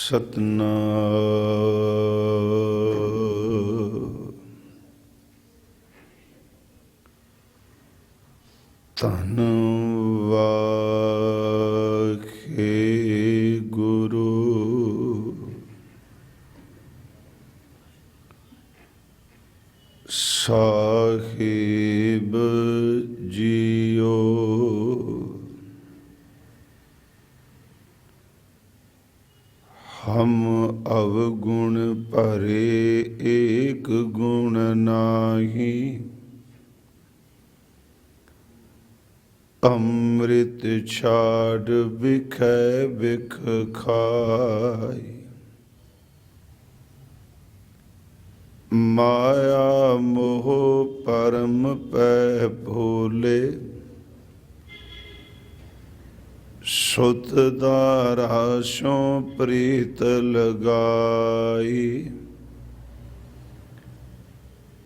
ਸਤਨਾਮ ਧੰਨ ਵਾਹਿਗੁਰੂ ਸਾਹਿਬ ਜੀਓ। हम अवगुण भरे एक गुण नाही, अमृत छाड़ बिखै बिख खाई। माया मोह परम पै भोले, सुत दारा सो प्रीत लगाई।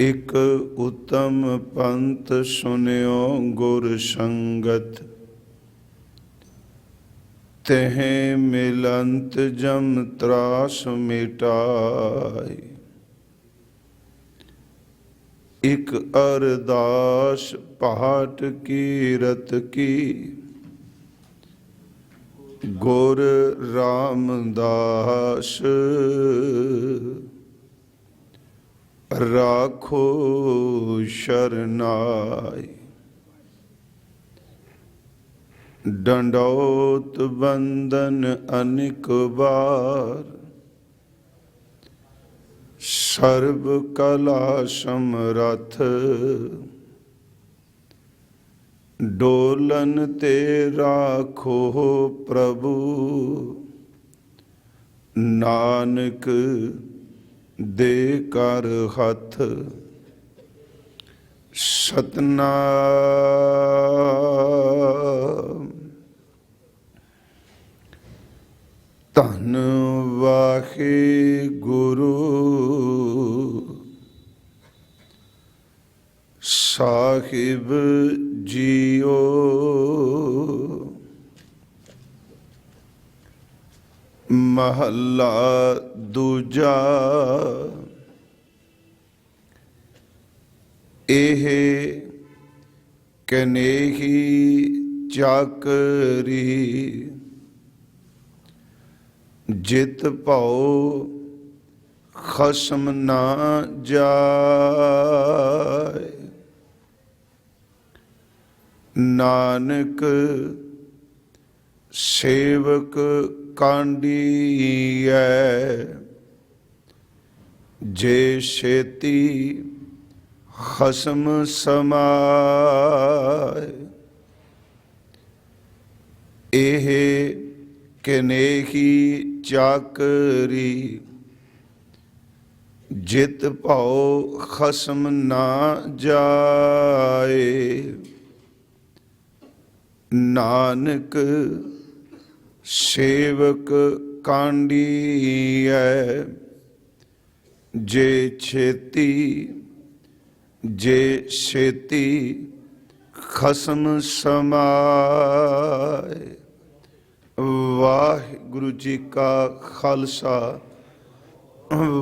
एक उत्तम पंथ सुनियो गुर संगत, तेह मिलंत जम त्रास मिटाई। एक अरदास पाठ कीरत की, गुर रामदास राखो शरनाई। दंडौत बंदन अनेक बार, सर्व कला समरथ। डोलन ते राखो प्रभु, नानक दे कर हथ। सतनाम धन वाहिगुरू साहिब जीओ। महला दूजा। एह कनेही चाकरी, जित भाओ खसम ना जाए। नानक सेवक कांडी है, जे छेती खसम समाए। एह कनेही चाकरी, जित भाओ खसम ना जाए। नानक सेवक कांडी है, जे छेती खसम समाए। वाहिगुरु जी का खालसा,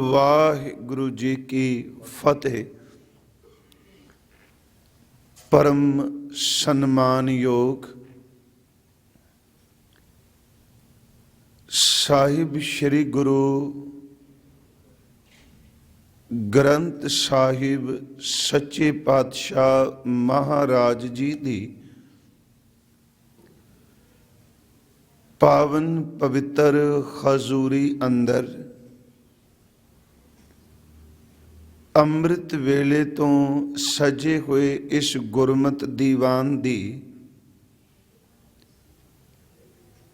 वाहिगुरु जी की फतेह। परम सम्मान योग साहिब श्री गुरु ग्रंथ साहिब सच्चे पातशाह महाराज जी दी पावन पवित्र हजूरी अंदर ਅੰਮ੍ਰਿਤ ਵੇਲੇ ਤੋਂ ਸਜੇ ਹੋਏ ਇਸ ਗੁਰਮਤਿ ਦੀਵਾਨ ਦੀ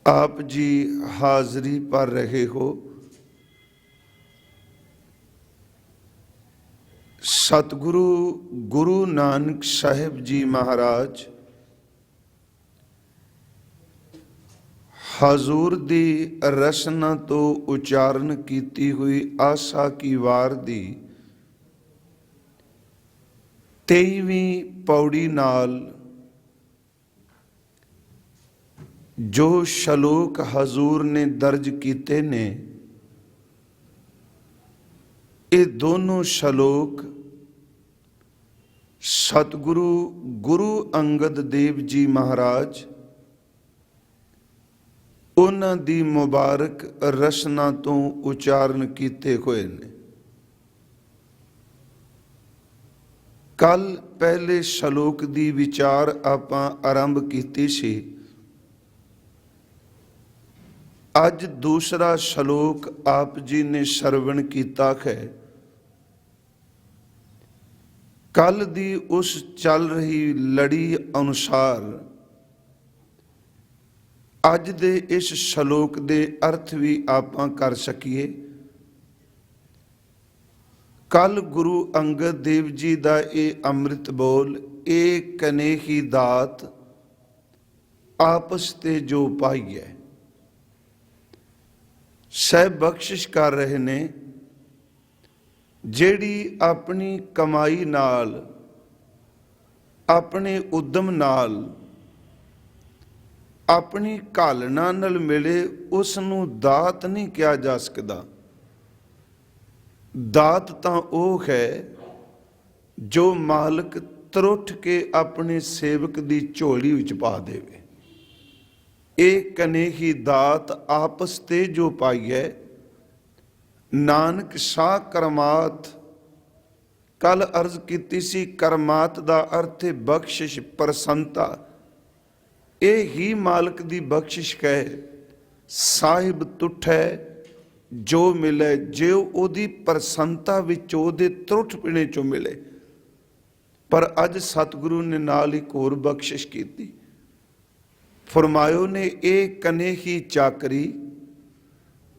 ਆਪ ਜੀ ਹਾਜ਼ਰੀ ਭਰ ਰਹੇ ਹੋ। ਸਤਿਗੁਰੂ ਗੁਰੂ ਨਾਨਕ ਸਾਹਿਬ ਜੀ ਮਹਾਰਾਜ ਹਜ਼ੂਰ ਦੀ ਰਸਨਾ ਤੋਂ ਉਚਾਰਨ ਕੀਤੀ ਹੋਈ ਆਸਾ ਕੀ ਵਾਰ ਦੀ 23ਵੀਂ ਪੌੜੀ ਨਾਲ ਜੋ ਸ਼ਲੋਕ ਹਜ਼ੂਰ ਨੇ ਦਰਜ ਕੀਤੇ ਨੇ, ਇਹ ਦੋਨੋਂ ਸ਼ਲੋਕ ਸਤਿਗੁਰੂ ਗੁਰੂ ਅੰਗਦ ਦੇਵ ਜੀ ਮਹਾਰਾਜ ਉਹਨਾਂ ਦੀ ਮੁਬਾਰਕ ਰਸਨਾ ਤੋਂ ਉਚਾਰਨ ਕੀਤੇ ਹੋਏ ਨੇ। ਕੱਲ ਪਹਿਲੇ ਸ਼ਲੋਕ ਦੀ ਵਿਚਾਰ ਆਪਾਂ ਆਰੰਭ ਕੀਤੀ ਸੀ। ਅੱਜ ਦੂਸਰਾ ਸ਼ਲੋਕ ਆਪ ਜੀ ਨੇ ਸਰਵਣ ਕੀਤਾ ਹੈ। ਕੱਲ ਦੀ ਉਸ ਚੱਲ ਰਹੀ ਲੜੀ ਅਨੁਸਾਰ ਅੱਜ ਦੇ ਇਸ ਸ਼ਲੋਕ ਦੇ ਅਰਥ ਵੀ ਆਪਾਂ ਕਰ ਸਕੀਏ। ਕੱਲ ਗੁਰੂ ਅੰਗਦ ਦੇਵ ਜੀ ਦਾ ਇਹ ਅੰਮ੍ਰਿਤ ਬੋਲ, ਇਹ ਕਨੇਹੀ ਦਾਤ ਆਪਸ ਤੇ ਜੋ ਪਾਈ ਹੈ, ਸਹਿ ਬਖਸ਼ਿਸ਼ ਕਰ ਰਹੇ ਨੇ। ਜਿਹੜੀ ਆਪਣੀ ਕਮਾਈ ਨਾਲ, ਆਪਣੇ ਉਦਮ ਨਾਲ, ਆਪਣੀ ਘਾਲਣਾ ਨਾਲ ਮਿਲੇ, ਉਸ ਨੂੰ ਦਾਤ ਨਹੀਂ ਕਿਹਾ ਜਾ ਸਕਦਾ। ਦਾਤ ਤਾਂ ਉਹ ਹੈ ਜੋ ਮਾਲਕ ਤਰੁੱਠ ਕੇ ਆਪਣੇ ਸੇਵਕ ਦੀ ਝੋਲੀ ਵਿੱਚ ਪਾ ਦੇਵੇ। ਇਹ ਕਨੇਹੀ ਦਾਤ ਆਪਸ ਤੇ ਜੋ ਪਾਈ ਹੈ। ਨਾਨਕ ਸ਼ਾਹ ਕਰਮਾਤ, ਕੱਲ ਅਰਜ਼ ਕੀਤੀ ਸੀ, ਕਰਮਾਤ ਦਾ ਅਰਥ ਹੈ ਬਖਸ਼ਿਸ਼, ਪ੍ਰਸੰਨਤਾ। ਇਹ ਹੀ ਮਾਲਕ ਦੀ ਬਖਸ਼ਿਸ਼ ਕਹੇ। ਸਾਹਿਬ ਤੁਠੈ ਜੋ ਮਿਲੇ, ਜੇ ਉਹਦੀ ਪ੍ਰਸੰਨਤਾ ਵਿੱਚ, ਉਹਦੇ ਤਰੁੱਠ ਪਿਣੇ ਚੋਂ ਮਿਲੇ। ਪਰ ਅੱਜ ਸਤਿਗੁਰੂ ਨੇ ਨਾਲ ਹੀ ਹੋਰ ਬਖਸ਼ਿਸ਼ ਕੀਤੀ। ਫਰਮਾਇਓ ਨੇ ਇਹ ਕਨੇਹੀ ਚਾਕਰੀ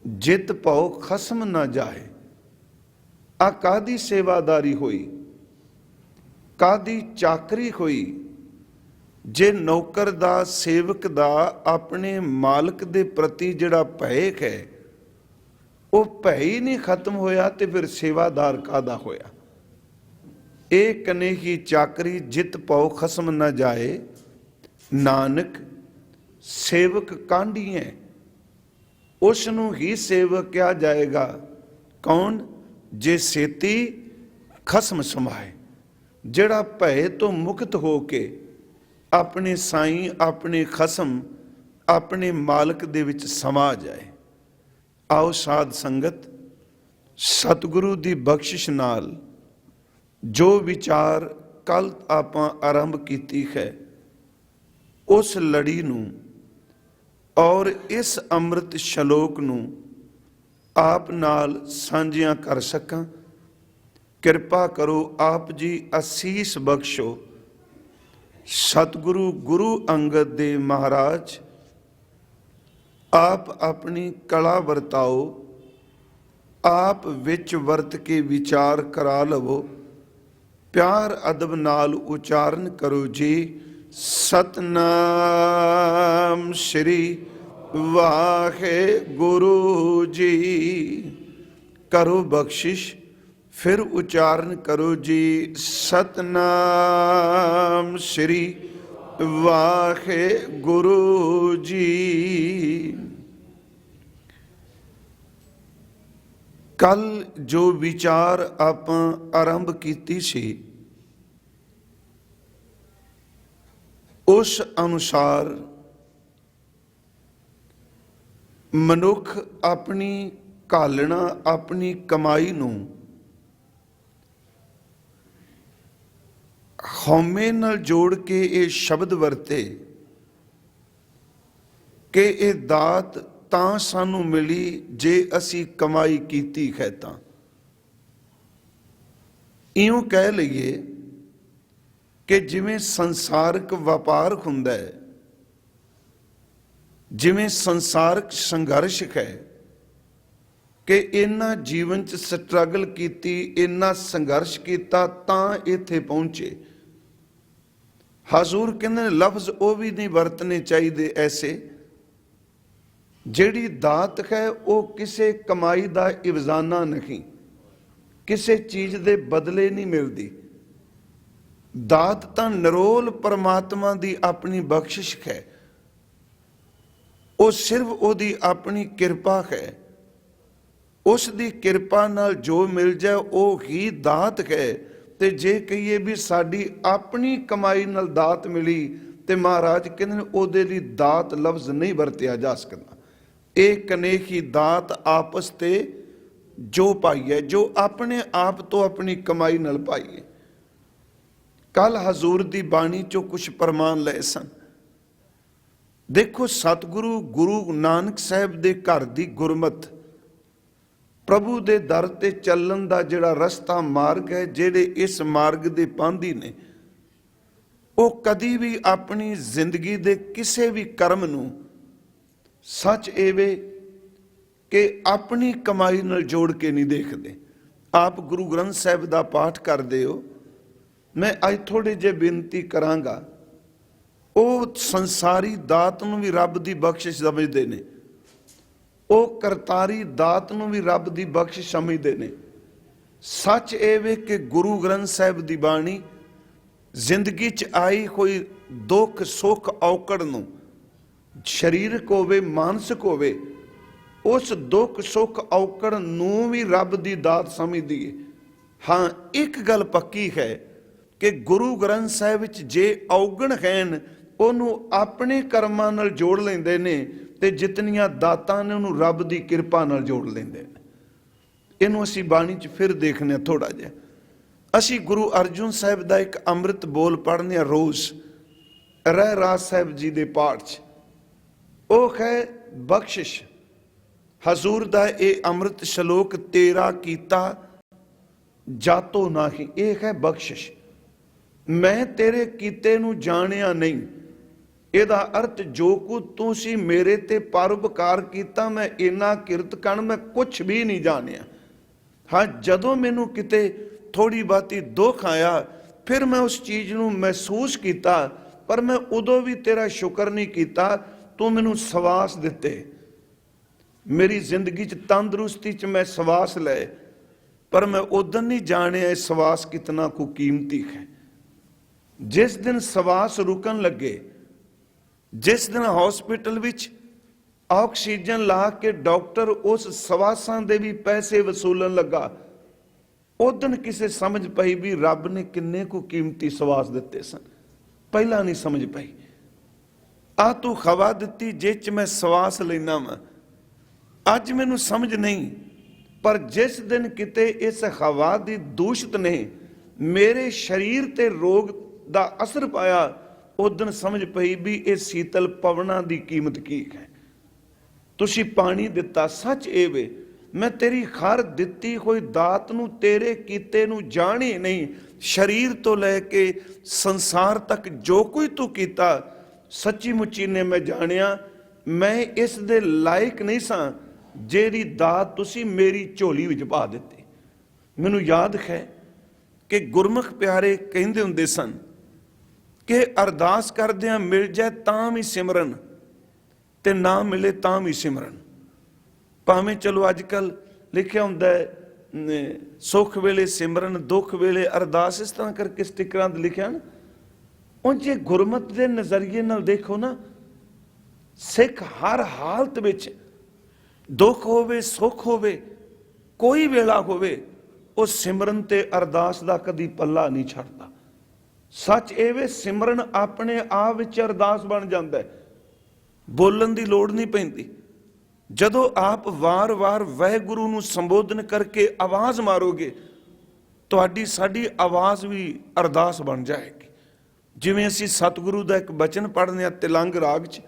ਜਿਤ ਭਉ ਖਸਮ ਨਾ ਜਾਏ। ਆ ਕਾਹਦੀ ਸੇਵਾਦਾਰੀ ਹੋਈ, ਕਾਹਦੀ ਚਾਕਰੀ ਹੋਈ। ਜੇ ਨੌਕਰ ਦਾ, ਸੇਵਕ ਦਾ ਆਪਣੇ ਮਾਲਕ ਦੇ ਪ੍ਰਤੀ ਜਿਹੜਾ ਭੈ ਹੈ, ਉਹ ਭੈ ਹੀ ਨਹੀਂ ਖਤਮ ਹੋਇਆ, ਤੇ ਫਿਰ ਸੇਵਾਦਾਰ ਕਾਹਦਾ ਹੋਇਆ। ਇਹ ਕਨੇਹੀ ਚਾਕਰੀ ਜਿਤ ਭਉ ਖਸਮ ਨਾ ਜਾਏ। ਨਾਨਕ ਸੇਵਕ ਕਾਂਢੀ ਹੈ, ਉਸ ਨੂੰ ਹੀ ਸੇਵਕ ਕਿਹਾ ਜਾਏਗਾ। ਕੌਣ? ਜੇ ਸੇਤੀ ਖਸਮ ਸਮਾਏ, ਜਿਹੜਾ ਭੈ ਤੋਂ ਮੁਕਤ ਹੋ ਕੇ ਆਪਣੇ ਸਾਈਂ, ਆਪਣੇ ਖਸਮ, ਆਪਣੇ ਮਾਲਕ ਦੇ ਵਿੱਚ ਸਮਾ ਜਾਏ। ਆਓ ਸਾਧ ਸੰਗਤ, ਸਤਿਗੁਰੂ ਦੀ ਬਖਸ਼ਿਸ਼ ਨਾਲ ਜੋ ਵਿਚਾਰ ਕੱਲ ਆਪਾਂ ਆਰੰਭ ਕੀਤੀ ਹੈ, ਉਸ ਲੜੀ ਨੂੰ ਔਰ ਇਸ ਅੰਮ੍ਰਿਤ ਸ਼ਲੋਕ ਨੂੰ ਆਪ ਨਾਲ ਸਾਂਝਿਆਂ ਕਰ ਸਕਾਂ। ਕਿਰਪਾ ਕਰੋ ਆਪ ਜੀ, ਅਸੀਸ ਬਖਸ਼ੋ। ਸਤਿਗੁਰੂ ਗੁਰੂ ਅੰਗਦ ਦੇਵ ਮਹਾਰਾਜ ਆਪ ਆਪਣੀ ਕਲਾ ਵਰਤਾਓ, ਆਪ ਵਿੱਚ ਵਰਤ ਕੇ ਵਿਚਾਰ ਕਰਾ ਲਵੋ। ਪਿਆਰ ਅਦਬ ਨਾਲ ਉਚਾਰਨ ਕਰੋ ਜੀ। ਸਤਨਾਮ ਸ੍ਰੀ ਵਾਹਿਗੁਰੂ ਜੀ। ਕਰੋ ਬਖਸ਼ਿਸ਼, ਫਿਰ ਉਚਾਰਨ ਕਰੋ ਜੀ। ਸਤਨਾਮ ਸ੍ਰੀ ਵਾਹਿਗੁਰੂ ਜੀ। ਕੱਲ ਜੋ ਵਿਚਾਰ ਆਪਾਂ ਆਰੰਭ ਕੀਤੀ ਸੀ, ਉਸ ਅਨੁਸਾਰ ਮਨੁੱਖ ਆਪਣੀ ਘਾਲਣਾ, ਆਪਣੀ ਕਮਾਈ ਨੂੰ ਹਉਮੈ ਨਾਲ ਜੋੜ ਕੇ ਇਹ ਸ਼ਬਦ ਵਰਤੇ ਕਿ ਇਹ ਦਾਤ ਤਾਂ ਸਾਨੂੰ ਮਿਲੀ ਜੇ ਅਸੀਂ ਕਮਾਈ ਕੀਤੀ ਹੈ। ਤਾਂ ਇਉਂ ਕਹਿ ਲਈਏ ਕਿ ਜਿਵੇਂ ਸੰਸਾਰਕ ਵਪਾਰ ਹੁੰਦਾ ਹੈ, ਜਿਵੇਂ ਸੰਸਾਰਕ ਸੰਘਰਸ਼ ਹੈ ਕਿ ਇਹਨਾਂ ਜੀਵਨ 'ਚ ਸਟਰਗਲ ਕੀਤੀ, ਇਹਨਾਂ ਸੰਘਰਸ਼ ਕੀਤਾ ਤਾਂ ਇੱਥੇ ਪਹੁੰਚੇ। ਹਜ਼ੂਰ ਕਹਿੰਦੇ ਲਫ਼ਜ਼ ਉਹ ਵੀ ਨਹੀਂ ਵਰਤਨੇ ਚਾਹੀਦੇ ਐਸੇ। ਜਿਹੜੀ ਦਾਤ ਹੈ ਉਹ ਕਿਸੇ ਕਮਾਈ ਦਾ ਇਵਜ਼ਾਨਾ ਨਹੀਂ, ਕਿਸੇ ਚੀਜ਼ ਦੇ ਬਦਲੇ ਨਹੀਂ ਮਿਲਦੀ। ਦਾਤ ਤਾਂ ਨਿਰੋਲ ਪਰਮਾਤਮਾ ਦੀ ਆਪਣੀ ਬਖਸ਼ਿਸ਼ ਹੈ। ਉਹ ਸਿਰਫ ਉਹਦੀ ਆਪਣੀ ਕਿਰਪਾ ਹੈ। ਉਸ ਦੀ ਕਿਰਪਾ ਨਾਲ ਜੋ ਮਿਲ ਜਾਏ ਉਹ ਹੀ ਦਾਤ ਹੈ। ਤੇ ਜੇ ਕਹੀਏ ਵੀ ਸਾਡੀ ਆਪਣੀ ਕਮਾਈ ਨਾਲ ਦਾਤ ਮਿਲੀ ਤੇ ਮਹਾਰਾਜ ਕਹਿੰਦੇ ਨੇ ਉਹਦੇ ਲਈ ਦਾਤ ਲਫ਼ਜ਼ ਨਹੀਂ ਵਰਤਿਆ ਜਾ ਸਕਦਾ। ਇਹ ਕਨੇਹੀ ਦਾਤ ਆਪਸ ਤੇ ਜੋ ਪਾਈਏ, ਜੋ ਆਪਣੇ ਆਪ ਤੋਂ ਆਪਣੀ ਕਮਾਈ ਨਾਲ ਪਾਈਏ। ਕੱਲ ਹਜ਼ੂਰ ਦੀ ਬਾਣੀ ਚੋਂ ਕੁਝ ਪ੍ਰਮਾਣ ਲਏ ਸਨ। ਦੇਖੋ ਸਤਿਗੁਰੂ ਗੁਰੂ ਨਾਨਕ ਸਾਹਿਬ ਦੇ ਘਰ ਦੀ ਗੁਰਮਤ, ਪ੍ਰਭੂ ਦੇ ਦਰ ਤੇ ਚੱਲਣ ਦਾ ਜਿਹੜਾ ਰਸਤਾ ਮਾਰਗ ਹੈ, ਜਿਹੜੇ ਇਸ ਮਾਰਗ ਦੇ ਪਾਂਧੀ ਨੇ, ਉਹ ਕਦੀ ਵੀ ਆਪਣੀ ਜ਼ਿੰਦਗੀ ਦੇ ਕਿਸੇ ਵੀ ਕਰਮ ਨੂੰ ਸੱਚ ਏਵੇਂ ਕਿ ਆਪਣੀ ਕਮਾਈ ਨਾਲ ਜੋੜ ਕੇ ਨਹੀਂ ਦੇਖਦੇ। ਆਪ ਗੁਰੂ ਗ੍ਰੰਥ ਸਾਹਿਬ ਦਾ ਪਾਠ ਕਰਦੇ ਹੋ, ਮੈਂ ਅੱਜ ਥੋੜੇ ਜਿਹੇ ਬੇਨਤੀ ਕਰਾਂਗਾ। ਉਹ ਸੰਸਾਰੀ ਦਾਤ ਨੂੰ ਵੀ ਰੱਬ ਦੀ ਬਖਸ਼ਿਸ਼ ਸਮਝਦੇ ਨੇ, ਉਹ ਕਰਤਾਰੀ ਦਾਤ ਨੂੰ ਵੀ ਰੱਬ ਦੀ ਬਖਸ਼ਿਸ਼ ਸਮਝਦੇ ਨੇ। ਸੱਚ ਇਹ ਵੇ ਕਿ ਗੁਰੂ ਗ੍ਰੰਥ ਸਾਹਿਬ ਦੀ ਬਾਣੀ ਜ਼ਿੰਦਗੀ 'ਚ ਆਈ ਕੋਈ ਦੁੱਖ ਸੁੱਖ ਔਕੜ ਨੂੰ, ਸਰੀਰਕ ਹੋਵੇ ਮਾਨਸਿਕ ਹੋਵੇ, ਉਸ ਦੁੱਖ ਸੁੱਖ ਔਕੜ ਨੂੰ ਵੀ ਰੱਬ ਦੀ ਦਾਤ ਸਮਝਦੀ ਹੈ। ਹਾਂ, ਇੱਕ ਗੱਲ ਪੱਕੀ ਹੈ ਕਿ ਗੁਰੂ ਗ੍ਰੰਥ ਸਾਹਿਬ ਵਿੱਚ ਜੇ ਔਗਣ ਹਨ ਉਹਨੂੰ ਆਪਣੇ ਕਰਮਾਂ ਨਾਲ ਜੋੜ ਲੈਂਦੇ ਨੇ, ਤੇ ਜਿਤਨੀਆਂ ਦਾਤਾਂ ਨੇ ਉਹਨੂੰ ਰੱਬ ਦੀ ਕਿਰਪਾ ਨਾਲ ਜੋੜ ਲੈਂਦੇ ਨੇ। ਇਹਨੂੰ ਅਸੀਂ ਬਾਣੀ 'ਚ ਫਿਰ ਦੇਖਦੇ ਹਾਂ ਥੋੜਾ ਜਿਹਾ। ਅਸੀਂ ਗੁਰੂ ਅਰਜੁਨ ਸਾਹਿਬ ਦਾ ਇੱਕ ਅੰਮ੍ਰਿਤ ਬੋਲ ਪੜ੍ਹਨੇ ਆ ਰੋਜ਼ ਰਹਿਰਾਸ ਸਾਹਿਬ ਜੀ ਦੇ ਪਾਠ 'ਚ। ਉਹ ਹੈ ਬਖਸ਼ਿਸ਼। ਹਜ਼ੂਰ ਦਾ ਇਹ ਅੰਮ੍ਰਿਤ ਸ਼ਲੋਕ, ਤੇਰਾ ਕੀਤਾ ਜਾਤੋ ਨਾਹੀ, ਇਹ ਹੈ ਬਖਸ਼ਿਸ਼। ਮੈਂ ਤੇਰੇ ਕੀਤੇ ਨੂੰ ਜਾਣਿਆ ਨਹੀਂ, ਇਹਦਾ ਅਰਥ ਜੋ ਕੁ ਤੁਸੀਂ ਮੇਰੇ ਤੇ ਪਰਉਪਕਾਰ ਕੀਤਾ, ਮੈਂ ਇੰਨਾ ਕਿਰਤ ਕਣ ਮੈਂ ਕੁਛ ਵੀ ਨਹੀਂ ਜਾਣਿਆ। ਹਾਂ, ਜਦੋਂ ਮੈਨੂੰ ਕਿਤੇ ਥੋੜੀ ਬਾਤੀ ਦੁੱਖ ਆਇਆ ਫਿਰ ਮੈਂ ਉਸ ਚੀਜ਼ ਨੂੰ ਮਹਿਸੂਸ ਕੀਤਾ, ਪਰ ਮੈਂ ਉਦੋਂ ਵੀ ਤੇਰਾ ਸ਼ੁਕਰ ਨਹੀਂ ਕੀਤਾ। ਤੂੰ ਮੈਨੂੰ ਸਵਾਸ ਦਿੱਤੇ, ਮੇਰੀ ਜ਼ਿੰਦਗੀ 'ਚ ਤੰਦਰੁਸਤੀ 'ਚ ਮੈਂ ਸਵਾਸ ਲਏ, ਪਰ ਮੈਂ ਉਦੋਂ ਨਹੀਂ ਜਾਣਿਆ ਇਹ ਸਵਾਸ ਕਿਤਨਾ ਕੁ ਕੀਮਤੀ ਹੈ। ਜਿਸ ਦਿਨ ਸਵਾਸ ਰੁਕਣ ਲੱਗੇ, ਜਿਸ ਦਿਨ ਹਸਪੀਟਲ ਵਿੱਚ ਆਕਸੀਜਨ ਲਾ ਕੇ ਡਾਕਟਰ ਉਸ ਸਵਾਸਾਂ ਦੇ ਵੀ ਪੈਸੇ ਵਸੂਲਣ ਲੱਗਾ, ਉਦੋਂ ਕਿਸੇ ਸਮਝ ਪਈ ਵੀ ਰੱਬ ਨੇ ਕਿੰਨੇ ਕੁ ਕੀਮਤੀ ਸਵਾਸ ਦਿੱਤੇ ਸਨ। ਪਹਿਲਾਂ ਨਹੀਂ ਸਮਝ ਪਈ। ਆ ਤੂੰ ਖਵਾ ਦਿੱਤੀ ਜਿਸ 'ਚ ਮੈਂ ਸਵਾਸ ਲੈਣਾ ਵਾਂ, ਅੱਜ ਮੈਨੂੰ ਸਮਝ ਨਹੀਂ। ਪਰ ਜਿਸ ਦਿਨ ਕਿਤੇ ਇਸ ਹਵਾ ਦੀ ਦੂਸ਼ਿਤ ਨੇ ਮੇਰੇ ਸਰੀਰ ਤੇ ਰੋਗ ਦਾ ਅਸਰ ਪਾਇਆ, ਉਦੋਂ ਸਮਝ ਪਈ ਵੀ ਇਹ ਸੀਤਲ ਪਵਨਾਂ ਦੀ ਕੀਮਤ ਕੀ ਹੈ। ਤੁਸੀਂ ਪਾਣੀ ਦਿੱਤਾ, ਸੱਚ ਇਹ ਵੇ ਮੈਂ ਤੇਰੀ ਹਰ ਦਿੱਤੀ ਹੋਈ ਦਾਤ ਨੂੰ, ਤੇਰੇ ਕੀਤੇ ਨੂੰ ਜਾਣੀ ਨਹੀਂ। ਸਰੀਰ ਤੋਂ ਲੈ ਕੇ ਸੰਸਾਰ ਤੱਕ ਜੋ ਕੋਈ ਤੂੰ ਕੀਤਾ, ਸੱਚੀ ਮੁੱਚੀ ਨੇ ਮੈਂ ਜਾਣਿਆ ਮੈਂ ਇਸ ਦੇ ਲਾਇਕ ਨਹੀਂ ਸਾਂ ਜਿਹੜੀ ਦਾਤ ਤੁਸੀਂ ਮੇਰੀ ਝੋਲੀ ਵਿੱਚ ਪਾ ਦਿੱਤੀ। ਮੈਨੂੰ ਯਾਦ ਹੈ ਕਿ ਗੁਰਮੁਖ ਪਿਆਰੇ ਕਹਿੰਦੇ ਹੁੰਦੇ ਸਨ ਕਿ ਅਰਦਾਸ ਕਰਦਿਆਂ ਮਿਲ ਜਾਏ ਤਾਂ ਵੀ ਸਿਮਰਨ, ਤੇ ਨਾ ਮਿਲੇ ਤਾਂ ਵੀ ਸਿਮਰਨ। ਭਾਵੇਂ ਚਲੋ ਅੱਜ ਕੱਲ ਲਿਖਿਆ ਹੁੰਦਾ ਹੈ ਸੁੱਖ ਵੇਲੇ ਸਿਮਰਨ, ਦੁੱਖ ਵੇਲੇ ਅਰਦਾਸ, ਇਸ ਤਰ੍ਹਾਂ ਕਰਕੇ ਸਟਿਕਰਾਂ ਤੇ ਲਿਖਿਆ ਨਾ। ਹੁਣ ਜੇ ਗੁਰਮਤ ਦੇ ਨਜ਼ਰੀਏ ਨਾਲ ਦੇਖੋ ਨਾ, ਸਿੱਖ ਹਰ ਹਾਲਤ ਵਿੱਚ, ਦੁੱਖ ਹੋਵੇ ਸੁੱਖ ਹੋਵੇ, ਕੋਈ ਵੇਲਾ ਹੋਵੇ, ਉਹ ਸਿਮਰਨ ਤੇ ਅਰਦਾਸ ਦਾ ਕਦੀ ਪੱਲਾ ਨਹੀਂ ਛੱਡਦਾ। ਸੱਚ ਇਹ ਵੇ ਸਿਮਰਨ ਆਪਣੇ ਆਪ ਵਿੱਚ ਅਰਦਾਸ ਬਣ ਜਾਂਦਾ ਹੈ, ਬੋਲਣ ਦੀ ਲੋੜ ਨਹੀਂ ਪੈਂਦੀ। ਜਦੋਂ ਆਪ ਵਾਰ-ਵਾਰ ਵਾਹਿਗੁਰੂ ਨੂੰ ਸੰਬੋਧਨ ਕਰਕੇ ਆਵਾਜ਼ ਮਾਰੋਗੇ, ਤੁਹਾਡੀ ਸਾਡੀ ਆਵਾਜ਼ ਵੀ ਅਰਦਾਸ ਬਣ ਜਾਏਗੀ। ਜਿਵੇਂ ਅਸੀਂ ਸਤਿਗੁਰੂ ਦਾ ਇੱਕ ਬਚਨ ਪੜ੍ਹਦੇ ਹਾਂ ਤਿਲੰਗ ਰਾਗ 'ਚ,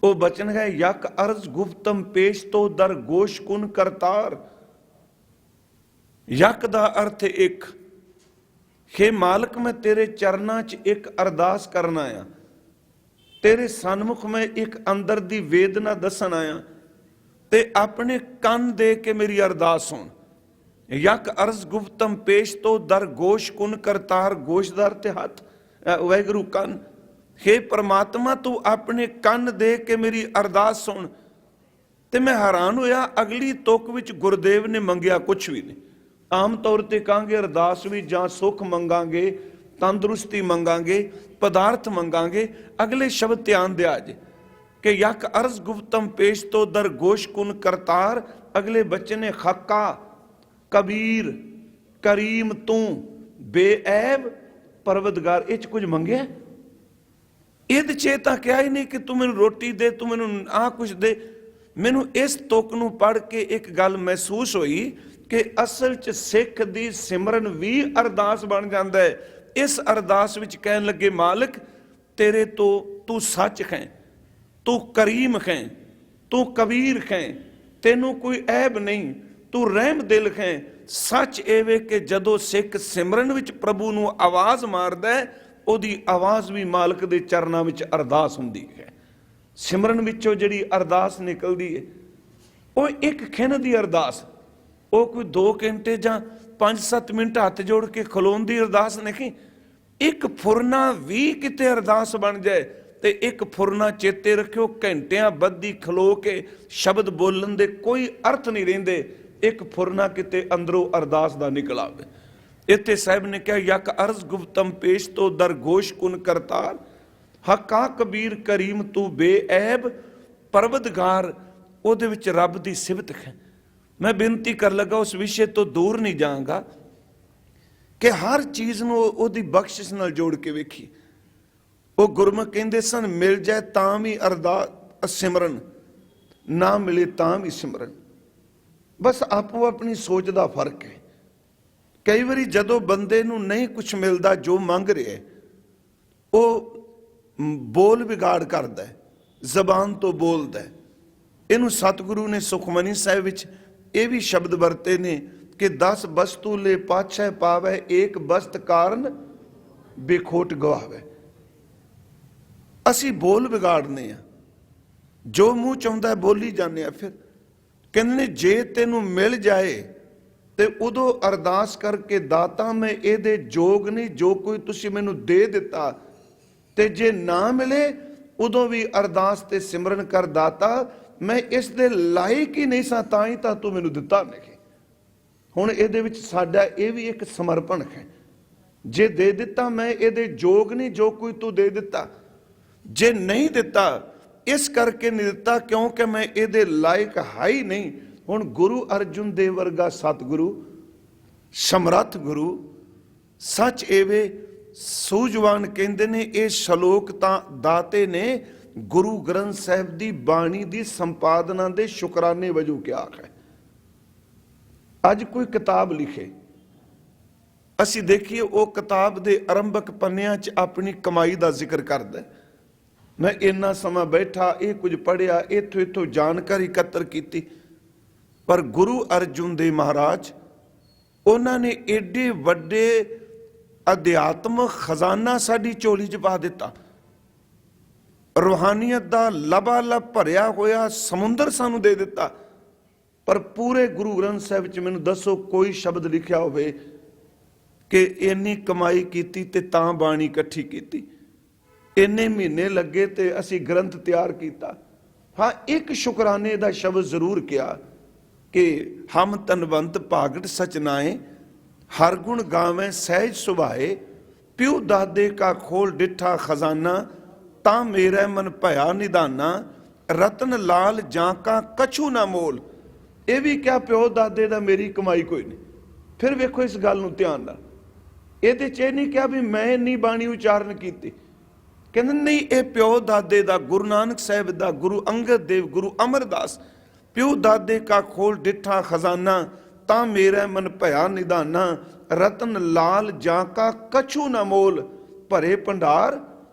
ਉਹ ਬਚਨ ਹੈ ਯਕ ਅਰਜ਼ ਗੁਪਤਮ ਪੇਸ਼ ਤੋਂ ਦਰ ਗੋਸ਼ ਕੁਨ ਕਰਤਾਰ। ਯਕ ਦਾ ਅਰਥ ਇੱਕ, ਹੇ ਮਾਲਕ ਮੈਂ ਤੇਰੇ ਚਰਨਾਂ 'ਚ ਇੱਕ ਅਰਦਾਸ ਕਰਨ ਆਇਆ, ਤੇਰੇ ਸਨਮੁਖ ਮੈਂ ਇੱਕ ਅੰਦਰ ਦੀ ਵੇਦਨਾ ਦੱਸਣ ਆਇਆ, ਤੇ ਆਪਣੇ ਕੰਨ ਦੇ ਕੇ ਮੇਰੀ ਅਰਦਾਸ ਸੁਣ। ਯਕ ਅਰਜ਼ ਗੁਪਤਮ ਪੇਸ਼ ਤੋਂ ਦਰ ਗੋਸ਼ ਕੁਨ ਕਰਤਾਰ, ਗੋਸ਼ਦਾਰ ਤੇ ਹੱਥ, ਵਾਹਿਗੁਰੂ ਕੰਨ। ਹੇ ਪਰਮਾਤਮਾ ਤੂੰ ਆਪਣੇ ਕੰਨ ਦੇ ਕੇ ਮੇਰੀ ਅਰਦਾਸ ਸੁਣ। ਤੇ ਮੈਂ ਹੈਰਾਨ ਹੋਇਆ, ਅਗਲੀ ਤੁਕ ਵਿੱਚ ਗੁਰਦੇਵ ਨੇ ਮੰਗਿਆ ਕੁਛ ਵੀ ਨਹੀਂ। ਆਮ ਤੌਰ ਤੇ ਕਹਾਂਗੇ ਅਰਦਾਸ ਵੀ ਜਾਂ ਸੁੱਖ ਮੰਗਾਂਗੇ, ਤੰਦਰੁਸਤੀ ਮੰਗਾਂਗੇ, ਪਦਾਰਥ ਮੰਗਾਂਗੇ। ਅਗਲੇ ਸ਼ਬਦ ਧਿਆਨ ਦਿਆ ਜੇ, कि यक अर्ज गुप्तम पेश तो दर गोश कुन करतार। अगले बच्चे ने खक्का कबीर करीम तू बेऐब परवदगार, इच कुछ मंगया? ਇਹਦੇ 'ਚ ਤਾਂ ਕਿਹਾ ਹੀ ਨਹੀਂ ਕਿ ਤੂੰ ਮੈਨੂੰ ਰੋਟੀ ਦੇ, ਤੂੰ ਮੈਨੂੰ ਆਹ ਕੁਛ ਦੇ। ਮੈਨੂੰ ਇਸ ਤੁਕ ਨੂੰ ਪੜ੍ਹ ਕੇ ਇੱਕ ਗੱਲ ਮਹਿਸੂਸ ਹੋਈ ਕਿ ਅਸਲ 'ਚ ਸਿੱਖ ਦੀ ਸਿਮਰਨ ਵੀ ਅਰਦਾਸ ਬਣ ਜਾਂਦਾ ਹੈ। ਇਸ ਅਰਦਾਸ ਵਿੱਚ ਕਹਿਣ ਲੱਗੇ, ਮਾਲਕ ਤੇਰੇ ਤੋਂ ਤੂੰ ਸੱਚ ਹੈ, ਤੂੰ ਕਰੀਮ ਹੈ, ਤੂੰ ਕਬੀਰ ਹੈ, ਤੈਨੂੰ ਕੋਈ ਐਬ ਨਹੀਂ, ਤੂੰ ਰਹਿਮ ਦਿਲ ਹੈ। ਸੱਚ ਇਹ ਵੇ ਕਿ ਜਦੋਂ ਸਿੱਖ ਸਿਮਰਨ ਵਿੱਚ ਪ੍ਰਭੂ ਨੂੰ ਆਵਾਜ਼ ਮਾਰਦਾ ਹੈ, ਉਹਦੀ ਆਵਾਜ਼ ਵੀ ਮਾਲਕ ਦੇ ਚਰਨਾਂ ਵਿੱਚ ਅਰਦਾਸ ਹੁੰਦੀ ਹੈ। ਸਿਮਰਨ ਵਿੱਚੋਂ ਜਿਹੜੀ ਅਰਦਾਸ ਨਿਕਲਦੀ ਹੈ ਉਹ ਇੱਕ ਖਿਣ ਦੀ ਅਰਦਾਸ, ਉਹ ਕੋਈ 2 ਘੰਟੇ ਜਾਂ 5-7 ਮਿੰਟ ਹੱਥ ਜੋੜ ਕੇ ਖਲੋਣ ਦੀ ਅਰਦਾਸ ਨਹੀਂ। ਇੱਕ ਫੁਰਨਾ ਵੀ ਕਿਤੇ ਅਰਦਾਸ ਬਣ ਜਾਏ ਤੇ ਇੱਕ ਫੁਰਨਾ ਚੇਤੇ ਰੱਖਿਓ, ਘੰਟਿਆਂ ਬੱਧੀ ਖਲੋ ਕੇ ਸ਼ਬਦ ਬੋਲਣ ਦੇ ਕੋਈ ਅਰਥ ਨਹੀਂ ਰਹਿੰਦੇ। ਇੱਕ ਫੁਰਨਾ ਕਿਤੇ ਅੰਦਰੋਂ ਅਰਦਾਸ ਦਾ ਨਿਕਲ ਆਵੇ। ਇੱਥੇ ਸਾਹਿਬ ਨੇ ਕਿਹਾ, ਯਕ ਅਰਜ਼ ਗੁਪਤਮ ਪੇਸ਼ ਤੋਂ ਦਰਗੋਸ਼ ਕੁਨ ਕਰਤਾਰ। ਹੱਕਾ ਕਬੀਰ ਕਰੀਮ ਤੂੰ ਬੇਐਬ ਪਰਵਦਗਾਰ। ਉਹਦੇ ਵਿੱਚ ਰੱਬ ਦੀ ਸਿਫਤ ਹੈ। ਮੈਂ ਬੇਨਤੀ ਕਰ ਲੱਗਾ, ਉਸ ਵਿਸ਼ੇ ਤੋਂ ਦੂਰ ਨਹੀਂ ਜਾਵਾਂਗਾ ਕਿ ਹਰ ਚੀਜ਼ ਨੂੰ ਉਹਦੀ ਬਖਸ਼ਿਸ਼ ਨਾਲ ਜੋੜ ਕੇ ਵੇਖੀ। ਉਹ ਗੁਰਮੁਖ ਕਹਿੰਦੇ ਸਨ, ਮਿਲ ਜਾਏ ਤਾਂ ਵੀ ਅਰਦਾਸ ਸਿਮਰਨ, ਨਾ ਮਿਲੇ ਤਾਂ ਵੀ ਸਿਮਰਨ। ਬਸ ਆਪੋ ਆਪਣੀ ਸੋਚ ਦਾ ਫਰਕ ਹੈ। ਕਈ ਵਾਰੀ ਜਦੋਂ ਬੰਦੇ ਨੂੰ ਨਹੀਂ ਕੁਛ ਮਿਲਦਾ ਜੋ ਮੰਗ ਰਿਹਾ, ਉਹ ਬੋਲ ਵਿਗਾੜ ਕਰਦਾ ਹੈ, ਜ਼ਬਾਨ ਤੋਂ ਬੋਲਦਾ ਹੈ। ਇਹਨੂੰ ਸਤਿਗੁਰੂ ਨੇ ਸੁਖਮਨੀ ਸਾਹਿਬ ਵਿੱਚ ਇਹ ਵੀ ਸ਼ਬਦ ਵਰਤੇ ਨੇ ਕਿ 10 ਵਸਤੂ ਲੈ ਪਾਛੈ ਪਾਵੈ, ਏਕ ਵਸਤ ਕਾਰਨ ਬੇਖੋਟ ਗਵਾਵੇ। ਅਸੀਂ ਬੋਲ ਵਿਗਾੜਨੇ ਆ, ਜੋ ਮੂੰਹ ਚ ਆਉਂਦਾ ਬੋਲੀ ਜਾਂਦੇ ਆ। ਫਿਰ ਕਹਿੰਦੇ ਨੇ ਜੇ ਤੈਨੂੰ ਮਿਲ ਜਾਏ ਤੇ ਉਦੋਂ ਅਰਦਾਸ ਕਰਕੇ, ਦਾਤਾ ਮੈਂ ਇਹਦੇ ਜੋਗ ਨਹੀਂ ਜੋ ਕੋਈ ਤੁਸੀਂ ਮੈਨੂੰ ਦੇ ਦਿੱਤਾ। ਤੇ ਜੇ ਨਾ ਮਿਲੇ ਉਦੋਂ ਵੀ ਅਰਦਾਸ ਤੇ ਸਿਮਰਨ ਕਰ, ਦਾਤਾ ਮੈਂ ਇਸ ਦੇ ਲਾਇਕ ਹੀ ਨਹੀਂ ਸਾਂ, ਤਾਂ ਹੀ ਤਾਂ ਤੂੰ ਮੈਨੂੰ ਦਿੱਤਾ ਨਹੀਂ। ਹੁਣ ਇਹਦੇ ਵਿੱਚ ਸਾਡਾ ਇਹ ਵੀ ਇੱਕ ਸਮਰਪਣ ਹੈ। ਜੇ ਦੇ ਦਿੱਤਾ ਮੈਂ ਇਹਦੇ ਜੋਗ ਨਹੀਂ ਜੋ ਕੋਈ ਤੂੰ ਦੇ ਦਿੱਤਾ। ਜੇ ਨਹੀਂ ਦਿੱਤਾ ਇਸ ਕਰਕੇ ਨਹੀਂ ਦਿੱਤਾ ਕਿਉਂਕਿ ਮੈਂ ਇਹਦੇ ਲਾਇਕ ਹੈ ਹੀ ਨਹੀਂ। ਹੁਣ ਗੁਰੂ ਅਰਜੁਨ ਦੇਵ ਵਰਗਾ ਸਤਿਗੁਰੂ, ਸਮਰੱਥ ਗੁਰੂ, ਸੱਚ ਏਵੇ ਸੂਝਵਾਨ ਕਹਿੰਦੇ ਨੇ, ਇਹ ਸ਼ਲੋਕ ਤਾਂ ਦਾਤੇ ਨੇ ਗੁਰੂ ਗ੍ਰੰਥ ਸਾਹਿਬ ਦੀ ਬਾਣੀ ਦੀ ਸੰਪਾਦਨਾ ਦੇ ਸ਼ੁਕਰਾਨੇ ਵਜੋਂ ਕਿਹਾ ਹੈ। ਅੱਜ ਕੋਈ ਕਿਤਾਬ ਲਿਖੇ, ਅਸੀਂ ਦੇਖੀਏ ਉਹ ਕਿਤਾਬ ਦੇ ਆਰੰਭਕ ਪੰਨਿਆਂ 'ਚ ਆਪਣੀ ਕਮਾਈ ਦਾ ਜ਼ਿਕਰ ਕਰਦਾ। ਮੈਂ ਇੰਨਾ ਸਮਾਂ ਬੈਠਾ, ਇਹ ਕੁਝ ਪੜ੍ਹਿਆ, ਇੱਥੋਂ ਜਾਣਕਾਰੀ ਇਕੱਤਰ ਕੀਤੀ। ਪਰ ਗੁਰੂ ਅਰਜੁਨ ਦੇਵ ਮਹਾਰਾਜ, ਉਹਨਾਂ ਨੇ ਏਡੇ ਵੱਡੇ ਅਧਿਆਤਮਕ ਖਜ਼ਾਨਾ ਸਾਡੀ ਝੋਲੀ 'ਚ ਪਾ ਦਿੱਤਾ। ਰੂਹਾਨੀਅਤ ਦਾ ਲਬਾਲਬ ਭਰਿਆ ਹੋਇਆ ਸਮੁੰਦਰ ਸਾਨੂੰ ਦੇ ਦਿੱਤਾ। ਪਰ ਪੂਰੇ ਗੁਰੂ ਗ੍ਰੰਥ ਸਾਹਿਬ 'ਚ ਮੈਨੂੰ ਦੱਸੋ ਕੋਈ ਸ਼ਬਦ ਲਿਖਿਆ ਹੋਵੇ ਕਿ ਇੰਨੀ ਕਮਾਈ ਕੀਤੀ ਤੇ ਤਾਂ ਬਾਣੀ ਇਕੱਠੀ ਕੀਤੀ, ਇੰਨੇ ਮਹੀਨੇ ਲੱਗੇ ਤੇ ਅਸੀਂ ਗ੍ਰੰਥ ਤਿਆਰ ਕੀਤਾ। ਹਾਂ, ਇੱਕ ਸ਼ੁਕਰਾਨੇ ਦਾ ਸ਼ਬਦ ਜ਼ਰੂਰ ਕਿਹਾ ਕਿ ਹਮ ਤਨਵੰਤ ਭਾਗਟ ਸਚਨਾਏ, ਹਰ ਗੁਣ ਗਾਵੇਂ ਸਹਿਜ ਸੁਭਾਏ, ਪਿਉ ਦਾਦੇ ਕਾ ਖੋਲ ਡਿੱਠਾ ਖਜ਼ਾਨਾ, ਤਾਂ ਮੇਰਾ ਮਨ ਭਇਆ ਨਿਧਾਨਾ, ਰਤਨ ਲਾਲ ਜਾਂ ਕਾ ਕਛੂ ਨਾ ਮੋਲ। ਇਹ ਵੀ ਕਿਹਾ ਪਿਓ ਦਾਦੇ ਦਾ ਮੇਰੀ ਕਮਾਈ ਕੋਈ ਨਹੀਂ। ਫਿਰ ਵੇਖੋ ਇਸ ਗੱਲ ਨੂੰ ਧਿਆਨ ਨਾਲ, ਇਹਦੇ 'ਚ ਇਹ ਨਹੀਂ ਕਿਹਾ ਵੀ ਮੈਂ ਇੰਨੀ ਬਾਣੀ ਉਚਾਰਨ ਕੀਤੀ। ਕਹਿੰਦੇ ਨਹੀਂ, ਇਹ ਪਿਓ ਦਾਦੇ ਦਾ, ਗੁਰੂ ਨਾਨਕ ਸਾਹਿਬ ਦਾ, ਗੁਰੂ ਅੰਗਦ ਦੇਵ, ਗੁਰੂ ਅਮਰਦਾਸ, ਪਿਓ ਦਾਦੇ ਕਾ ਖੋਲ ਡਿੱਠਾ ਖਜ਼ਾਨਾ, ਤਾਂ ਮੇਰਾ ਮਨ ਭਇਆ ਨਿਧਾਨਾ, ਰਤਨ ਲਾਲ ਜਾਂ ਕਾ ਕਛੂ ਨਾ ਮੋਲ, ਭਰੇ ਭੰਡਾਰ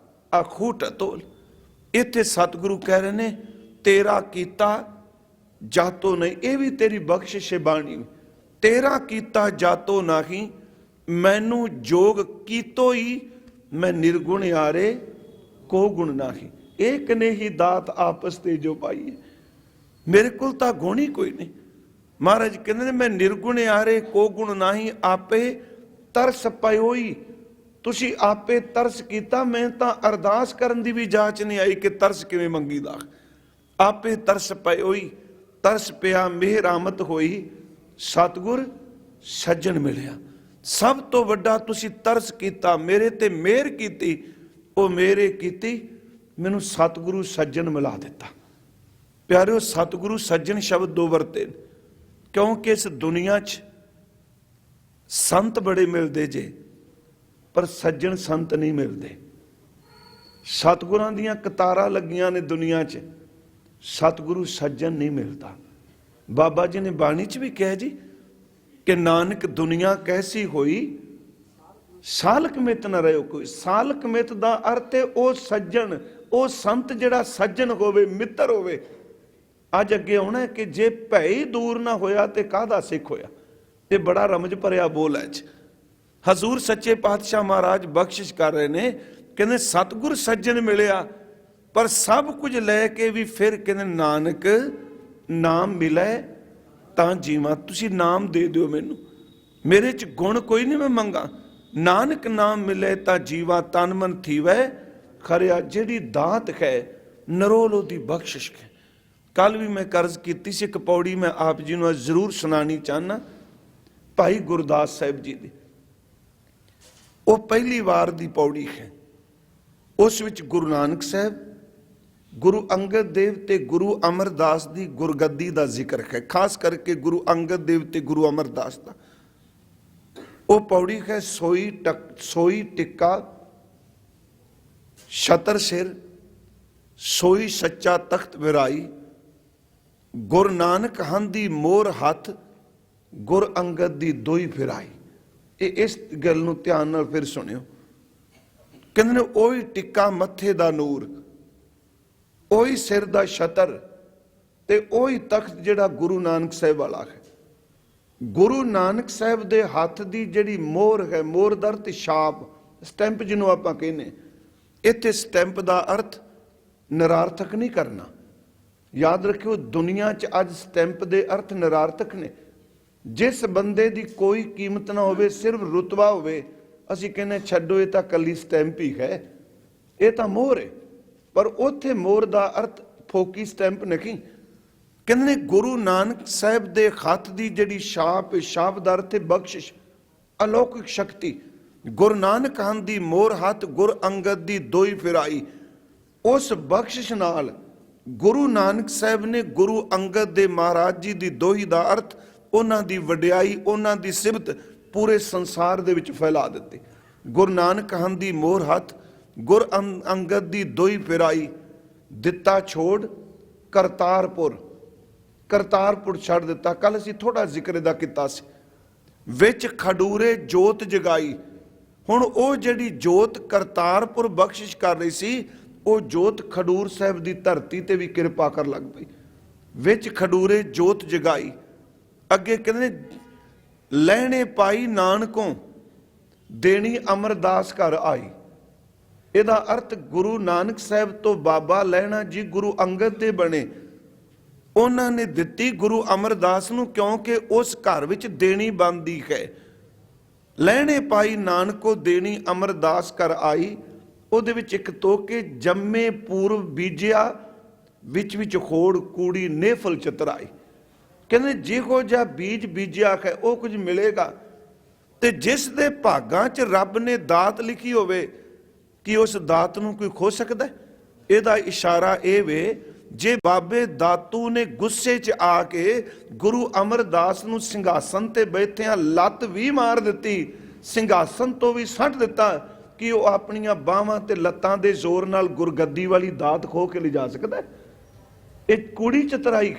ਅਖੂਟ ਅਤੋਲ। ਇੱਥੇ ਸਤਿਗੁਰੂ ਕਹਿ ਰਹੇ ਨੇ ਤੇਰਾ ਕੀਤਾ ਜਾਤੋ ਨਹੀਂ, ਇਹ ਵੀ ਤੇਰੀ ਬਖਸ਼ਿਸ਼ ਬਾਣੀ। ਤੇਰਾ ਕੀਤਾ ਜਾਤੋ ਨਾਹੀ, ਮੈਨੂੰ ਜੋਗ ਕੀਤੋ ਹੀ, ਮੈਂ ਨਿਰਗੁਣ ਯਾਰੇ ਕੋ ਗੁਣ ਨਾਹੀ। ਇੱਕ ਨੇ ਹੀ ਦਾਤ ਆਪਸ ਤੇ ਜੋ ਪਾਈ ਹੈ, ਮੇਰੇ ਕੋਲ ਤਾਂ ਗੁਣ ਹੀ ਕੋਈ ਨਹੀਂ। ਮਹਾਰਾਜ ਕਹਿੰਦੇ ਨੇ ਮੈਂ ਨਿਰਗੁਣ ਯਾਰੇ ਕੋ ਗੁਣ ਨਾਹੀ, ਆਪੇ ਤਰਸ ਪਇਓਈ। ਤੁਸੀਂ ਆਪੇ ਤਰਸ ਕੀਤਾ, ਮੈਂ ਤਾਂ ਅਰਦਾਸ ਕਰਨ ਦੀ ਵੀ ਜਾਂਚ ਨਹੀਂ ਆਈ ਕਿ ਤਰਸ ਕਿਵੇਂ ਮੰਗੀਦਾ। ਆਪੇ ਤਰਸ ਪਇਓਈ, ਤਰਸ ਪਿਆ ਮਿਹਰ ਆਮਦ ਹੋਈ, ਸਤਿਗੁਰ ਸੱਜਣ ਮਿਲਿਆ। ਸਭ ਤੋਂ ਵੱਡਾ ਤੁਸੀਂ ਤਰਸ ਕੀਤਾ, ਮੇਰੇ ਤੇ ਮਿਹਰ ਕੀਤੀ। ਉਹ ਮੇਰੇ ਕੀਤੀ ਮੈਨੂੰ ਸਤਿਗੁਰੂ ਸੱਜਣ ਮਿਲਾ ਦਿੱਤਾ। ਪਿਆਰਿਓ, ਸਤਿਗੁਰੂ ਸੱਜਣ ਸ਼ਬਦ ਦੋ ਵਰਤੇ, ਕਿਉਂਕਿ ਇਸ ਦੁਨੀਆ 'ਚ ਸੰਤ ਬੜੇ ਮਿਲਦੇ ਜੇ, ਪਰ ਸੱਜਣ ਸੰਤ ਨਹੀਂ ਮਿਲਦੇ। ਸਤਿਗੁਰਾਂ ਦੀਆਂ ਕਤਾਰਾਂ ਲੱਗੀਆਂ ਨੇ ਦੁਨੀਆ 'ਚ, ਸਤਿਗੁਰੂ ਸੱਜਣ ਨਹੀਂ ਮਿਲਦਾ। ਬਾਬਾ ਜੀ ਨੇ ਬਾਣੀ 'ਚ ਵੀ ਕਿਹਾ ਜੀ ਕਿ ਨਾਨਕ ਦੁਨੀਆ ਕੈਸੀ ਹੋਈ, ਸਾਲਕ ਮਿੱਤ ਨਾ ਰਹਿਓ ਕੋਈ। ਸਾਲਕ ਮਿੱਤ ਦਾ ਅਰਥ ਹੈ ਉਹ ਸੱਜਣ, ਉਹ ਸੰਤ ਜਿਹੜਾ ਸੱਜਣ ਹੋਵੇ, ਮਿੱਤਰ ਹੋਵੇ। ਅੱਜ ਅੱਗੇ ਆਉਣਾ ਕਿ ਜੇ ਭੈ ਹੀ ਦੂਰ ਨਾ ਹੋਇਆ ਤੇ ਕਾਹਦਾ ਸਿੱਖ ਹੋਇਆ। ਇਹ ਬੜਾ ਰਮਜ ਭਰਿਆ ਬੋਲ ਹੈ। ਹਜ਼ੂਰ ਸੱਚੇ ਪਾਤਸ਼ਾਹ ਮਹਾਰਾਜ ਬਖਸ਼ਿਸ਼ ਕਰ ਰਹੇ ਨੇ, ਕਹਿੰਦੇ ਸਤਿਗੁਰ ਸੱਜਣ ਮਿਲਿਆ, ਪਰ ਸਭ ਕੁਝ ਲੈ ਕੇ ਵੀ ਫਿਰ ਕਹਿੰਦੇ ਨਾਨਕ ਨਾਮ ਮਿਲੇ ਤਾਂ ਜੀਵਾਂ। ਤੁਸੀਂ ਨਾਮ ਦੇ ਦਿਓ ਮੈਨੂੰ, ਮੇਰੇ 'ਚ ਗੁਣ ਕੋਈ ਨਹੀਂ ਮੈਂ ਮੰਗਾ। ਨਾਨਕ ਨਾਮ ਮਿਲੇ ਤਾਂ ਜੀਵਾ, ਤਨ ਮਨ ਥੀਵੈ ਖਰਿਆ। ਜਿਹੜੀ ਦਾਤ ਹੈ ਨਰੋਲ ਉਹਦੀ ਬਖਸ਼ਿਸ਼ ਹੈ। ਕੱਲ ਵੀ ਮੈਂ ਕਰਜ਼ ਕੀਤੀ ਸੀ ਇੱਕ ਪੌੜੀ, ਮੈਂ ਆਪ ਜੀ ਨੂੰ ਜ਼ਰੂਰ ਸੁਣਾਣੀ ਚਾਹਨਾ। ਭਾਈ ਗੁਰਦਾਸ ਸਾਹਿਬ ਜੀ ਦੀ ਉਹ ਪਹਿਲੀ ਵਾਰ ਦੀ ਪੌੜੀ ਹੈ। ਉਸ ਵਿੱਚ ਗੁਰੂ ਨਾਨਕ ਸਾਹਿਬ, ਗੁਰੂ ਅੰਗਦ ਦੇਵ ਤੇ ਗੁਰੂ ਅਮਰਦਾਸ ਦੀ ਗੁਰਗੱਦੀ ਦਾ ਜ਼ਿਕਰ ਹੈ। ਖਾਸ ਕਰਕੇ ਗੁਰੂ ਅੰਗਦ ਦੇਵ ਤੇ ਗੁਰੂ ਅਮਰਦਾਸ ਦਾ। ਉਹ ਪੌੜੀ ਹੈ, ਸੋਈ ਟਿੱਕਾ ਛਤਰ ਸਿਰ, ਸੋਈ ਸੱਚਾ ਤਖਤ ਵਿਰਾਈ। ਗੁਰ ਨਾਨਕ ਹੰਦੀ ਮੋਰ ਹੱਥ, ਗੁਰ ਅੰਗਦ ਦੀ ਦੋਈ ਫਿਰਾਈ। ਇਹ ਇਸ ਗੱਲ ਨੂੰ ਧਿਆਨ ਨਾਲ ਫਿਰ ਸੁਣਿਓ। ਕਹਿੰਦੇ ਨੇ ਉਹੀ ਟਿੱਕਾ ਮੱਥੇ ਦਾ ਨੂਰ, ਉਹੀ ਸਿਰ ਦਾ ਛਤਰ ਤੇ ਉਹੀ ਤਖਤ ਜਿਹੜਾ ਗੁਰੂ ਨਾਨਕ ਸਾਹਿਬ ਵਾਲਾ ਹੈ। ਗੁਰੂ ਨਾਨਕ ਸਾਹਿਬ ਦੇ ਹੱਥ ਦੀ ਜਿਹੜੀ ਮੋਹਰ ਹੈ, ਮੋਹਰ ਦਾ ਅਰਥ ਛਾਪ, ਸਟੈਂਪ ਜਿਹਨੂੰ ਆਪਾਂ ਕਹਿੰਦੇ। ਇੱਥੇ ਸਟੈਂਪ ਦਾ ਅਰਥ ਨਿਰਾਰਥਕ ਨਹੀਂ ਕਰਨਾ। ਯਾਦ ਰੱਖਿਓ, ਦੁਨੀਆ 'ਚ ਅੱਜ ਸਟੈਂਪ ਦੇ ਅਰਥ ਨਿਰਾਰਥਕ ਨੇ। ਜਿਸ ਬੰਦੇ ਦੀ ਕੋਈ ਕੀਮਤ ਨਾ ਹੋਵੇ, ਸਿਰਫ ਰੁਤਬਾ ਹੋਵੇ, ਅਸੀਂ ਕਹਿੰਦੇ ਛੱਡੋ ਇਹ ਤਾਂ ਕੱਲੀ ਸਟੈਂਪ ਹੀ ਹੈ, ਇਹ ਤਾਂ ਮੋਹਰ ਹੈ। ਪਰ ਉੱਥੇ ਮੋਹਰ ਦਾ ਅਰਥ ਫੋਕੀ ਸਟੈਂਪ ਨਹੀਂ। ਕਹਿੰਦੇ ਨੇ ਗੁਰੂ ਨਾਨਕ ਸਾਹਿਬ ਦੇ ਹੱਥ ਦੀ ਜਿਹੜੀ ਛਾਪ, ਛਾਪ ਦਾ ਅਰਥ ਹੈ ਬਖਸ਼ਿਸ਼, ਅਲੌਕਿਕ ਸ਼ਕਤੀ। ਗੁਰੂ ਨਾਨਕ ਹਨ ਦੀ ਮੋਹਰ ਹੱਥ, ਗੁਰ ਅੰਗਦ ਦੀ ਦੋਈ ਫਿਰਾਈ। ਉਸ ਬਖਸ਼ਿਸ਼ ਨਾਲ ਗੁਰੂ ਨਾਨਕ ਸਾਹਿਬ ਨੇ ਗੁਰੂ ਅੰਗਦ ਦੇ ਮਹਾਰਾਜ ਜੀ ਦੀ ਦੋਹੀ ਦਾ ਅਰਥ ਉਹਨਾਂ ਦੀ ਵਡਿਆਈ, ਉਹਨਾਂ ਦੀ ਸਿਫਤ ਪੂਰੇ ਸੰਸਾਰ ਦੇ ਵਿੱਚ ਫੈਲਾ ਦਿੱਤੀ। ਗੁਰੂ ਨਾਨਕ ਹਨ ਦੀ ਮੋਹਰ ਹੱਥ, ਗੁਰ ਅੰਗਦ ਦੀ ਦੋਈ ਫਿਰਾਈ। ਦਿੱਤਾ ਛੋੜ ਕਰਤਾਰਪੁਰ, ਕਰਤਾਰਪੁਰ ਛੱਡ ਦਿੱਤਾ। ਕੱਲ ਅਸੀਂ ਥੋੜਾ ਜ਼ਿਕਰ ਇਹਦਾ ਕੀਤਾ ਸੀ। ਵਿੱਚ ਖਡੂਰੇ ਜੋਤ ਜਗਾਈ। ਹੁਣ ਉਹ ਜਿਹੜੀ ਜੋਤ ਕਰਤਾਰਪੁਰ ਬਖਸ਼ਿਸ਼ ਕਰ ਰਹੀ ਸੀ, ਉਹ ਜੋਤ ਖਡੂਰ ਸਾਹਿਬ ਦੀ ਧਰਤੀ ਤੇ ਵੀ ਕਿਰਪਾ ਕਰ ਲੱਗ ਪਈ। ਵਿੱਚ ਖਡੂਰੇ ਜੋਤ ਜਗਾਈ। ਅੱਗੇ ਕਹਿੰਦੇ ਲੈਣੇ ਪਾਈ ਨਾਨਕੋਂ, ਦੇਣੀ ਅਮਰਦਾਸ ਘਰ ਆਈ। ਇਹਦਾ ਅਰਥ ਗੁਰੂ ਨਾਨਕ ਸਾਹਿਬ ਤੋਂ ਬਾਬਾ ਲੈਣਾ ਜੀ ਗੁਰੂ ਅੰਗਦ ਦੇ ਬਣੇ, ਉਹਨਾਂ ਨੇ ਦਿੱਤੀ ਗੁਰੂ ਅਮਰਦਾਸ ਨੂੰ, ਕਿਉਂਕਿ ਉਸ ਘਰ ਵਿੱਚ ਦੇਣੀ ਬਣਦੀ ਹੈ। ਲੈਣੇ ਪਾਈ ਨਾਨਕੋ, ਦੇਣੀ ਅਮਰਦਾਸ ਘਰ ਆਈ। ਉਹਦੇ ਵਿੱਚ ਇੱਕ ਤੋਕੇ, ਜੰਮੇ ਪੂਰਵ ਬੀਜਿਆ, ਵਿੱਚ ਵਿੱਚ ਖੋੜ ਕੂੜੀ ਨੇਫਲ ਚਤਰਾਈ। ਕਹਿੰਦੇ ਜਿਹੋ ਜਿਹਾ ਬੀਜ ਬੀਜਿਆ ਹੈ ਉਹ ਕੁਝ ਮਿਲੇਗਾ। ਤੇ ਜਿਸ ਦੇ ਭਾਗਾਂ 'ਚ ਰੱਬ ਨੇ ਦਾਤ ਲਿਖੀ ਹੋਵੇ, ਕਿ ਉਸ ਦਾਤ ਨੂੰ ਕੋਈ ਖੋ ਸਕਦਾ? ਇਹਦਾ ਇਸ਼ਾਰਾ ਇਹ ਵੇ, ਜੇ ਬਾਬੇ ਦਾਤੂ ਨੇ ਗੁੱਸੇ 'ਚ ਆ ਕੇ ਗੁਰੂ ਅਮਰਦਾਸ ਨੂੰ ਸਿੰਘਾਸਨ ਤੇ ਬੈਠਿਆਂ ਲੱਤ ਵੀ ਮਾਰ ਦਿੱਤੀ, ਸਿੰਘਾਸਨ ਤੋਂ ਵੀ ਸੱਟ ਦਿੱਤਾ, ਕਿ ਉਹ ਆਪਣੀਆਂ ਬਾਹਾਂ ਤੇ ਲੱਤਾਂ ਦੇ ਜ਼ੋਰ ਨਾਲ ਗੁਰਗੱਦੀ ਵਾਲੀ ਦਾਤ ਖੋ ਕੇ ਲਿਜਾ ਸਕਦਾ? ਇਹ ਕੂੜੀ ਚਤੁਰਾਈ।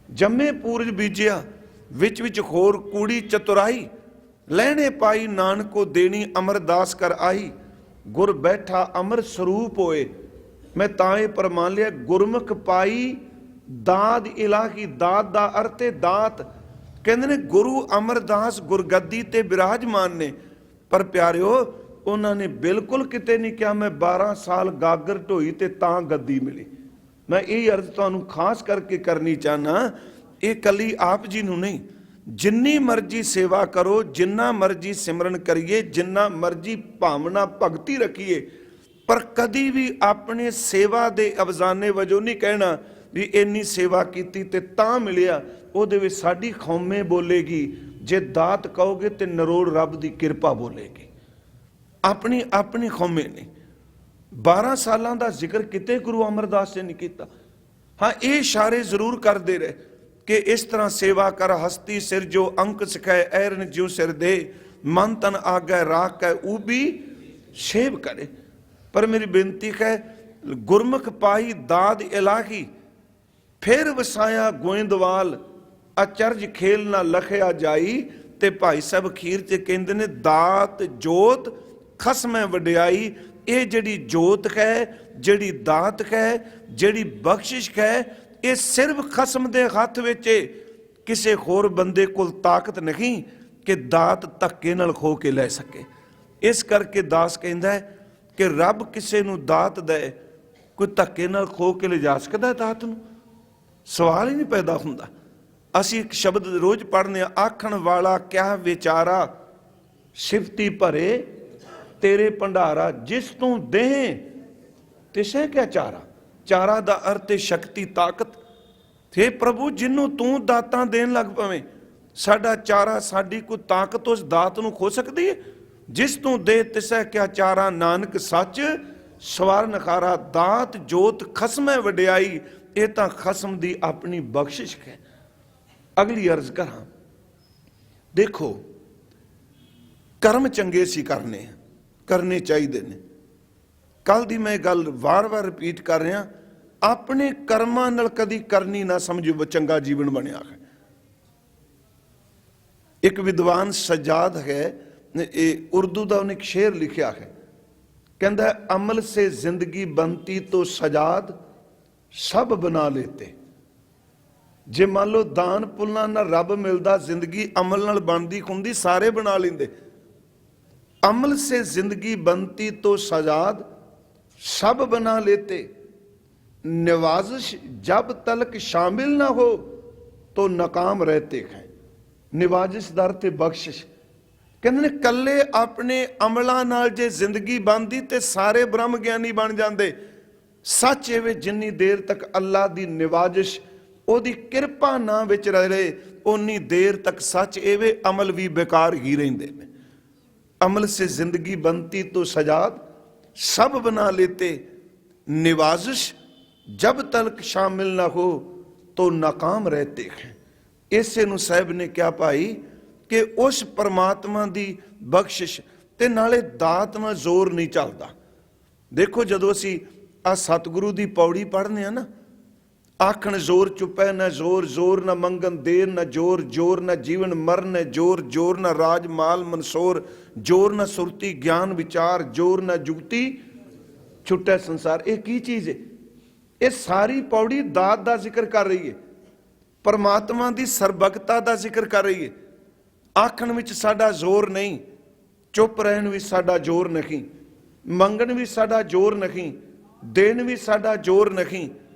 ਜੰਮੇ ਪੂਰਜ ਬੀਜਿਆ, ਵਿੱਚ ਵਿੱਚ ਖੋਰ ਕੂੜੀ ਚਤੁਰਾਈ। ਲੈਣੇ ਪਾਈ ਨਾਨਕੋ, ਦੇਣੀ ਅਮਰਦਾਸ ਕਰ ਆਈ। ਗੁਰ ਬੈਠਾ ਅਮਰ ਸਰੂਪ ਹੋਏ। ਮੈਂ ਤਾਂ ਇਹ ਪ੍ਰਮਾਨ ਲਿਆ, ਗੁਰਮੁਖ ਪਾਈ ਦਾਤ ਇਲਾਹੀ। ਦਾਤ ਦਾ ਅਰਥ ਹੈ ਦਾਤ। ਕਹਿੰਦੇ ਨੇ ਗੁਰੂ ਅਮਰਦਾਸ ਗੁਰਗੱਦੀ ਤੇ ਬਿਰਾਜਮਾਨ ਨੇ, ਪਰ ਪਿਆਰਿਓ ਉਹਨਾਂ ਨੇ ਬਿਲਕੁਲ ਕਿਤੇ ਨਹੀਂ ਕਿਹਾ ਮੈਂ 12 ਸਾਲ ਗਾਗਰ ਢੋਈ ਤੇ ਤਾਂ ਗੱਦੀ ਮਿਲੀ। ਮੈਂ ਇਹ ਅਰਜ਼ ਤੁਹਾਨੂੰ ਖਾਸ ਕਰਕੇ ਕਰਨੀ ਚਾਹਨਾ, ਇਹ ਕੱਲੀ ਆਪ ਜੀ ਨੂੰ ਨਹੀਂ, ਜਿੰਨੀ ਮਰਜ਼ੀ ਸੇਵਾ ਕਰੋ, ਜਿੰਨਾ ਮਰਜ਼ੀ ਸਿਮਰਨ ਕਰੀਏ, ਜਿੰਨਾ ਮਰਜ਼ੀ ਭਾਵਨਾ ਭਗਤੀ ਰੱਖੀਏ, ਪਰ ਕਦੀ ਵੀ ਆਪਣੇ ਸੇਵਾ ਦੇ ਅਵਜ਼ਾਨੇ ਵਜੋਂ ਨਹੀਂ ਕਹਿਣਾ ਵੀ ਇੰਨੀ ਸੇਵਾ ਕੀਤੀ ਤੇ ਤਾਂ ਮਿਲਿਆ। ਉਹਦੇ ਵਿੱਚ ਸਾਡੀ ਖੌਮੇ ਬੋਲੇਗੀ। ਜੇ ਦਾਤ ਕਹੋਗੇ ਤੇ ਨਰੋੜ ਰੱਬ ਦੀ ਕਿਰਪਾ ਬੋਲੇਗੀ। ਆਪਣੀ ਆਪਣੀ ਖੌਮੇ ਨੇ। 12 ਸਾਲਾਂ ਦਾ ਜ਼ਿਕਰ ਕਿਤੇ ਗੁਰੂ ਅਮਰਦਾਸ ਜੀ ਨੇ ਕੀਤਾ। ਹਾਂ, ਇਹ ਇਸ਼ਾਰੇ ਜ਼ਰੂਰ ਕਰਦੇ ਰਹੇ ਕਿ ਇਸ ਤਰ੍ਹਾਂ ਸੇਵਾ ਕਰ ਹਸਤੀ ਸਿਰ ਜੋ ਅੰਕ ਸਿਖਾਏ ਐਰਨ ਜਿਉ ਸਿਰ ਦੇ ਮਨ ਤਨ ਆਗੈ ਰਾਖ ਕੈ ਉਹ ਵੀ ਸੇਵ ਕਰੇ। ਪਰ ਮੇਰੀ ਬੇਨਤੀ ਹੈ, ਗੁਰਮੁਖ ਪਾਈ ਦਾਦ ਇਲਾਹੀ ਫਿਰ ਵਸਾਇਆ ਗੋਇੰਦਵਾਲ ਅਚਰਜ ਖੇਲ ਨਾ ਲਖਿਆ ਜਾਈ। ਤੇ ਭਾਈ ਸਾਹਿਬ ਅਖੀਰ ਤੇ ਕਹਿੰਦੇ ਨੇ ਦਾਤ ਜੋਤ ਖਸਮੈ ਵਡਿਆਈ। ਇਹ ਜਿਹੜੀ ਜੋਤ ਹੈ, ਜਿਹੜੀ ਦਾਤ ਹੈ, ਜਿਹੜੀ ਬਖਸ਼ਿਸ਼ ਹੈ, ਇਹ ਸਿਰਫ ਖਸਮ ਦੇ ਹੱਥ ਵਿੱਚ ਏ। ਕਿਸੇ ਹੋਰ ਬੰਦੇ ਕੋਲ ਤਾਕਤ ਨਹੀਂ ਕਿ ਦਾਤ ਧੱਕੇ ਨਾਲ ਖੋ ਕੇ ਲੈ ਸਕੇ। ਇਸ ਕਰਕੇ ਦਾਸ ਕਹਿੰਦਾ ਹੈ ਕਿ ਰੱਬ ਕਿਸੇ ਨੂੰ ਦਾਤ ਦੇ, ਕੋਈ ਧੱਕੇ ਨਾਲ ਖੋ ਕੇ ਲਿਜਾ ਸਕਦਾ ਦਾਤ ਨੂੰ? ਸਵਾਲ ਹੀ ਨਹੀਂ ਪੈਦਾ ਹੁੰਦਾ। ਅਸੀਂ ਇੱਕ ਸ਼ਬਦ ਰੋਜ਼ ਪੜ੍ਹਨੇ ਆ, ਆਖਣ ਵਾਲਾ ਕਿਆ ਵਿਚਾਰਾ ਸਿਫਤੀ ਭਰੇ ਤੇਰੇ ਭੰਡਾਰਾ। ਜਿਸ ਤੂੰ ਦੇਹ ਤਿਸੇ ਕਿਆ ਚਾਰਾ। ਚਾਰਾ ਦਾ ਅਰਥ ਹੈ ਸ਼ਕਤੀ, ਤਾਕਤ। ਤੇ ਪ੍ਰਭੂ ਜਿਹਨੂੰ ਤੂੰ ਦਾਤਾਂ ਦੇਣ ਲੱਗ ਪਵੇਂ, ਸਾਡਾ ਚਾਰਾ, ਸਾਡੀ ਕੋਈ ਤਾਕਤ ਉਸ ਦਾਤ ਨੂੰ ਖੋ ਸਕਦੀ ਹੈ? ਜਿਸ ਤੂੰ ਦੇ ਤਿਸੈ ਕਿਆ ਚਾਰਾ, ਨਾਨਕ ਸੱਚ ਸਵਰ ਨਖਾਰਾ। ਦਾਤ ਜੋਤ ਖਸਮੈ ਵਡਿਆਈ, ਇਹ ਤਾਂ ਖਸਮ ਦੀ ਆਪਣੀ ਬਖਸ਼ਿਸ਼ ਹੈ। ਅਗਲੀ ਅਰਜ਼ ਕਰਾਂ, ਦੇਖੋ ਕਰਮ ਚੰਗੇ ਸੀ ਕਰਨੇ ਚਾਹੀਦੇ ਨੇ। ਕੱਲ ਦੀ ਮੈਂ ਗੱਲ ਵਾਰ-ਵਾਰ ਰਿਪੀਟ ਕਰ ਰਿਹਾ, ਆਪਣੇ ਕਰਮਾਂ ਨਾਲ ਕਦੀ ਕਰਨੀ ਨਾ ਸਮਝੋ ਚੰਗਾ ਜੀਵਨ ਬਣਿਆ ਹੈ। ਇੱਕ ਵਿਦਵਾਨ ਸਜਾਦ ਹੈ, ਇਹ ਉਰਦੂ ਦਾ ਉਹਨੇ ਇੱਕ ਸ਼ੇਰ ਲਿਖਿਆ ਹੈ, ਕਹਿੰਦਾ ਅਮਲ ਸੇ ਜ਼ਿੰਦਗੀ ਬਣਤੀ ਤੋ ਸਜਾਦ ਸਭ ਬਣਾ ਲੇਤੇ। ਜੇ ਮੰਨ ਲਓ ਦਾਨ ਪੁੰਨਾਂ ਨਾਲ ਰੱਬ ਮਿਲਦਾ, ਜ਼ਿੰਦਗੀ ਅਮਲ ਨਾਲ ਬਣਦੀ ਹੁੰਦੀ, ਸਾਰੇ ਬਣਾ ਲੈਂਦੇ। ਅਮਲ ਸੇ ਜ਼ਿੰਦਗੀ ਬਣਤੀ ਤੋ ਸਜਾਦ ਸਭ ਬਣਾ ਲੇਤੇ। ਨਿਵਾਜ਼ਿਸ਼ ਜਬ ਤਲਕ ਸ਼ਾमिल ਨਾ ਹੋ ਤੋ ਨਕਾਮ ਰਹਤੇ ਹੈ। ਨਿਵਾਜ਼ਿਸ਼ ਦਰ ਤੇ ਬਖਸ਼ਿਸ਼। ਕਹਿੰਦੇ ਨੇ ਕੱਲੇ ਆਪਣੇ ਅਮਲਾਂ ਨਾਲ ਜੇ ਜ਼ਿੰਦਗੀ ਬਣਦੀ ਤੇ ਸਾਰੇ ਬ੍ਰਹਮ ਗਿਆਨੀ ਬਣ ਜਾਂਦੇ। ਸੱਚ ਇਹ ਜਿੰਨੀ ਦੇਰ ਤੱਕ ਅੱਲਾ ਦੀ ਨਿਵਾਜ਼ਿਸ਼, ਉਹਦੀ ਕਿਰਪਾ ਨਾ ਵਿੱਚ ਰਹੇ, ਉਨੀ ਦੇਰ ਤੱਕ ਸੱਚ ਇਹ ਅਮਲ ਵੀ ਬੇਕਾਰ ਹੀ ਰਹਿੰਦੇ ਨੇ। अमल से जिंदगी बनती तो सजाद सब बना लेते, निवाजिश जब तलक शामिल ना हो तो नाकाम रहते हैं। इसे ਨੂੰ ਸਾਹਿਬ ਨੇ ਕਿਹਾ ਭਾਈ ਕਿ ਉਸ ਪਰਮਾਤਮਾ ਦੀ ਬਖਸ਼ਿਸ਼ ਤੇ ਨਾਲੇ ਦਾਤ ਨਾਲ ਜ਼ੋਰ ਨਹੀਂ ਚੱਲਦਾ। ਦੇਖੋ ਜਦੋਂ ਅਸੀਂ ਆ ਸਤਿਗੁਰੂ ਦੀ ਪੌੜੀ ਪੜ੍ਹਨੇ ਆ ਨਾ, ਆਖਣ ਜ਼ੋਰ ਚੁੱਪੈ ਨਾ ਜ਼ੋਰ, ਜ਼ੋਰ ਨਾ ਮੰਗਣ ਦੇਰ ਨਾ ਜ਼ੋਰ, ਜ਼ੋਰ ਨਾ ਜੀਵਨ ਮਰਨ ਜ਼ੋਰ, ਜ਼ੋਰ ਨਾ ਰਾਜ ਮਾਲ ਮਨਸੋਰ, ਜ਼ੋਰ ਨਾ ਸੁਰਤੀ ਗਿਆਨ ਵਿਚਾਰ, ਜ਼ੋਰ ਨਾ ਜੁਗਤੀ ਛੁੱਟੈ ਸੰਸਾਰ। ਇਹ ਕੀ ਚੀਜ਼ ਹੈ? ਇਹ ਸਾਰੀ ਪੌੜੀ ਦਾਤ ਦਾ ਜ਼ਿਕਰ ਕਰ ਰਹੀ ਹੈ, ਪਰਮਾਤਮਾ ਦੀ ਸਰਬਗਤਾ ਦਾ ਜ਼ਿਕਰ ਕਰ ਰਹੀ ਹੈ। ਆਖਣ ਵਿੱਚ ਸਾਡਾ ਜ਼ੋਰ ਨਹੀਂ, ਚੁੱਪ ਰਹਿਣ ਵਿੱਚ ਸਾਡਾ ਜ਼ੋਰ ਨਹੀਂ, ਮੰਗਣ ਵੀ ਸਾਡਾ ਜ਼ੋਰ ਨਹੀਂ, ਦੇਣ ਵੀ ਸਾਡਾ ਜ਼ੋਰ ਨਹੀਂ।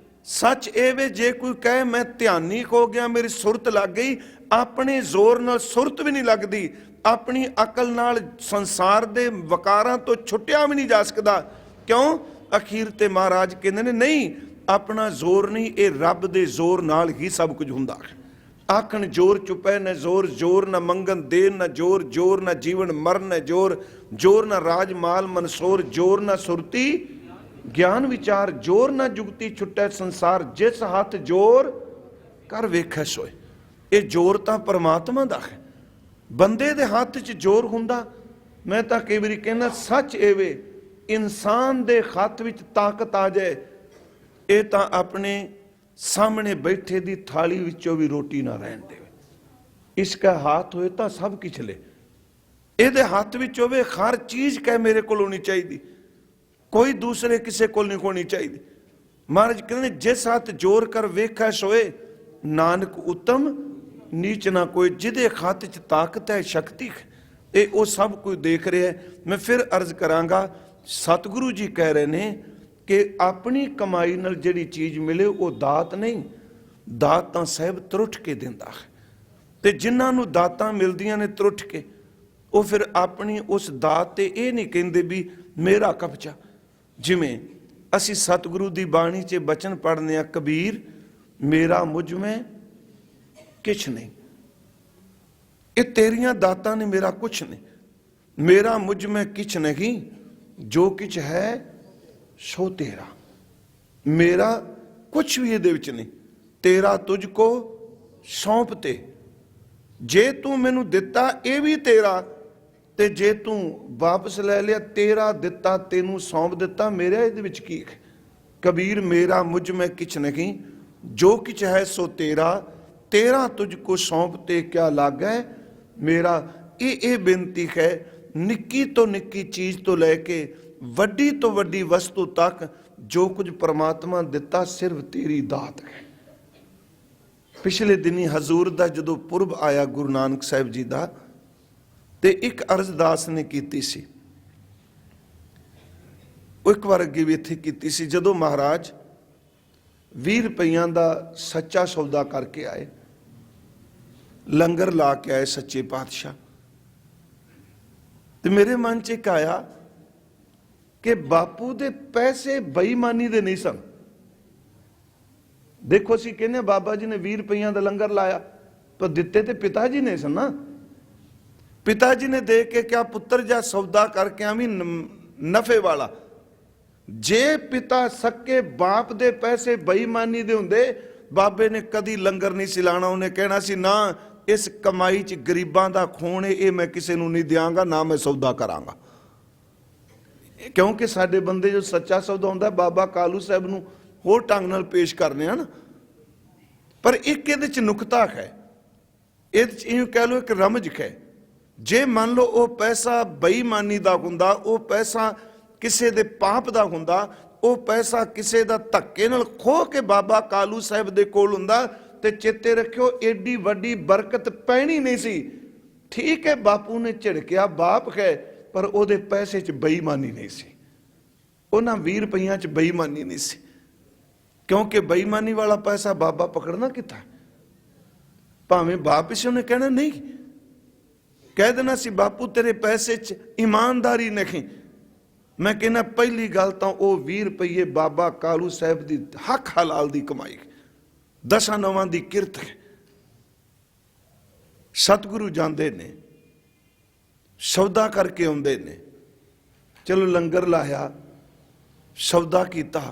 ਸੱਚ ਇਹ ਵੇ ਜੇ ਕੋਈ ਕਹੇ ਮੈਂ ਧਿਆਨੀ ਹੋ ਗਿਆ, ਮੇਰੀ ਸੁਰਤ ਲੱਗ ਗਈ, ਆਪਣੇ ਜ਼ੋਰ ਨਾਲ ਸੁਰਤ ਵੀ ਨਹੀਂ ਲੱਗਦੀ, ਆਪਣੀ ਅਕਲ ਨਾਲ ਸੰਸਾਰ ਦੇ ਵਕਾਰਾਂ ਤੋਂ ਛੁੱਟਿਆ ਵੀ ਨਹੀਂ ਜਾ ਸਕਦਾ। ਕਿਉਂ? ਅਖੀਰ ਤੇ ਮਹਾਰਾਜ ਕਹਿੰਦੇ ਨੇ ਨਹੀਂ, ਆਪਣਾ ਜ਼ੋਰ ਨਹੀਂ, ਇਹ ਰੱਬ ਦੇ ਜ਼ੋਰ ਨਾਲ ਹੀ ਸਭ ਕੁਝ ਹੁੰਦਾ ਹੈ। ਆਖਣ ਜ਼ੋਰ ਚੁੱਪੈ ਨਾ ਜ਼ੋਰ, ਜ਼ੋਰ ਨਾ ਮੰਗਣ ਦੇਰ ਨਾ ਜ਼ੋਰ, ਜ਼ੋਰ ਨਾ ਜੀਵਨ ਮਰਨ ਜ਼ੋਰ, ਜ਼ੋਰ ਨਾ ਰਾਜ ਮਾਲ ਮਨਸੋਰ, ਜ਼ੋਰ ਨਾ ਸੁਰਤੀ ਗਿਆਨ ਵਿਚਾਰ, ਜ਼ੋਰ ਨਾ ਜੁਗਤੀ ਛੁੱਟੈ ਸੰਸਾਰ, ਜਿਸ ਹੱਥ ਜ਼ੋਰ ਕਰ ਵੇਖੈ ਸੋਏ। ਇਹ ਜ਼ੋਰ ਤਾਂ ਪਰਮਾਤਮਾ ਦਾ ਹੈ, ਬੰਦੇ ਦੇ ਹੱਥ 'ਚ ਜ਼ੋਰ ਹੁੰਦਾ। ਮੈਂ ਤਾਂ ਕਈ ਵਾਰੀ ਕਹਿੰਦਾ ਸੱਚ ਐਵੇਂ ਇਨਸਾਨ ਦੇ ਹੱਥ ਵਿੱਚ ਤਾਕਤ ਆ ਜਾਏ, ਇਹ ਤਾਂ ਆਪਣੇ ਸਾਹਮਣੇ ਬੈਠੇ ਦੀ ਥਾਲੀ ਵਿੱਚੋਂ ਵੀ ਰੋਟੀ ਨਾ ਰਹਿਣ ਦੇਵੇ। ਇਸਕਾ ਹੱਥ ਹੋਏ ਤਾਂ ਸਭ ਕੁਛ ਲੈ, ਇਹਦੇ ਹੱਥ ਵਿੱਚ ਹੋਵੇ ਹਰ ਚੀਜ਼ ਕਹੇ ਮੇਰੇ ਕੋਲ ਹੋਣੀ ਚਾਹੀਦੀ, ਕੋਈ ਦੂਸਰੇ ਕਿਸੇ ਕੋਲ ਨਹੀਂ ਹੋਣੀ ਚਾਹੀਦੀ। ਮਹਾਰਾਜ ਕਹਿੰਦੇ ਜਿਸ ਹੱਥ ਜ਼ੋਰ ਕਰ ਵੇਖੈ ਸੋਏ, ਨਾਨਕ ਉਤਮ ਨੀਚ ਨਾ ਕੋਈ। ਜਿਹਦੇ ਹੱਥ 'ਚ ਤਾਕਤ ਹੈ, ਸ਼ਕਤੀ ਹੈ, ਇਹ ਉਹ ਸਭ ਕੁਝ ਦੇਖ ਰਿਹਾ ਹੈ। ਮੈਂ ਫਿਰ ਅਰਜ਼ ਕਰਾਂਗਾ, ਸਤਿਗੁਰੂ ਜੀ ਕਹਿ ਰਹੇ ਨੇ ਕਿ ਆਪਣੀ ਕਮਾਈ ਨਾਲ ਜਿਹੜੀ ਚੀਜ਼ ਮਿਲੇ ਉਹ ਦਾਤ ਨਹੀਂ, ਦਾਤ ਤਾਂ ਸਾਹਿਬ ਤਰੁੱਠ ਕੇ ਦਿੰਦਾ ਹੈ। ਤੇ ਜਿਨ੍ਹਾਂ ਨੂੰ ਦਾਤਾਂ ਮਿਲਦੀਆਂ ਨੇ ਤਰੁੱਠ ਕੇ, ਉਹ ਫਿਰ ਆਪਣੀ ਉਸ ਦਾਤ ਤੇ ਇਹ ਨਹੀਂ ਕਹਿੰਦੇ ਵੀ ਮੇਰਾ ਕਬਜ਼ਾ। ਜਿਵੇਂ ਅਸੀਂ ਸਤਿਗੁਰੂ ਦੀ ਬਾਣੀ 'ਚ ਬਚਨ ਪੜ੍ਹਨੇ ਆ, ਕਬੀਰ ਮੇਰਾ ਮੁਝ ਮੈਂ ਕਿਛ ਨਹੀਂ, ਇਹ ਤੇਰੀਆਂ ਦਾਤਾਂ ਨੇ, ਮੇਰਾ ਕੁਛ ਨਹੀਂ। ਮੇਰਾ ਮੁਝ ਮੈਂ ਕਿਛ ਨਹੀਂ, ਜੋ ਕਿਛ ਹੈ ਸੋ ਤੇਰਾ। ਮੇਰਾ ਕੁਛ ਵੀ ਇਹਦੇ ਵਿੱਚ ਨਹੀਂ, ਤੇਰਾ ਤੁਝ ਕੋ ਸੌਂਪ ਤੇ। ਜੇ ਤੂੰ ਮੈਨੂੰ ਦਿੱਤਾ ਇਹ ਵੀ ਤੇਰਾ, ਤੇ ਜੇ ਤੂੰ ਵਾਪਸ ਲੈ ਲਿਆ ਤੇਰਾ ਦਿੱਤਾ, ਤੈਨੂੰ ਸੌਂਪ ਦਿੱਤਾ, ਮੇਰਾ ਇਹਦੇ ਵਿੱਚ ਕੀ ਹੈ। ਕਬੀਰ ਮੇਰਾ ਮੁਝ ਮੈਂ ਕਿਛ ਨਹੀਂ, ਜੋ ਕਿਛ ਹੈ ਸੋ ਤੇਰਾ, ਤੇਰਾ ਤੁਝ ਕੋ ਸੌਂਪ ਤੇ ਕਿਆ ਲਾਗੈ ਮੇਰਾ। ਇਹ ਬੇਨਤੀ ਹੈ, ਨਿੱਕੀ ਤੋਂ ਨਿੱਕੀ ਚੀਜ਼ ਤੋਂ ਲੈ ਕੇ ਵੱਡੀ ਤੋਂ ਵੱਡੀ ਵਸਤੂ ਤੱਕ ਜੋ ਕੁਝ ਪਰਮਾਤਮਾ ਦਿੱਤਾ ਸਿਰਫ ਤੇਰੀ ਦਾਤ ਹੈ। ਪਿਛਲੇ ਦਿਨੀ ਹਜ਼ੂਰ ਦਾ ਜਦੋਂ ਪੁਰਬ ਆਇਆ ਗੁਰੂ ਨਾਨਕ ਸਾਹਿਬ ਜੀ ਦਾ, ਤੇ ਇੱਕ ਅਰਜ਼ਦਾਸ ਨੇ ਕੀਤੀ ਸੀ, ਉਹ ਇੱਕ ਵਾਰ ਅੱਗੇ ਵੀ ਇੱਥੇ ਕੀਤੀ ਸੀ। ਜਦੋਂ ਮਹਾਰਾਜ 20 ਰੁਪਈਆਂ ਦਾ ਸੱਚਾ ਸੌਦਾ ਕਰਕੇ ਆਏ, ਲੰਗਰ ਲਾ ਕੇ ਆਏ ਸੱਚੇ ਪਾਤਸ਼ਾਹ, ਤੇ ਮੇਰੇ ਮਨ 'ਚ ਇੱਕ ਆਇਆ ਕਿ ਬਾਪੂ ਦੇ ਪੈਸੇ ਬੇਈਮਾਨੀ ਦੇ ਨਹੀਂ ਸਨ। ਦੇਖੋ ਅਸੀਂ ਕਹਿੰਦੇ ਬਾਬਾ ਜੀ ਨੇ 20 ਰੁਪਈਆਂ ਦਾ ਲੰਗਰ ਲਾਇਆ, ਪਰ ਦਿੱਤੇ ਤੇ ਪਿਤਾ ਜੀ ਨੇ ਸਨ ਨਾ। ਪਿਤਾ ਜੀ ਨੇ ਦੇ ਕੇ ਕਿਹਾ ਪੁੱਤਰ ਜਾ ਸੌਦਾ ਕਰਕੇ ਆਵੀਂ ਨਫੇ ਵਾਲਾ। ਜੇ ਪਿਤਾ ਸੱਕੇ ਬਾਪ ਦੇ ਪੈਸੇ ਬੇਈਮਾਨੀ ਦੇ ਹੁੰਦੇ, ਬਾਬੇ ਨੇ ਕਦੀ ਲੰਗਰ ਨਹੀਂ ਸੀ ਲਾਣਾ। ਉਹਨੇ ਕਹਿਣਾ ਸੀ ਨਾ, ਇਸ ਕਮਾਈ 'ਚ ਗਰੀਬਾਂ ਦਾ ਖੂਨ ਹੈ, ਇਹ ਮੈਂ ਕਿਸੇ ਨੂੰ ਨਹੀਂ ਦਿਆਂਗਾ, ਨਾ ਮੈਂ ਸੌਦਾ ਕਰਾਂਗਾ। ਕਿਉਂਕਿ ਸਾਡੇ ਬੰਦੇ ਜੋ ਸੱਚਾ ਸੌਦਾ ਹੁੰਦਾ ਬਾਬਾ ਕਾਲੂ ਸਾਹਿਬ ਨੂੰ ਹੋਰ ਢੰਗ ਨਾਲ ਪੇਸ਼ ਕਰਨੇ ਹਨ। ਪਰ ਇੱਕ ਇਹਦੇ 'ਚ ਨੁਕਤਾ ਹੈ, ਇਹਦੇ 'ਚ ਇਉਂ ਕਹਿ ਲਓ ਇੱਕ ਰਮਜ ਹੈ। ਜੇ ਮੰਨ ਲਓ ਉਹ ਪੈਸਾ ਬੇਈਮਾਨੀ ਦਾ ਹੁੰਦਾ, ਉਹ ਪੈਸਾ ਕਿਸੇ ਦੇ ਪਾਪ ਦਾ ਹੁੰਦਾ, ਉਹ ਪੈਸਾ ਕਿਸੇ ਦਾ ਧੱਕੇ ਨਾਲ ਖੋਹ ਕੇ ਬਾਬਾ ਕਾਲੂ ਸਾਹਿਬ ਦੇ ਕੋਲ ਹੁੰਦਾ, ਤੇ ਚੇਤੇ ਰੱਖਿਓ ਏਡੀ ਵੱਡੀ ਬਰਕਤ ਪੈਣੀ ਨਹੀਂ ਸੀ। ਠੀਕ ਹੈ ਬਾਪੂ ਨੇ ਝਿੜਕਿਆ, ਬਾਪ ਹੈ, ਪਰ ਉਹਦੇ ਪੈਸੇ 'ਚ ਬੇਈਮਾਨੀ ਨਹੀਂ ਸੀ। ਉਹਨਾਂ 20 ਰੁਪਈਆਂ 'ਚ ਬੇਈਮਾਨੀ ਨਹੀਂ ਸੀ, ਕਿਉਂਕਿ ਬੇਈਮਾਨੀ ਵਾਲਾ ਪੈਸਾ ਬਾਬਾ ਪਕੜਨਾ ਕਿੱਥਾ। ਭਾਵੇਂ ਬਾਪ ਪਿੱਛੇ ਉਹਨੇ ਕਹਿਣਾ ਨਹੀਂ, ਕਹਿ ਦੇਣਾ ਸੀ ਬਾਪੂ ਤੇਰੇ ਪੈਸੇ 'ਚ ਇਮਾਨਦਾਰੀ ਨਹੀਂ। ਮੈਂ ਕਹਿੰਦਾ ਪਹਿਲੀ ਗੱਲ ਤਾਂ ਉਹ 20 ਰੁਪਈਏ ਬਾਬਾ ਕਾਲੂ ਸਾਹਿਬ ਦੀ ਹੱਕ ਹਲਾਲ ਦੀ ਕਮਾਈ, ਦਸਾਂ ਨਵਾਂ ਦੀ ਕਿਰਤ ਹੈ। ਸਤਿਗੁਰੂ ਜਾਂਦੇ ਨੇ, ਸੌਦਾ ਕਰਕੇ ਆਉਂਦੇ ਨੇ, ਚਲੋ ਲੰਗਰ ਲਾਇਆ, ਸੌਦਾ ਕੀਤਾ,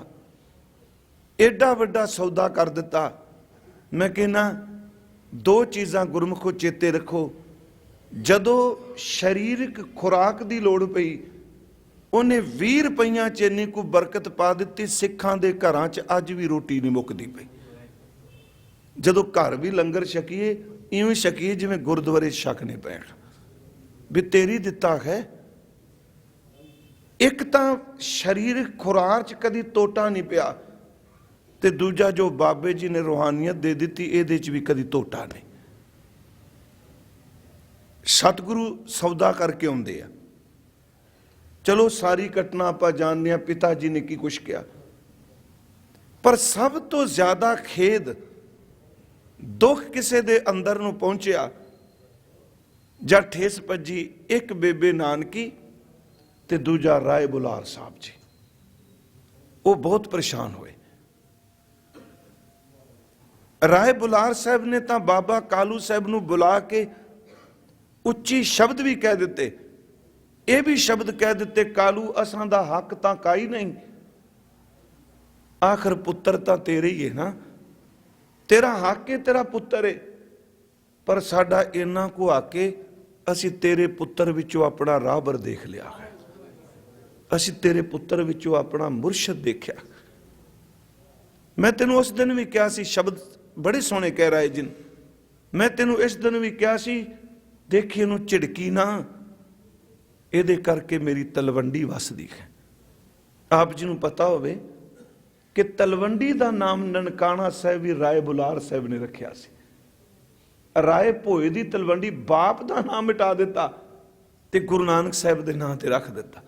ਏਡਾ ਵੱਡਾ ਸੌਦਾ ਕਰ ਦਿੱਤਾ। ਮੈਂ ਕਹਿੰਦਾ ਦੋ ਚੀਜ਼ਾਂ ਗੁਰਮੁਖੋ ਚੇਤੇ ਰੱਖੋ, ਜਦੋਂ ਸਰੀਰਕ ਖੁਰਾਕ ਦੀ ਲੋੜ ਪਈ, ਉਹਨੇ 20 ਰੁਪਈਆਂ 'ਚ ਇੰਨੀ ਕੁ ਬਰਕਤ ਪਾ ਦਿੱਤੀ, ਸਿੱਖਾਂ ਦੇ ਘਰਾਂ 'ਚ ਅੱਜ ਵੀ ਰੋਟੀ ਨਹੀਂ ਮੁੱਕਦੀ ਪਈ। ਜਦੋਂ ਘਰ ਵੀ ਲੰਗਰ ਛਕੀਏ, ਇਉਂ ਛਕੀਏ ਜਿਵੇਂ ਗੁਰਦੁਆਰੇ ਛਕਨੇ ਪੈਣ, ਵੀ ਤੇਰੀ ਦਿੱਤਾ ਹੈ। ਇੱਕ ਤਾਂ ਸਰੀਰਕ ਖੁਰਾਕ 'ਚ ਕਦੀ ਤੋਟਾ ਨਹੀਂ ਪਿਆ, ਤੇ ਦੂਜਾ ਜੋ ਬਾਬੇ ਜੀ ਨੇ ਰੂਹਾਨੀਅਤ ਦੇ ਦਿੱਤੀ, ਇਹਦੇ 'ਚ ਵੀ ਕਦੀ ਤੋਟਾ ਨਹੀਂ। ਸਤਿਗੁਰੂ ਸੌਦਾ ਕਰਕੇ ਆਉਂਦੇ ਆ, ਚਲੋ ਸਾਰੀ ਘਟਨਾ ਆਪਾਂ ਜਾਣਦੇ ਹਾਂ, ਪਿਤਾ ਜੀ ਨੇ ਕੀ ਕੁਛ ਕਿਹਾ। ਪਰ ਸਭ ਤੋਂ ਜ਼ਿਆਦਾ ਖੇਦ, ਦੁੱਖ ਕਿਸੇ ਦੇ ਅੰਦਰ ਨੂੰ ਪਹੁੰਚਿਆ ਜਾਂ ਠੇਸ ਭੱਜੀ, ਇੱਕ ਬੇਬੇ ਨਾਨਕੀ ਤੇ ਦੂਜਾ ਰਾਏ ਬੁਲਾਰ ਸਾਹਿਬ ਜੀ। ਉਹ ਬਹੁਤ ਪਰੇਸ਼ਾਨ ਹੋਏ। ਰਾਏ ਬੁਲਾਰ ਸਾਹਿਬ ਨੇ ਤਾਂ ਬਾਬਾ ਕਾਲੂ ਸਾਹਿਬ ਨੂੰ ਬੁਲਾ ਕੇ ਉੱਚੀ ਸ਼ਬਦ ਵੀ ਕਹਿ ਦਿੱਤੇ, ਇਹ ਵੀ ਸ਼ਬਦ ਕਹਿ ਦਿੱਤੇ, ਕਾਲੂ ਅਸਾਂ ਦਾ ਹੱਕ ਤਾਂ ਕਾਈ ਨਹੀਂ, ਆਖਰ ਪੁੱਤਰ ਤਾਂ ਤੇਰੇ ਹੀ ਹੈ ਨਾ, ਤੇਰਾ ਹੱਕ ਹੈ, ਤੇਰਾ ਪੁੱਤਰ ਹੈ, ਪਰ ਸਾਡਾ ਇੰਨਾ ਕੁ ਹੱਕ ਹੈ, ਅਸੀਂ ਤੇਰੇ ਪੁੱਤਰ ਵਿੱਚੋਂ ਆਪਣਾ ਰਾਹਬਰ ਦੇਖ ਲਿਆ ਹੈ, ਅਸੀਂ ਤੇਰੇ ਪੁੱਤਰ ਵਿੱਚੋਂ ਆਪਣਾ ਮੁਰਸ਼ਦ ਦੇਖਿਆ। ਮੈਂ ਤੈਨੂੰ ਉਸ ਦਿਨ ਵੀ ਕਿਹਾ ਸੀ, ਸ਼ਬਦ ਬੜੇ ਸੋਹਣੇ ਕਹਿ ਰਾਏ ਜੀ, ਮੈਂ ਤੈਨੂੰ ਇਸ ਦਿਨ ਵੀ ਕਿਹਾ ਸੀ, ਦੇਖੀ ਇਹਨੂੰ ਝਿੜਕੀ ਨਾ, ਇਹਦੇ ਕਰਕੇ ਮੇਰੀ ਤਲਵੰਡੀ ਵਸਦੀ ਹੈ। ਆਪ ਜੀ ਨੂੰ ਪਤਾ ਹੋਵੇ ਕਿ ਤਲਵੰਡੀ ਦਾ ਨਾਮ ਨਨਕਾਣਾ ਸਾਹਿਬ ਵੀ ਰਾਏ ਬੁਲਾਰ ਸਾਹਿਬ ਨੇ ਰੱਖਿਆ ਸੀ। ਰਾਏ ਭੋਏ ਦੀ ਤਲਵੰਡੀ, ਬਾਪ ਦਾ ਨਾਮ ਮਿਟਾ ਦਿੱਤਾ ਤੇ ਗੁਰੂ ਨਾਨਕ ਸਾਹਿਬ ਦੇ ਨਾਂ ਤੇ ਰੱਖ ਦਿੱਤਾ।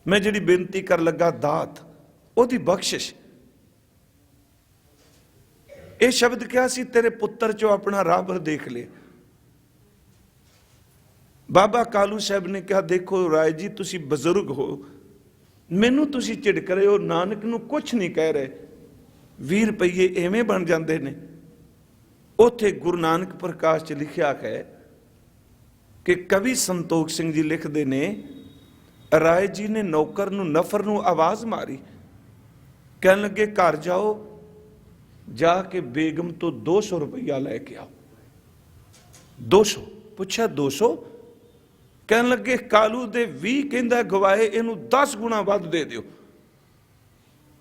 ਮੈਂ ਜਿਹੜੀ ਬੇਨਤੀ ਕਰ ਲੱਗਾ, ਦਾਤ ਉਹਦੀ ਬਖਸ਼ਿਸ਼, ਇਹ ਸ਼ਬਦ ਕਿਹਾ ਸੀ, ਤੇਰੇ ਪੁੱਤਰ ਚੋਂ ਆਪਣਾ ਰਾਹਬਰ ਦੇਖ ਲਿਆ। ਬਾਬਾ ਕਾਲੂ ਸਾਹਿਬ ਨੇ ਕਿਹਾ, ਦੇਖੋ ਰਾਏ ਜੀ ਤੁਸੀਂ ਬਜ਼ੁਰਗ ਹੋ, ਮੈਨੂੰ ਤੁਸੀਂ ਝਿੜਕ ਰਹੇ ਹੋ, ਨਾਨਕ ਨੂੰ ਕੁਛ ਨਹੀਂ ਕਹਿ ਰਹੇ, 20 ਰੁਪਈਏ ਐਵੇਂ ਬਣ ਜਾਂਦੇ ਨੇ। ਉੱਥੇ ਗੁਰੂ ਨਾਨਕ ਪ੍ਰਕਾਸ਼ 'ਚ ਲਿਖਿਆ ਹੈ ਕਿ ਕਵੀ ਸੰਤੋਖ ਸਿੰਘ ਜੀ ਲਿਖਦੇ ਨੇ, ਰਾਏ ਜੀ ਨੇ ਨੌਕਰ ਨੂੰ, ਨਫਰ ਨੂੰ ਆਵਾਜ਼ ਮਾਰੀ, कहने लगे घर जाओ, जाके बेगम तो 200 रुपया लैके आओ। 200 पूछा 200? कहने लगे कालू दे 20 कहंदा गवाए, इनू 10 गुणा वध दे दिओ।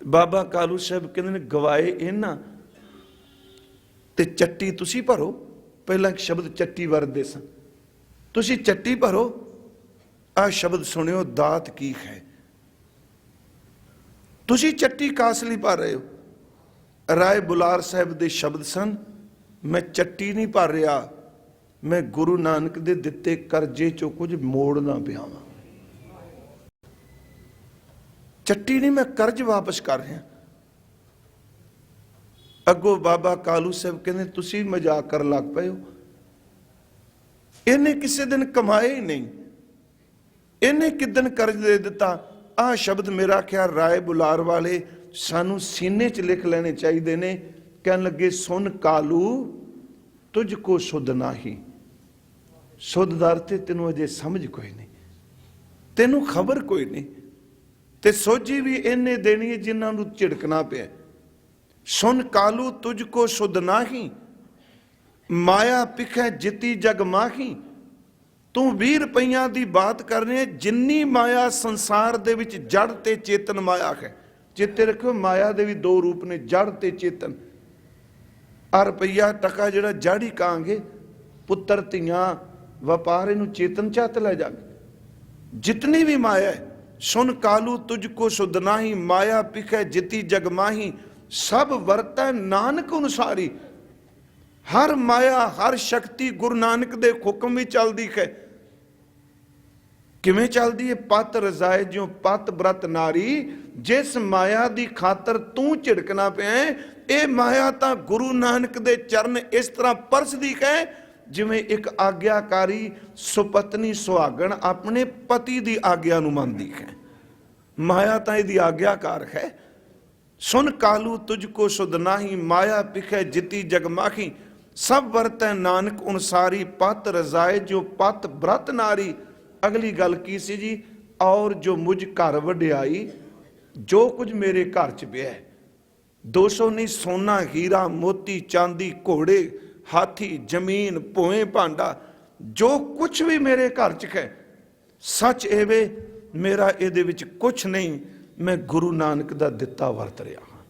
बाबा कालू साहब कहंदे ने गवाए इन्हां ते चट्टी तुसी भरो। पहला एक शब्द चट्टी वरतदे सन, तुसी चट्टी भरो। आ शब्द सुनियो, दात की है। तुसी चट्टी कास लई भर रहे हो? राय बुलार साहब दे शब्द सन, मैं चट्टी नहीं भर रहा, मैं गुरु नानक दे दिते करजे चो कुछ मोड़ना पिया वां। चट्टी नहीं, मैं कर्ज वापस कर रहा। अगो बाबा कालू साहब कहते तुसी मजाक कर लग पे हो, इन्हें किसी दिन कमाए ही नहीं, इन्हें किदन कर्ज दे दिता। आ शब्द मेरा ख्याल राय बुलार वाले सानू सीने च लिख लेने चाहिए ने। कहन लगे सुन कालू तुझको सुध नाही। सुध दा अर्थ तेनू अजे समझ कोई नहीं, तेनू खबर कोई नहीं, ते सोझी भी इन्ने देनी है जिन्हां नू झिड़कना पिया। सुन कालू तुझको सुध नाही, माया पिखै जिती जग माही। तू 20 रुपइया की बात कर रहे हैं, जिन्नी माया संसार दे विच जड़ ते चेतन माया है। चेते रखो माया दे भी 2 रूप ने, जड़ ते चेतन। आ रुपया टका जिहड़ा जड़ ही कहांगे, पुत्र धियां व्यापार इनू चेतन चात लै जागे। जितनी भी माया है, सुन कालू तुझको सुध नाही, माया पिखै जिती जग माही। सब वरतै नानक अनुसारी। हर माया हर शक्ति गुरु नानक दे हुक्म भी चलती है। किवें चलती है? पत रजाए ज्यों पत ब्रत नारी। जिस माया दी खातर तू झिड़कना पिया है, ये माया तां गुरु नानक दे चरण इस तरह परसदी है जिवें एक आग्याकारी सुपत्नी सुहागण अपने पति दी आग्या नूं मनदी है। माया तां इहदी आग्याकार है। सुन कालू तुझको सुध नाही, माया पिखै जिती जग माही। सब वरतै नानक अनुसारी, पत रजाए जो पत ब्रत नारी। अगली गल की सी जी, और जो मुझ घर वड्याई, जो कुछ मेरे घर च पिया 200 नहीं, सोना हीरा मोती चांदी घोड़े हाथी जमीन भोए भांडा, जो कुछ भी मेरे घर च है, सच एवे मेरा इहदे विच कुछ नहीं, मैं गुरु नानक दा दिता वरत रहा हाँ।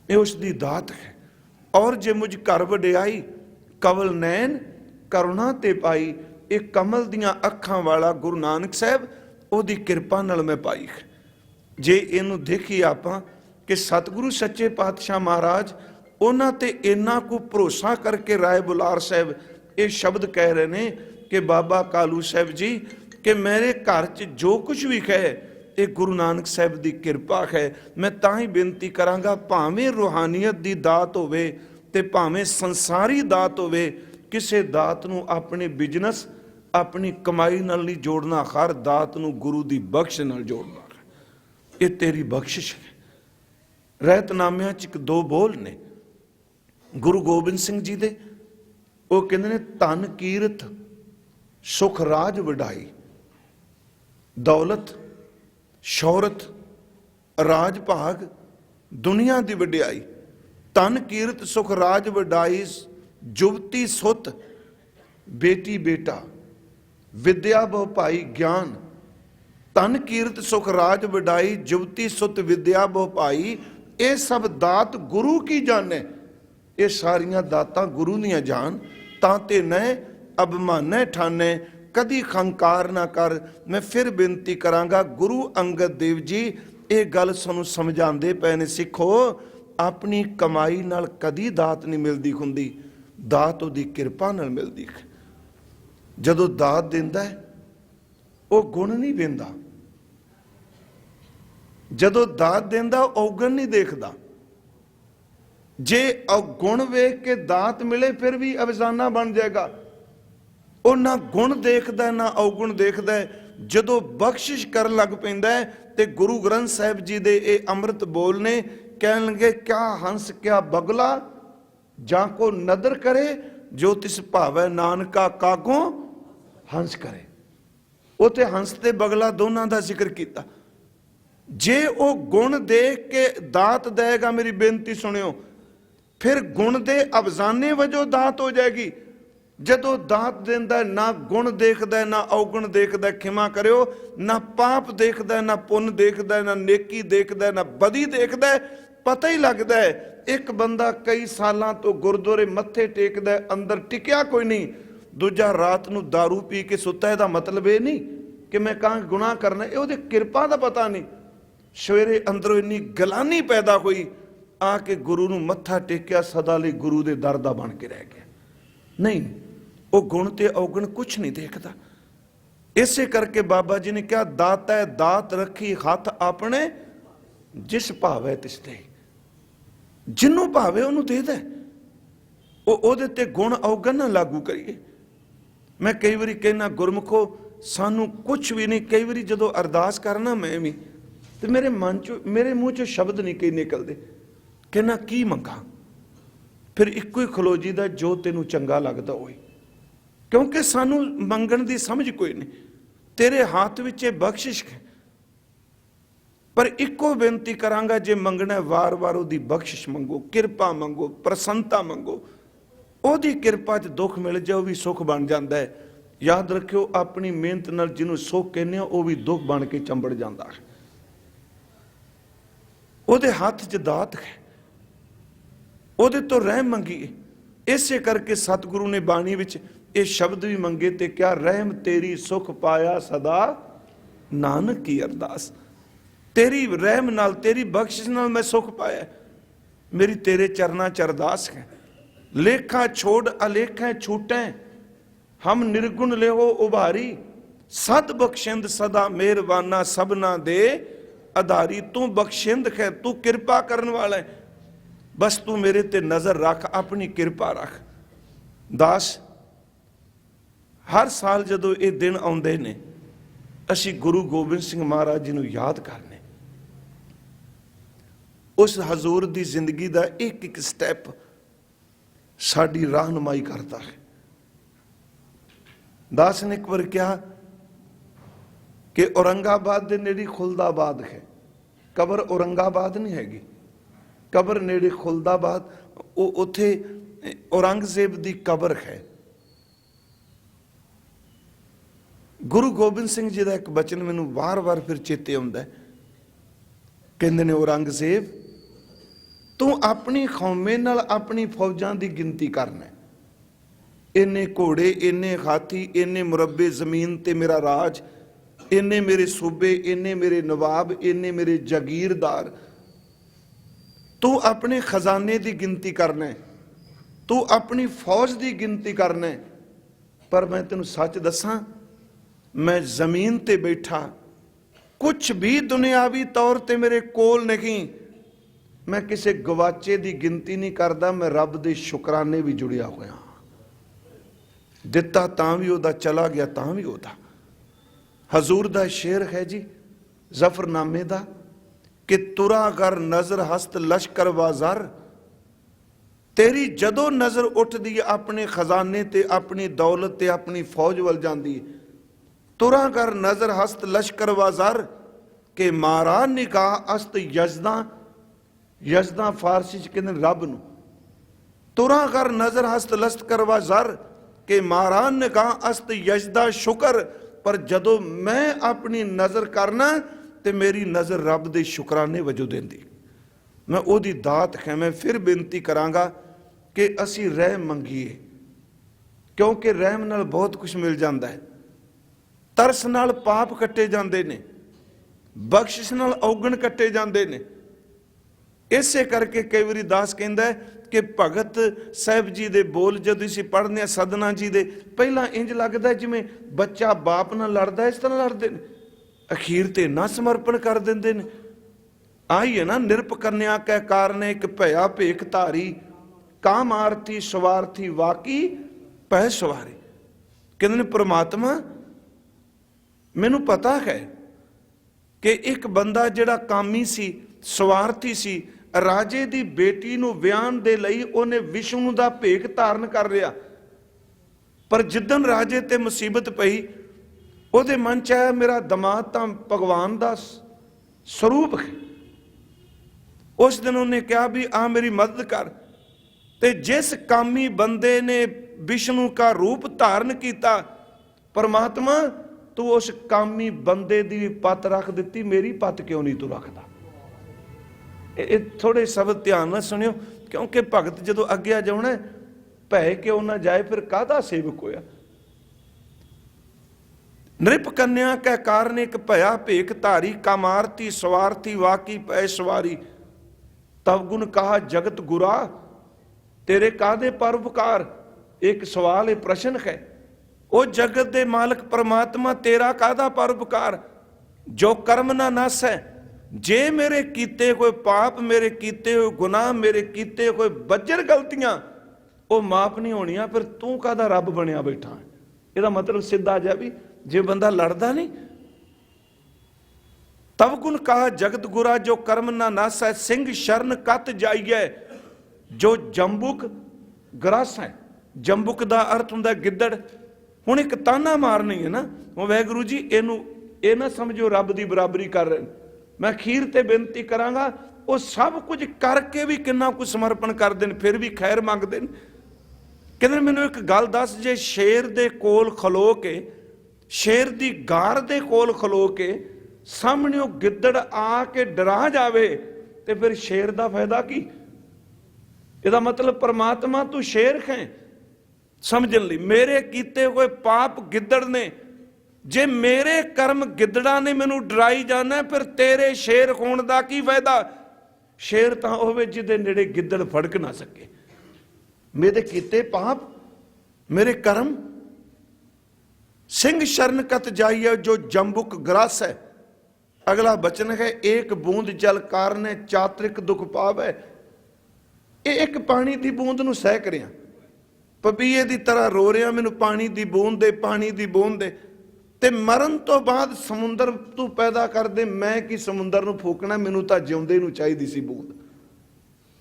ये उसकी दात है। और जे मुझ घर वड्याई, कवल नैन करुणा ते पाई। एक कमल दियां अखां वाला गुरु नानक साहब, ओदी किरपा नाल मैं पाई है। जे इनू देखी आपां कि सतगुरु सच्चे पातशाह महाराज उन्हां ते इन्ना को भरोसा करके राय बुलार साहब ये शब्द कह रहे ने कि बाबा कालू साहब जी कि मेरे घर च जो कुछ भी है ये गुरु नानक साहब की किरपा है। मैं तां ही बेनती करांगा, भावें रूहानीयत की दात होवे ते भावें संसारी दात होवे, किसी दात नूं अपने बिजनस अपनी कमाई नाल नहीं जोड़ना, हर दात नूं गुरु की बख्श नाल जोड़ना। ये तेरी बख्शिश है। रहतनामिਆਂ ਚ ਇੱਕ 2 बोल ने गुरु गोबिंद सिंह जी दे, वो कहते ने धन कीरत सुख राज वडाई। दौलत शौहरत राज भाग दुनिया की वड्याई। धन कीरत सुख राज वडाई, जुवती सुत बेटी बेटा, विद्या बहु भाई ज्ञान। धन कीरत सुख राज वडाई, जुवती सुत विद्या बहु भाई। ये सब दात गुरु की जाने। ये सारियां दातां गुरु दियां जान। तांते न अभिमाने ठाने, कदी खंकार ना कर। मैं फिर बेनती करांगा, गुरु अंगद देव जी ये गल सानू समझाते पे ने, सिखो अपनी कमाई नाल कदी दात नहीं मिलती हुंदी, दात उहदी किरपा नाल मिलती है। जदों दात दिंदा है वो गुण नहीं देंदा, जदों दात देंदा औगण नहीं देखदा। जे गुण वेख के दात मिले फिर भी अफसाना बन जाएगा। वो ना गुण देखदा ना अवगुण देखदा। जदों बख्शिश कर लग पैंदा है ते गुरु ग्रंथ साहिब जी दे ये अमृत बोलने कहन लगे, क्या हंस क्या बगला जां को नदर करे, जो तिस भावै नानका कागों हंस करे। उते हंस ते बगला दोनों का जिक्र किया। जे वो गुण देख के दात देगा, मेरी बेनती सुनियो, फिर गुण दे अफजाने वजों दात हो जाएगी। जदों दात देंदा ना गुण देखदा ना अवगुण देखदा, खिमा करियो, ना पाप देखदा ना पुन देखदा, ना नेकी देखदा ना बदी देखदा, पता ही लगता है। एक बंदा कई सालों तो गुरुद्वारे मत्थे टेकदा, अंदर टिकिया कोई नहीं, दूजा रात नूं दारू पी के सुता। इहदा मतलब ये नहीं कि मैं कहां गुनाह करना, ये उहदी किरपा दा पता नहीं। सवेरे अंदरों इन्नी गलानी पैदा हुई, आके गुरु नूं मत्था टेकिया, सदा लई गुरु दे दर दा बन के रह गया। नहीं, वो गुण ते अवगुण कुछ नहीं देखता। इसे करके बाबा जी ने कहा, दाता है दात रखी हथ अपने, जिस भावे तिस दे। जिन्हों भावे उन्होंने दे दे, ओहदे ते गुण अवगुण ना लागू करिए। मैं कई बारी कहना, गुरमुखो सानू कुछ भी नहीं। कई बारी जदों अरदास करना मैं भी, तो मेरे मन चो, मेरे मूँह चो शब्द नहीं कई निकलते। कहना की मंगा, फिर इको ही खलो जी दा, जो तेनू चंगा लगता होए, क्योंकि सानू मंगण दी समझ कोई नहीं। तेरे हाथ विच बख्शिश है, पर इको बेनती करांगा, जे मंगना वार वार उहदी बख्शिश मंगो, किरपा मंगो, प्रसन्नता मंगो। उहदी किरपा च दुख मिल जाए, वह भी सुख बन जाता है। याद रखियो, अपनी मेहनत नाल जिन्हों सुख कहने, वह भी दुख बन के चंबड़ जाता है। उहदे हाथ च दात है, उहदे तो रहम मंगीए। इसे करके सतगुरु ने बाणी विच ये शब्द भी मंगे, ते क्या रहम तेरी सुख पाया सदा, नानक की अरदास। तेरी रहम नाल, तेरी बख्शिश नाल मैं सुख पाया, मेरी तेरे चरना च अरदास है। लेखा छोड़ अलेखा छूटे, हम निर्गुण लेहो उभारी, सद बख्शिंद सदा मेहरबाना, सबना दे आधारी। तू बख्शिंद है, तू किरपा करने वाला है, बस तू मेरे ते नजर रख, अपनी किरपा रख। दास, हर साल जदों ये दिन आउंदे ने, असी गुरु गोबिंद सिंह महाराज जी नूं याद करने, उस हजूर दी जिंदगी दा एक एक स्टैप साडी रहनुमाई करता है। दास ने एक बार कहा कि औरंगाबाद दे नेड़े खुलदाबाद है, कबर औरंगाबाद नहीं हैगी, कबर नेड़े खुलदाबाद, उत्थे औरंगजेब दी कबर है। गुरु गोबिंद सिंह जी का एक बचन मैनू बार बार फिर चेते आउंदा है। कहंदे ने, औरंगजेब तू अपनी कौमे नाल अपनी फौजां की गिनती करना, इन्ने घोड़े, इन्ने हाथी, इन्ने मुरब्बे जमीन ते मेरा राज, इन्ने मेरे सूबे, इन्ने मेरे नवाब, इन्ने मेरे जागीरदार। तू अपने खजाने की गिनती करना, तू अपनी फौज की गिनती करना, पर मैं तेनू सच दसां, मैं जमीन ते बैठा, कुछ भी दुनियावी तौर ते मेरे कोल नहीं, मैं किसी गवाचे की गिनती नहीं करता, मैं रब दे शुकराने भी जुड़िया होया। दिता तां भी ओदा, चला गया तां भी ओदा। हजूर दा शेर है जी जफरनामे दा, कि तुरा कर नजर हस्त लश्कर बाजार, तेरी जदों नजर उठदी अपने खजाने ते, अपनी दौलत ते, अपनी फौज वल जांदी, तुरा कर नजर हस्त लश्कर बाजार, के मारा निगाह अस्त यजदा, यजदा फारसी च कहंदे रब नूं। तुरा कर नजर हस्त लश्कर बाजार, के मारा निगाह अस्त यजदा शुकर, पर जदों मैं अपनी नजर करना ते मेरी नजर रब दे शुकराने वजों देंदी, मैं ओदी दात है। मैं फिर बेनती करांगा कि असी रहम मंगीए, क्योंकि रहम नाल बहुत कुछ मिल जाता है। तरस नाल पाप कट्टे जाते ने, बख्शिश नाल अवगुण कट्टे जाते ने। इसे करके कई बारी दास कहता है कि भगत साहब जी दे बोल जदों असीं पढ़ने आ, सदना जी दे, पहला इंज लगता है जिवें बच्चा बाप नाल लड़दा, इस तरह लड़ते हैं, अखीर ते ना समर्पण कर देंदे ने। आई है ना, निरप कन्या कै कारने एक भया भेख धारी, काम आरती स्वार्थी वाकी पै सवारी। कहते ने परमात्मा मैनू पता है कि एक बंदा जिहड़ा कामी सी, स्वार्थी सी, राजे दी बेटी नूं विआहण दे लई उहने विष्णु दा भेख धारण कर लिया, पर जिद्दन राजे ते मुसीबत पई, उहदे मन च आया मेरा दमाद तां भगवान दा ਸਰੂਪ ਹੈ। ਉਸ ਦਿਨ ਉਹਨੇ ਕਿਹਾ ਵੀ ਆ ਮੇਰੀ ਮਦਦ ਕਰ। ਤੇ ਜਿਸ ਕਾਮੀ ਬੰਦੇ ਨੇ ਵਿਸ਼ਨੂੰ ਕਾ ਰੂਪ ਧਾਰਨ ਕੀਤਾ, ਪਰਮਾਤਮਾ ਤੂੰ ਉਸ ਕਾਮੀ ਬੰਦੇ ਦੀ ਵੀ ਪੱਤ ਰੱਖ ਦਿੱਤੀ, ਮੇਰੀ ਪੱਤ ਕਿਉਂ ਨਹੀਂ ਤੂੰ ਰੱਖਦਾ? ਇਹ ਥੋੜੇ ਸ਼ਬਦ ਧਿਆਨ ਨਾਲ ਸੁਣਿਓ, ਕਿਉਂਕਿ ਭਗਤ ਜਦੋਂ ਅੱਗੇ ਜਾਉਣਾ, ਭੈ ਕਿਉਂ ਨਾ ਜਾਏ ਫਿਰ ਕਾਹਦਾ ਸੇਵਕ ਹੋਇਆ। ਨ੍ਰਿਪ ਕੰਨਿਆ ਕੈ ਕਾਰਨ ਇੱਕ ਭਇਆ ਭੇਖ ਧਾਰੀ, ਕਾਮਾਰਤੀ ਸਵਾਰਥੀ ਵਾਕੀ ਪੈ ਸਵਾਰੀ, ਤਬ ਗੁਣ ਕਹਾ ਜਗਤ ਗੁਰਾ, ਤੇਰੇ ਕਾਹਦੇ ਪਰਉਪਕਾਰ। ਇੱਕ ਸਵਾਲ ਹੈ, ਪ੍ਰਸ਼ਨ ਹੈ। ਉਹ ਜਗਤ ਦੇ ਮਾਲਕ ਪਰਮਾਤਮਾ ਤੇਰਾ ਕਾਹਦਾ ਪਰਉਪਕਾਰ, ਜੋ ਕਰਮ ਨਾ ਨਸ ਹੈ। ਜੇ ਮੇਰੇ ਕੀਤੇ ਕੋਈ ਪਾਪ, ਮੇਰੇ ਕੀਤੇ ਹੋਏ ਗੁਨਾਹ, ਮੇਰੇ ਕੀਤੇ ਕੋਈ ਬੱਜਰ ਗਲਤੀਆਂ ਉਹ ਮਾਫ ਨਹੀਂ ਹੋਣੀਆਂ, ਫਿਰ ਤੂੰ ਕਾਹਦਾ ਰੱਬ ਬਣਿਆ ਬੈਠਾ। ਇਹਦਾ ਮਤਲਬ ਸਿੱਧਾ ਜਿਹਾ ਵੀ ਜੇ ਬੰਦਾ ਲੜਦਾ ਨਹੀਂ, ਤਬ ਗੁਣ ਕਹਾ ਜਗਤ ਗੁਰਾ, ਜੋ ਕਰਮ ਨਾ ਨਸ ਹੈ। ਸਿੰਘ ਸ਼ਰਨ ਕਤ ਜਾਈਏ, ਜੋ ਜੰਬੁਕ ਗਰਸ ਹੈ। ਜੰਬੁਕ ਦਾ ਅਰਥ ਹੁੰਦਾ ਗਿੱਦੜ। ਹੁਣ ਇੱਕ ਤਾਨਾ ਮਾਰਨੀ ਹੈ ਨਾ, ਉਹ ਵਾਹਿਗੁਰੂ ਜੀ ਇਹਨੂੰ ਇਹ ਨਾ ਸਮਝੋ ਰੱਬ ਦੀ ਬਰਾਬਰੀ ਕਰ ਰਹੇ। ਮੈਂ ਅਖੀਰ ਤੇ ਬੇਨਤੀ ਕਰਾਂਗਾ, ਉਹ ਸਭ ਕੁਝ ਕਰਕੇ ਵੀ ਕਿੰਨਾ ਕੁ ਸਮਰਪਣ ਕਰਦੇ ਨੇ, ਫਿਰ ਵੀ ਖੈਰ ਮੰਗਦੇ ਨੇ। ਕਹਿੰਦੇ ਮੈਨੂੰ ਇੱਕ ਗੱਲ ਦੱਸ, ਜੇ ਸ਼ੇਰ ਦੇ ਕੋਲ ਖਲੋ ਕੇ, ਸ਼ੇਰ ਦੀ ਗਾਰ ਦੇ ਕੋਲ ਖਲੋ ਕੇ ਸਾਹਮਣਿਓਂ ਗਿੱਦੜ ਆ ਕੇ ਡਰਾ ਜਾਵੇ, ਤੇ ਫਿਰ ਸ਼ੇਰ ਦਾ ਫਾਇਦਾ ਕੀ? ਇਹਦਾ ਮਤਲਬ ਪਰਮਾਤਮਾ ਤੂੰ ਸ਼ੇਰ ਹੈ। ਸਮਝਣ ਲਈ ਮੇਰੇ ਕੀਤੇ ਹੋਏ ਪਾਪ ਗਿੱਦੜ ਨੇ, ਜੇ ਮੇਰੇ ਕਰਮ ਗਿੱਦੜਾਂ ਨੇ ਮੈਨੂੰ ਡਰਾਈ ਜਾਣਾ, ਫਿਰ ਤੇਰੇ ਸ਼ੇਰ ਹੋਣ ਦਾ ਕੀ ਫਾਇਦਾ? ਸ਼ੇਰ ਤਾਂ ਹੋਵੇ ਜਿਹਦੇ ਨੇੜੇ ਗਿੱਦੜ ਫੜਕ ਨਾ ਸਕੇ। ਮੇਰੇ ਕੀਤੇ ਪਾਪ, ਮੇਰੇ ਕਰਮ। ਸਿੰਘ ਸ਼ਰਨ ਕਤ ਜਾਈਏ, ਜੋ ਜੰਬੁਕ ਗ੍ਰਸ ਹੈ। ਅਗਲਾ ਬਚਨ ਹੈ, ਏਕ ਬੂੰਦ ਜਲ ਕਾਰਨ ਚਾਤਰਿਕ ਦੁਖ ਪਾਵੈ। ਇਹ ਇੱਕ ਪਾਣੀ ਦੀ ਬੂੰਦ ਨੂੰ ਸਹਿਕ ਰਿਹਾ, ਪਪੀਏ ਦੀ ਤਰ੍ਹਾਂ ਰੋ ਰਿਹਾ, ਮੈਨੂੰ ਪਾਣੀ ਦੀ ਬੂੰਦ ਦੇ, ਪਾਣੀ ਦੀ ਬੂੰਦ ਦੇ। ਤੇ ਮਰਨ ਤੋਂ ਬਾਅਦ ਸਮੁੰਦਰ ਤੂੰ ਪੈਦਾ ਕਰ ਦੇ, ਮੈਂ ਕੀ ਸਮੁੰਦਰ ਨੂੰ ਫੂਕਣਾ, ਮੈਨੂੰ ਤਾਂ ਜਿਉਂਦੇ ਨੂੰ ਚਾਹੀਦੀ ਸੀ ਬੂੰਦ।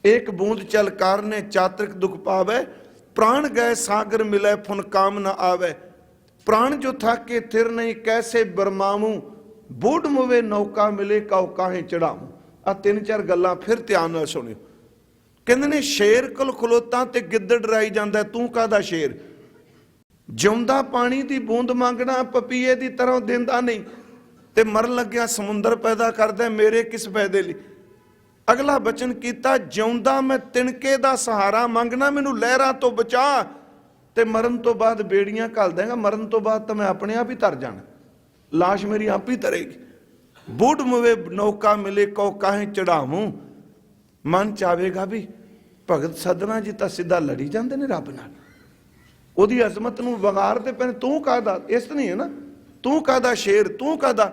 ਇੱਕ ਬੂੰਦ ਚਲ ਕਾਰਨ ਚਾਤਰਿਕ ਦੁਖ ਪਾਵੈ, ਪ੍ਰਾਣ ਗਏ ਸਾਗਰ ਮਿਲੇ ਫੁਨ ਕਾਮ ਨਾ ਆਵੈ। ਪ੍ਰਾਣ ਜੋ ਥਾਕੇ ਥਿਰ ਨਹੀਂ, ਕੈਸੇ ਬਰਮਾਮੂ, ਬੂਢ ਮੁਵੇ ਨੌਕਾ ਮਿਲੇ ਕਉ ਕਾਹੇ ਚੜਾਉ। ਆ ਤਿੰਨ ਚਾਰ ਗੱਲਾਂ ਫਿਰ ਧਿਆਨ ਨਾਲ ਸੁਣਿਓ। ਕਹਿੰਦੇ ਨੇ ਸ਼ੇਰ ਕੋਲ ਖਲੋਤਾ ਤੇ ਗਿੱਦੜ ਡਰਾਈ ਜਾਂਦਾ, ਤੂੰ ਕਾਹਦਾ ਸ਼ੇਰ? ਜਿਉਂਦਾ ਪਾਣੀ ਦੀ ਬੂੰਦ ਮੰਗਣਾ, ਪਪੀਏ ਦੀ ਤਰ੍ਹਾਂ ਦਿੰਦਾ ਨਹੀਂ, ਤੇ ਮਰਨ ਲੱਗਿਆ ਸਮੁੰਦਰ ਪੈਦਾ ਕਰਦਾ, ਮੇਰੇ ਕਿਸ ਫਾਇਦੇ ਲਈ? ਅਗਲਾ ਬਚਨ ਕੀਤਾ, ਜਿਉਂਦਾ ਮੈਂ ਤਿਣਕੇ ਦਾ ਸਹਾਰਾ ਮੰਗਣਾ, ਮੈਨੂੰ ਲਹਿਰਾਂ ਤੋਂ ਬਚਾ, ਤੇ ਮਰਨ ਤੋਂ ਬਾਅਦ ਬੇੜੀਆਂ ਘੱਲ ਦੇਗਾ। ਮਰਨ ਤੋਂ ਬਾਅਦ ਤਾਂ ਮੈਂ ਆਪਣੇ ਆਪ ਹੀ ਤਰ ਜਾਣਾ, ਲਾਸ਼ ਮੇਰੀ ਆਪ ਹੀ ਤਰੇਗੀ। ਬੂਢ ਮੁਵੇ ਨੌਕਾ ਮਿਲੇ ਕਉ ਕਾਹੇ ਚੜਾਵੂੰ। ਮਨ ਚਾਵੇਗਾ ਵੀ ਭਗਤ ਸਦਨਾ ਜੀ ਤਾਂ ਸਿੱਧਾ ਲੜੀ ਜਾਂਦੇ ਨੇ ਰੱਬ ਨਾਲ, ਉਹਦੀ ਅਜ਼ਮਤ ਨੂੰ ਵਿਗਾੜਦੇ ਪਏ। ਤੂੰ ਕਾਹਦਾ? ਇਸ ਨਹੀਂ ਹੈ ਨਾ, ਤੂੰ ਕਾਹਦਾ ਸ਼ੇਰ, ਤੂੰ ਕਾਹਦਾ?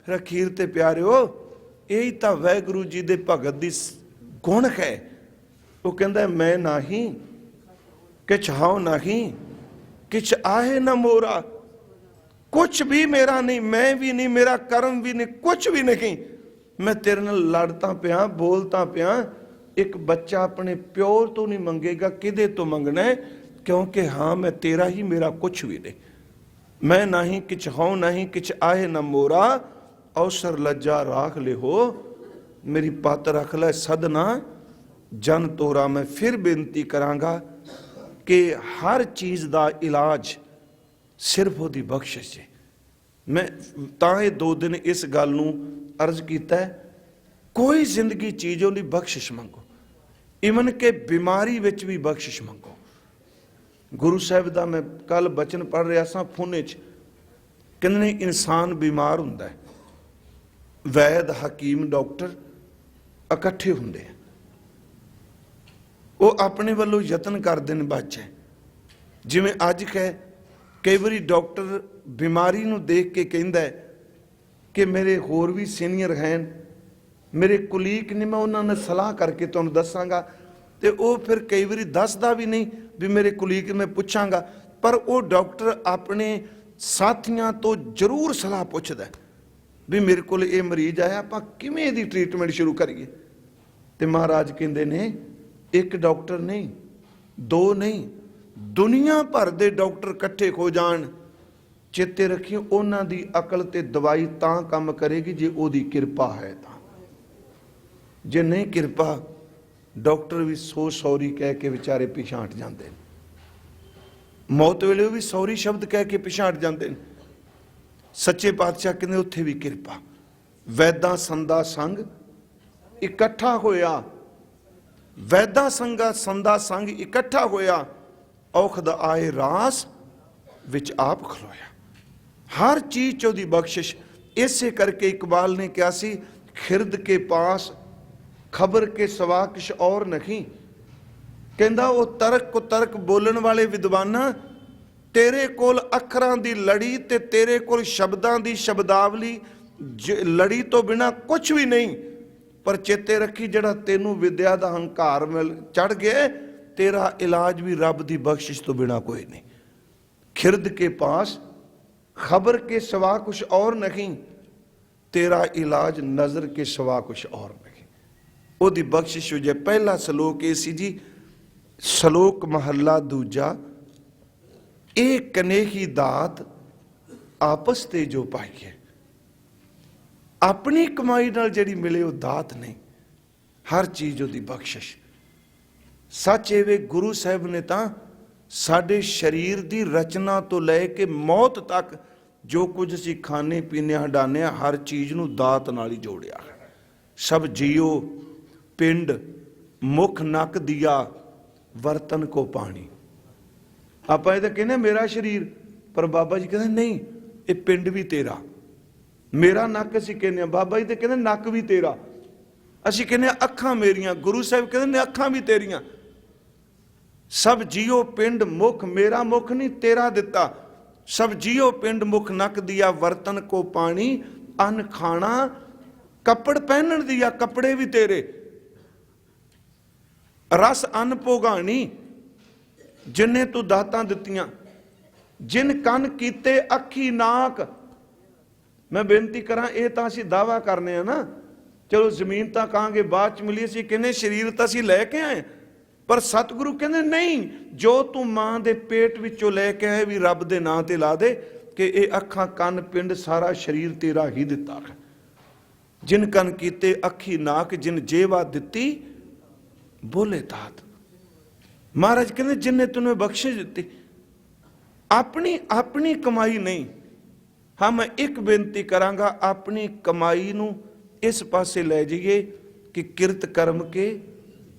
ਫਿਰ ਅਖੀਰ ਤੇ ਪਿਆਰਿਓ, ਇਹੀ ਤਾਂ ਵਾਹਿਗੁਰੂ ਜੀ ਦੇ ਭਗਤ ਦੀ ਗੁਣ ਹੈ। ਉਹ ਕਹਿੰਦਾ, ਮੈਂ ਨਹੀਂ ਕਿਛ ਹਾਉ ਨਹੀਂ, ਕਿਛ ਆਹੇ ਨਾ ਮੋਰਾ। ਕੁਛ ਵੀ ਮੇਰਾ ਨਹੀਂ, ਮੈਂ ਵੀ ਨਹੀਂ, ਮੇਰਾ ਕਰਮ ਵੀ ਨਹੀਂ, ਕੁਛ ਵੀ ਨਹੀਂ। ਮੈਂ ਤੇਰੇ ਨਾਲ ਲੜਦਾ ਪਿਆ, ਬੋਲਦਾ ਪਿਆ। ਇੱਕ ਬੱਚਾ ਆਪਣੇ ਪਿਓ ਤੋਂ ਨਹੀਂ ਮੰਗੇਗਾ, ਕਿਹਦੇ ਤੋਂ ਮੰਗਣਾ ਹੈ? ਕਿਉਂਕਿ ਹਾਂ ਮੈਂ ਤੇਰਾ ਹੀ, ਮੇਰਾ ਕੁਛ ਵੀ ਨਹੀਂ। ਮੈਂ ਨਹੀਂ ਕਿਛ ਹਾਉ ਨਹੀਂ, ਕਿਛ ਆਹੇ ਨਾ ਮੋਰਾ। ਅਵਸਰ ਲੱਜਾ ਰਾਖ ਲਿਹੋ, ਮੇਰੀ ਪੱਤ ਰੱਖ ਲੈ ਸਦਨਾ ਜਨ ਤੋਰਾ। ਮੈਂ ਫਿਰ ਬੇਨਤੀ ਕਰਾਂਗਾ ਕਿ ਹਰ ਚੀਜ਼ ਦਾ ਇਲਾਜ ਸਿਰਫ ਉਹਦੀ ਬਖਸ਼ਿਸ਼ ਹੈ। ਮੈਂ ਤਾਂ ਇਹ 2 ਦਿਨ ਇਸ ਗੱਲ ਨੂੰ ਅਰਜ਼ ਕੀਤਾ ਹੈ, ਕੋਈ ਜ਼ਿੰਦਗੀ ਚੀਜ਼ ਉਹਦੀ ਬਖਸ਼ਿਸ਼ ਮੰਗੋ, ਇਵਨ ਕਿ ਬਿਮਾਰੀ ਵਿੱਚ ਵੀ ਬਖਸ਼ਿਸ਼ ਮੰਗੋ। ਗੁਰੂ ਸਾਹਿਬ ਦਾ ਮੈਂ ਕੱਲ ਬਚਨ ਪੜ੍ਹ ਰਿਹਾ ਸਾਂ ਫੋਨੇ 'ਚ, ਕਹਿੰਦੇ ਨੇ ਇਨਸਾਨ ਬਿਮਾਰ ਹੁੰਦਾ ਹੈ, ਵੈਦ ਹਕੀਮ ਡਾਕਟਰ ਇਕੱਠੇ ਹੁੰਦੇ ਆ, ਉਹ ਆਪਣੇ ਵੱਲੋਂ ਯਤਨ ਕਰਦੇ ਨੇ ਬਚੇ। ਜਿਵੇਂ ਅੱਜ ਕਈ ਵਾਰੀ ਡਾਕਟਰ ਬਿਮਾਰੀ ਨੂੰ ਦੇਖ ਕੇ ਕਹਿੰਦਾ ਕਿ ਮੇਰੇ ਹੋਰ ਵੀ ਸੀਨੀਅਰ ਹਨ, ਮੇਰੇ ਕੁਲੀਗ ਨੇ, ਮੈਂ ਉਹਨਾਂ ਨਾਲ ਸਲਾਹ ਕਰਕੇ ਤੁਹਾਨੂੰ ਦੱਸਾਂਗਾ। ਤੇ ਉਹ ਫਿਰ ਕਈ ਵਾਰੀ ਦੱਸਦਾ ਵੀ ਨਹੀਂ ਵੀ ਮੇਰੇ ਕੁਲੀਗ ਮੈਂ ਪੁੱਛਾਂਗਾ, ਪਰ ਉਹ ਡਾਕਟਰ ਆਪਣੇ ਸਾਥੀਆਂ ਤੋਂ ਜ਼ਰੂਰ ਸਲਾਹ ਪੁੱਛਦਾ ਵੀ ਮੇਰੇ ਕੋਲ ਇਹ ਮਰੀਜ਼ ਆਇਆ, ਆਪਾਂ ਕਿਵੇਂ ਇਹਦੀ ਟ੍ਰੀਟਮੈਂਟ ਸ਼ੁਰੂ ਕਰੀਏ। ਤੇ ਮਹਾਰਾਜ ਕਹਿੰਦੇ ਨੇ, ਇੱਕ ਡਾਕਟਰ ਨਹੀਂ, 2 ਨਹੀਂ, ਦੁਨੀਆ ਭਰ ਦੇ ਡਾਕਟਰ ਇਕੱਠੇ ਹੋ ਜਾਣ ਚੇਤੇ ਰੱਖੀ, ਉਹਨਾਂ ਦੀ ਅਕਲ ਤੇ ਦਵਾਈ ਤਾਂ ਕੰਮ ਕਰੇਗੀ ਜੇ ਉਹਦੀ ਕਿਰਪਾ ਹੈ ਤਾਂ। ਜੇ ਨਹੀਂ ਕਿਰਪਾ, ਡਾਕਟਰ ਵੀ ਸੋ ਸੌਰੀ ਕਹਿ ਕੇ ਵਿਚਾਰੇ ਪਿਛਾਂਟ ਜਾਂਦੇ ਨੇ। ਮੌਤ ਵੇਲੇ ਵੀ ਸੌਰੀ ਸ਼ਬਦ ਕਹਿ ਕੇ ਪਿਛਾਂਟ ਜਾਂਦੇ ਨੇ। ਸੱਚੇ ਪਾਤਸ਼ਾਹ ਕਹਿੰਦੇ ਉੱਥੇ ਵੀ ਕਿਰਪਾ। ਵੈਦਾਂ ਸੰਦਾ ਸੰਗ ਇਕੱਠਾ ਹੋਇਆ, ਵੈਦਾਂ ਸੰਗਾ ਸੰਦਾ ਸੰਗ ਇਕੱਠਾ ਹੋਇਆ, ਔਖਦ ਆਏ ਰਾਸ ਵਿੱਚ ਆਪ ਖਲੋਇਆ। ਹਰ ਚੀਜ਼ 'ਚ ਉਹਦੀ ਬਖਸ਼ਿਸ਼। ਇਸੇ ਕਰਕੇ ਇਕਬਾਲ ਨੇ ਕਿਹਾ ਸੀ, ਖਿਰਦ ਕੇ ਪਾਸ ਖਬਰ ਕੇ ਸਵਾ ਕਿਛ ਔਰ ਨਹੀਂ। ਕਹਿੰਦਾ ਉਹ ਤਰਕ ਕੋ ਤਰਕ ਬੋਲਣ ਵਾਲੇ ਵਿਦਵਾਨਾਂ, ਤੇਰੇ ਕੋਲ ਅੱਖਰਾਂ ਦੀ ਲੜੀ ਤੇ ਤੇਰੇ ਕੋਲ ਸ਼ਬਦਾਂ ਦੀ ਸ਼ਬਦਾਵਲੀ ਲੜੀ ਤੋਂ ਬਿਨਾ ਕੁਝ ਵੀ ਨਹੀਂ। ਪਰ ਚੇਤੇ ਰੱਖੀ, ਜਿਹੜਾ ਤੈਨੂੰ ਵਿਦਿਆ ਦਾ ਹੰਕਾਰ ਮਿਲ ਚੜ ਗਿਆ, ਤੇਰਾ ਇਲਾਜ ਵੀ ਰੱਬ ਦੀ ਬਖਸ਼ਿਸ਼ ਤੋਂ ਬਿਨਾ ਕੋਈ ਨਹੀਂ। ਖਿਰਦ ਕੇ ਪਾਸ ਖਬਰ ਕੇ ਸਵਾ ਕੁਛ ਔਰ ਨਹੀਂ, ਤੇਰਾ ਇਲਾਜ ਨਜ਼ਰ ਕੇ ਸਵਾ ਕੁਛ ਔਰ ਨਹੀਂ। ਉਹਦੀ ਬਖਸ਼ਿਸ਼ ਹੋ ਜਾਏ। ਪਹਿਲਾ ਸ਼ਲੋਕ ਇਹ ਸੀ ਜੀ, ਸ਼ਲੋਕ ਮਹੱਲਾ ਦੂਜਾ, ਇਹ ਕਨੇਹੀ ਦਾਤ ਆਪਸ ਤੇ ਜੋ ਪਾਈਏ। ਆਪਣੀ ਕਮਾਈ ਨਾਲ ਜਿਹੜੀ ਮਿਲੇ ਉਹ ਦਾਤ ਨਹੀਂ, ਹਰ ਚੀਜ਼ ਉਹਦੀ ਬਖਸ਼ਿਸ਼। ਸੱਚ ਇਹ ਗੁਰੂ ਸਾਹਿਬ ਨੇ ਤਾਂ ਸਾਡੇ ਸਰੀਰ ਦੀ ਰਚਨਾ ਤੋਂ ਲੈ ਕੇ ਮੌਤ ਤੱਕ ਜੋ ਕੁਝ ਅਸੀਂ ਖਾਣੇ ਪੀਣੇ ਹੰਡਾਨੇ ਆ, ਹਰ ਚੀਜ਼ ਨੂੰ ਦਾਤ ਨਾਲ ਹੀ ਜੋੜਿਆ ਹੈ। ਸਭ ਜੀਓ ਪਿੰਡ ਮੁਖ ਨੱਕ ਦਿਆ ਵਰਤਨ ਕੋ ਪਾਣੀ। ਆਪਾਂ ਇਹ ਤਾਂ ਕਹਿੰਦੇ ਮੇਰਾ ਸਰੀਰ, ਪਰ ਬਾਬਾ ਜੀ ਕਹਿੰਦੇ ਨਹੀਂ, ਇਹ ਪਿੰਡ ਵੀ ਤੇਰਾ। ਮੇਰਾ ਨੱਕ ਅਸੀਂ ਕਹਿੰਦੇ ਆ, ਬਾਬਾ ਜੀ ਤੇ ਕਹਿੰਦੇ ਨੱਕ ਵੀ ਤੇਰਾ। ਅਸੀਂ ਕਹਿੰਦੇ ਅੱਖਾਂ ਮੇਰੀਆਂ, ਗੁਰੂ ਸਾਹਿਬ ਕਹਿੰਦੇ ਨੇ ਅੱਖਾਂ ਵੀ ਤੇਰੀਆਂ। ਸਭ ਜੀਓ ਪਿੰਡ ਮੁਖ, ਮੇਰਾ ਮੁਖ ਨਹੀਂ ਤੇਰਾ ਦਿੱਤਾ। ਸਭ ਜੀਓ ਪਿੰਡ ਮੁਖ ਨੱਕ ਦਿਆ ਵਰਤਨ ਕੋ ਪਾਣੀ। ਅੰਨ ਖਾਣਾ ਕੱਪੜ ਪਹਿਨਣ ਦਿਆ, ਕੱਪੜੇ ਵੀ ਤੇਰੇ। ਰਸ ਅੰਨ ਭੋਗਾਣੀ, ਜਿੰਨੇ ਤੂੰ ਦਾਤਾਂ ਦਿੱਤੀਆਂ। ਜਿਨ ਕੰਨ ਕੀਤੇ ਅੱਖੀ ਨਾਕ। ਮੈਂ ਬੇਨਤੀ ਕਰਾਂ, ਇਹ ਤਾਂ ਅਸੀਂ ਦਾਵਾ ਕਰਨੇ ਆ ਨਾ, ਚਲੋ ਜ਼ਮੀਨ ਤਾਂ ਕਹਾਂਗੇ ਬਾਅਦ ਚ ਮਿਲੀ, ਅਸੀਂ ਕਹਿੰਦੇ ਸਰੀਰ ਤਾਂ ਅਸੀਂ ਲੈ ਕੇ ਆਏ। ਪਰ ਸਤਿਗੁਰੂ ਕਹਿੰਦੇ ਨਹੀਂ, ਜੋ ਤੂੰ ਮਾਂ ਦੇ ਪੇਟ ਵਿੱਚੋਂ ਲੈ ਕੇ ਆਏ ਵੀ ਰੱਬ ਦੇ ਨਾਂ ਤੇ ਲਾ ਦੇ, ਕਿ ਇਹ ਅੱਖਾਂ ਕੰਨ ਪਿੰਡ ਸਾਰਾ ਸਰੀਰ ਤੇਰਾ ਹੀ ਦਿੱਤਾ ਹੈ। ਜਿਨ ਕੰਨ ਕੀਤੇ ਅੱਖੀ ਨਾਕ, ਜਿਨ ਜੇਵਾ ਦਿੱਤੀ ਬੋਲੇ ਤਾਤ। ਮਹਾਰਾਜ ਕਹਿੰਦੇ ਜਿੰਨੇ ਤੈਨੂੰ ਬਖਸ਼ਿਸ਼ ਦਿੱਤੀ, ਆਪਣੀ ਕਮਾਈ ਨਹੀਂ। ਹਾਂ, ਮੈਂ ਇੱਕ ਬੇਨਤੀ ਕਰਾਂਗਾ, ਆਪਣੀ ਕਮਾਈ ਨੂੰ ਇਸ ਪਾਸੇ ਲੈ ਜਾਈਏ ਕਿ ਕਿਰਤ ਕਰਮ ਕੇ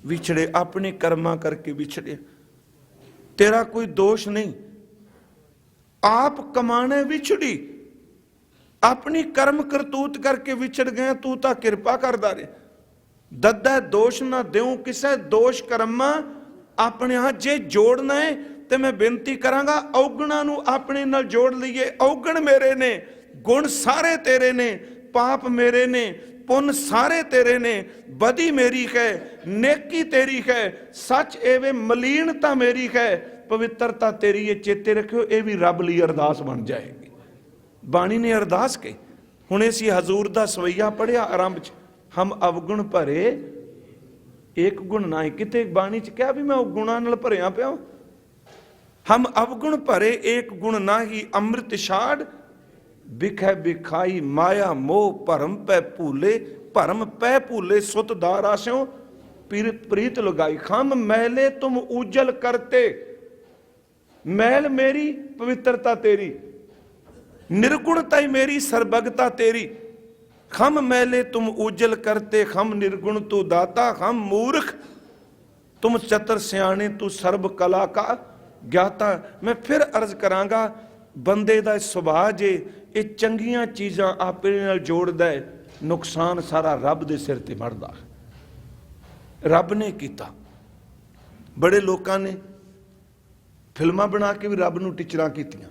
ਵਿਛੜੇ, ਆਪਣੇ ਕਰਮਾਂ ਕਰਕੇ ਵਿਛੜੇ। ਤੇਰਾ ਕੋਈ ਦੋਸ਼ ਨਹੀਂ, ਆਪ ਕਮਾਣੇ ਵਿਛੜੀ, ਆਪਣੀ ਕਰਮ ਕਰਤੂਤ ਕਰਕੇ ਵਿਛੜ ਗਏ। ਤੂੰ ਤਾਂ ਕਿਰਪਾ ਕਰਦਾ ਰਹੇ। ਦੱਦਾ ਦੋਸ਼ ਨਾ ਦਿਉ ਕਿਸੇ, ਦੋਸ਼ ਕਰਮਾਂ ਆਪਣੇ ਹੱਥ। ਜੇ ਜੋੜਨਾ ਹੈ ਤੇ ਮੈਂ ਬੇਨਤੀ ਕਰਾਂਗਾ, ਔਗਣਾ ਨੂੰ ਆਪਣੇ ਨਾਲ ਜੋੜ ਲਈਏ। ਔਗਣ ਮੇਰੇ ਨੇ, ਗੁਣ ਸਾਰੇ ਤੇਰੇ ਨੇ, ਪਾਪ ਮੇਰੇ ਨੇ, ਪੁੰਨ ਸਾਰੇ ਤੇਰੇ ਨੇ। ਬਦੀ ਮੇਰੀ ਹੈ, ਨੇਕੀ ਤੇਰੀ ਹੈ, ਸੱਚ ਐਵੇਂ ਮਲੀਨਤਾ ਮੇਰੀ ਹੈ, ਪਵਿੱਤਰਤਾ ਤੇਰੀ ਹੈ। ਚੇਤੇ ਰੱਖਿਓ, ਇਹ ਵੀ ਰੱਬ ਲਈ ਅਰਦਾਸ ਬਣ ਜਾਏਗੀ। ਬਾਣੀ ਨੇ ਅਰਦਾਸ ਕਹੀ। ਹੁਣ ਅਸੀਂ ਹਜ਼ੂਰ ਦਾ ਸਵਈਆ ਪੜਿਆ ਆਰੰਭ ਚ, ਹਮ ਅਵਗੁਣ ਭਰੇ ਇੱਕ ਗੁਣ ਨਾ। ਕਿਤੇ ਬਾਣੀ ਚ ਕਿਹਾ ਵੀ ਮੈਂ ਗੁਣਾਂ ਨਾਲ ਭਰਿਆ ਪਿਆ। ਹਮ ਅਵਗੁਣ ਭਰੇ ਏਕ ਗੁਣ ਨਾਹੀ, ਅੰਮ੍ਰਿਤ ਛਾੜ ਬਿਖੈ ਬਿਖਾਈ। ਮਾਇਆ ਮੋਹ ਭਰਮ ਪੈ ਭੂਲੇ, ਭਰਮ ਪੈ ਭੂਲੇ ਸੁਤ ਦਾਰਾ ਸਿਓ ਪ੍ਰੀਤ ਲਗਾਈ। ਖਮ ਮੈਲੇ ਤੁਮ ਉਜਲ ਕਰਤੇ, ਮੈਲ ਮੇਰੀ ਪਵਿੱਤਰਤਾ ਤੇਰੀ, ਨਿਰਗੁਣਤਾ ਹੀ ਮੇਰੀ ਸਰਬਗਤਾ ਤੇਰੀ। ਖਮ ਮੈਲੇ ਤੁਮ ਉਜਲ ਕਰਤੇ, ਖਮ ਨਿਰਗੁਣ ਤੂ ਦਾਤਾ, ਖਮ ਮੂਰਖ ਤੁਮ ਚਤਰ ਸਿਆਣੇ, ਤੂ ਸਰਬ ਕਲਾ ਕਾ ਗਿਆਤਾ। ਮੈਂ ਫਿਰ ਅਰਜ਼ ਕਰਾਂਗਾ, ਬੰਦੇ ਦਾ ਸੁਭਾਅ ਜੇ ਇਹ ਚੰਗੀਆਂ ਚੀਜ਼ਾਂ ਆਪਣੇ ਨਾਲ ਜੋੜਦਾ ਹੈ, ਨੁਕਸਾਨ ਸਾਰਾ ਰੱਬ ਦੇ ਸਿਰ ਤੇ ਮੜਦਾ। ਰੱਬ ਨੇ ਕੀਤਾ। ਬੜੇ ਲੋਕਾਂ ਨੇ ਫਿਲਮਾਂ ਬਣਾ ਕੇ ਵੀ ਰੱਬ ਨੂੰ ਟੀਚਰਾਂ ਕੀਤੀਆਂ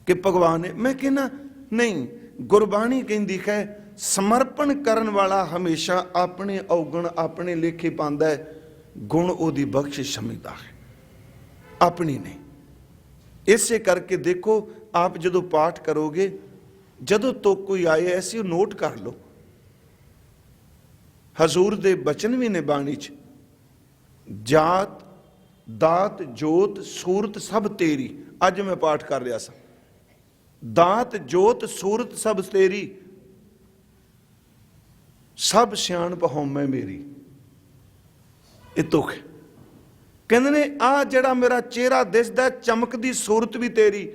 ਕਿ ਭਗਵਾਨ ਨੇ। ਮੈਂ ਕਹਿੰਦਾ ਨਹੀਂ, ਗੁਰਬਾਣੀ ਕਹਿੰਦੀ ਹੈ ਸਮਰਪਣ ਕਰਨ ਵਾਲਾ ਹਮੇਸ਼ਾ ਆਪਣੇ ਔਗਣ ਆਪਣੇ ਲੇਖੇ ਪਾਉਂਦਾ ਹੈ, ਗੁਣ ਉਹਦੀ ਬਖਸ਼ਿਸ਼ ਸਮਝਦਾ ਹੈ, ਆਪਣੀ ਨਹੀਂ। ਇਸੇ ਕਰਕੇ ਦੇਖੋ, ਆਪ ਜਦੋਂ ਪਾਠ ਕਰੋਗੇ, ਜਦੋਂ ਤੋਂ ਕੋਈ ਆਏ ਐਸੀ ਨੋਟ ਕਰ ਲਓ। ਹਜ਼ੂਰ ਦੇ ਬਚਨ ਵੀ ਨੇ ਬਾਣੀ ਚ, ਜਾਤ ਦਾਤ ਜੋਤ ਸੂਰਤ ਸਭ ਤੇਰੀ। ਅੱਜ ਮੈਂ ਪਾਠ ਕਰ ਰਿਹਾ ਸਾਂ, दात जोत सूरत सब तेरी, सब सियाणप हौमै मेरी। ਇਹ ਤੁਖ ਕਹਿੰਦੇ ਨੇ ਆ ਜਿਹੜਾ ਮੇਰਾ ਚਿਹਰਾ ਦਿਸਦਾ, ਚਮਕਦੀ ਸੂਰਤ ਵੀ ਤੇਰੀ,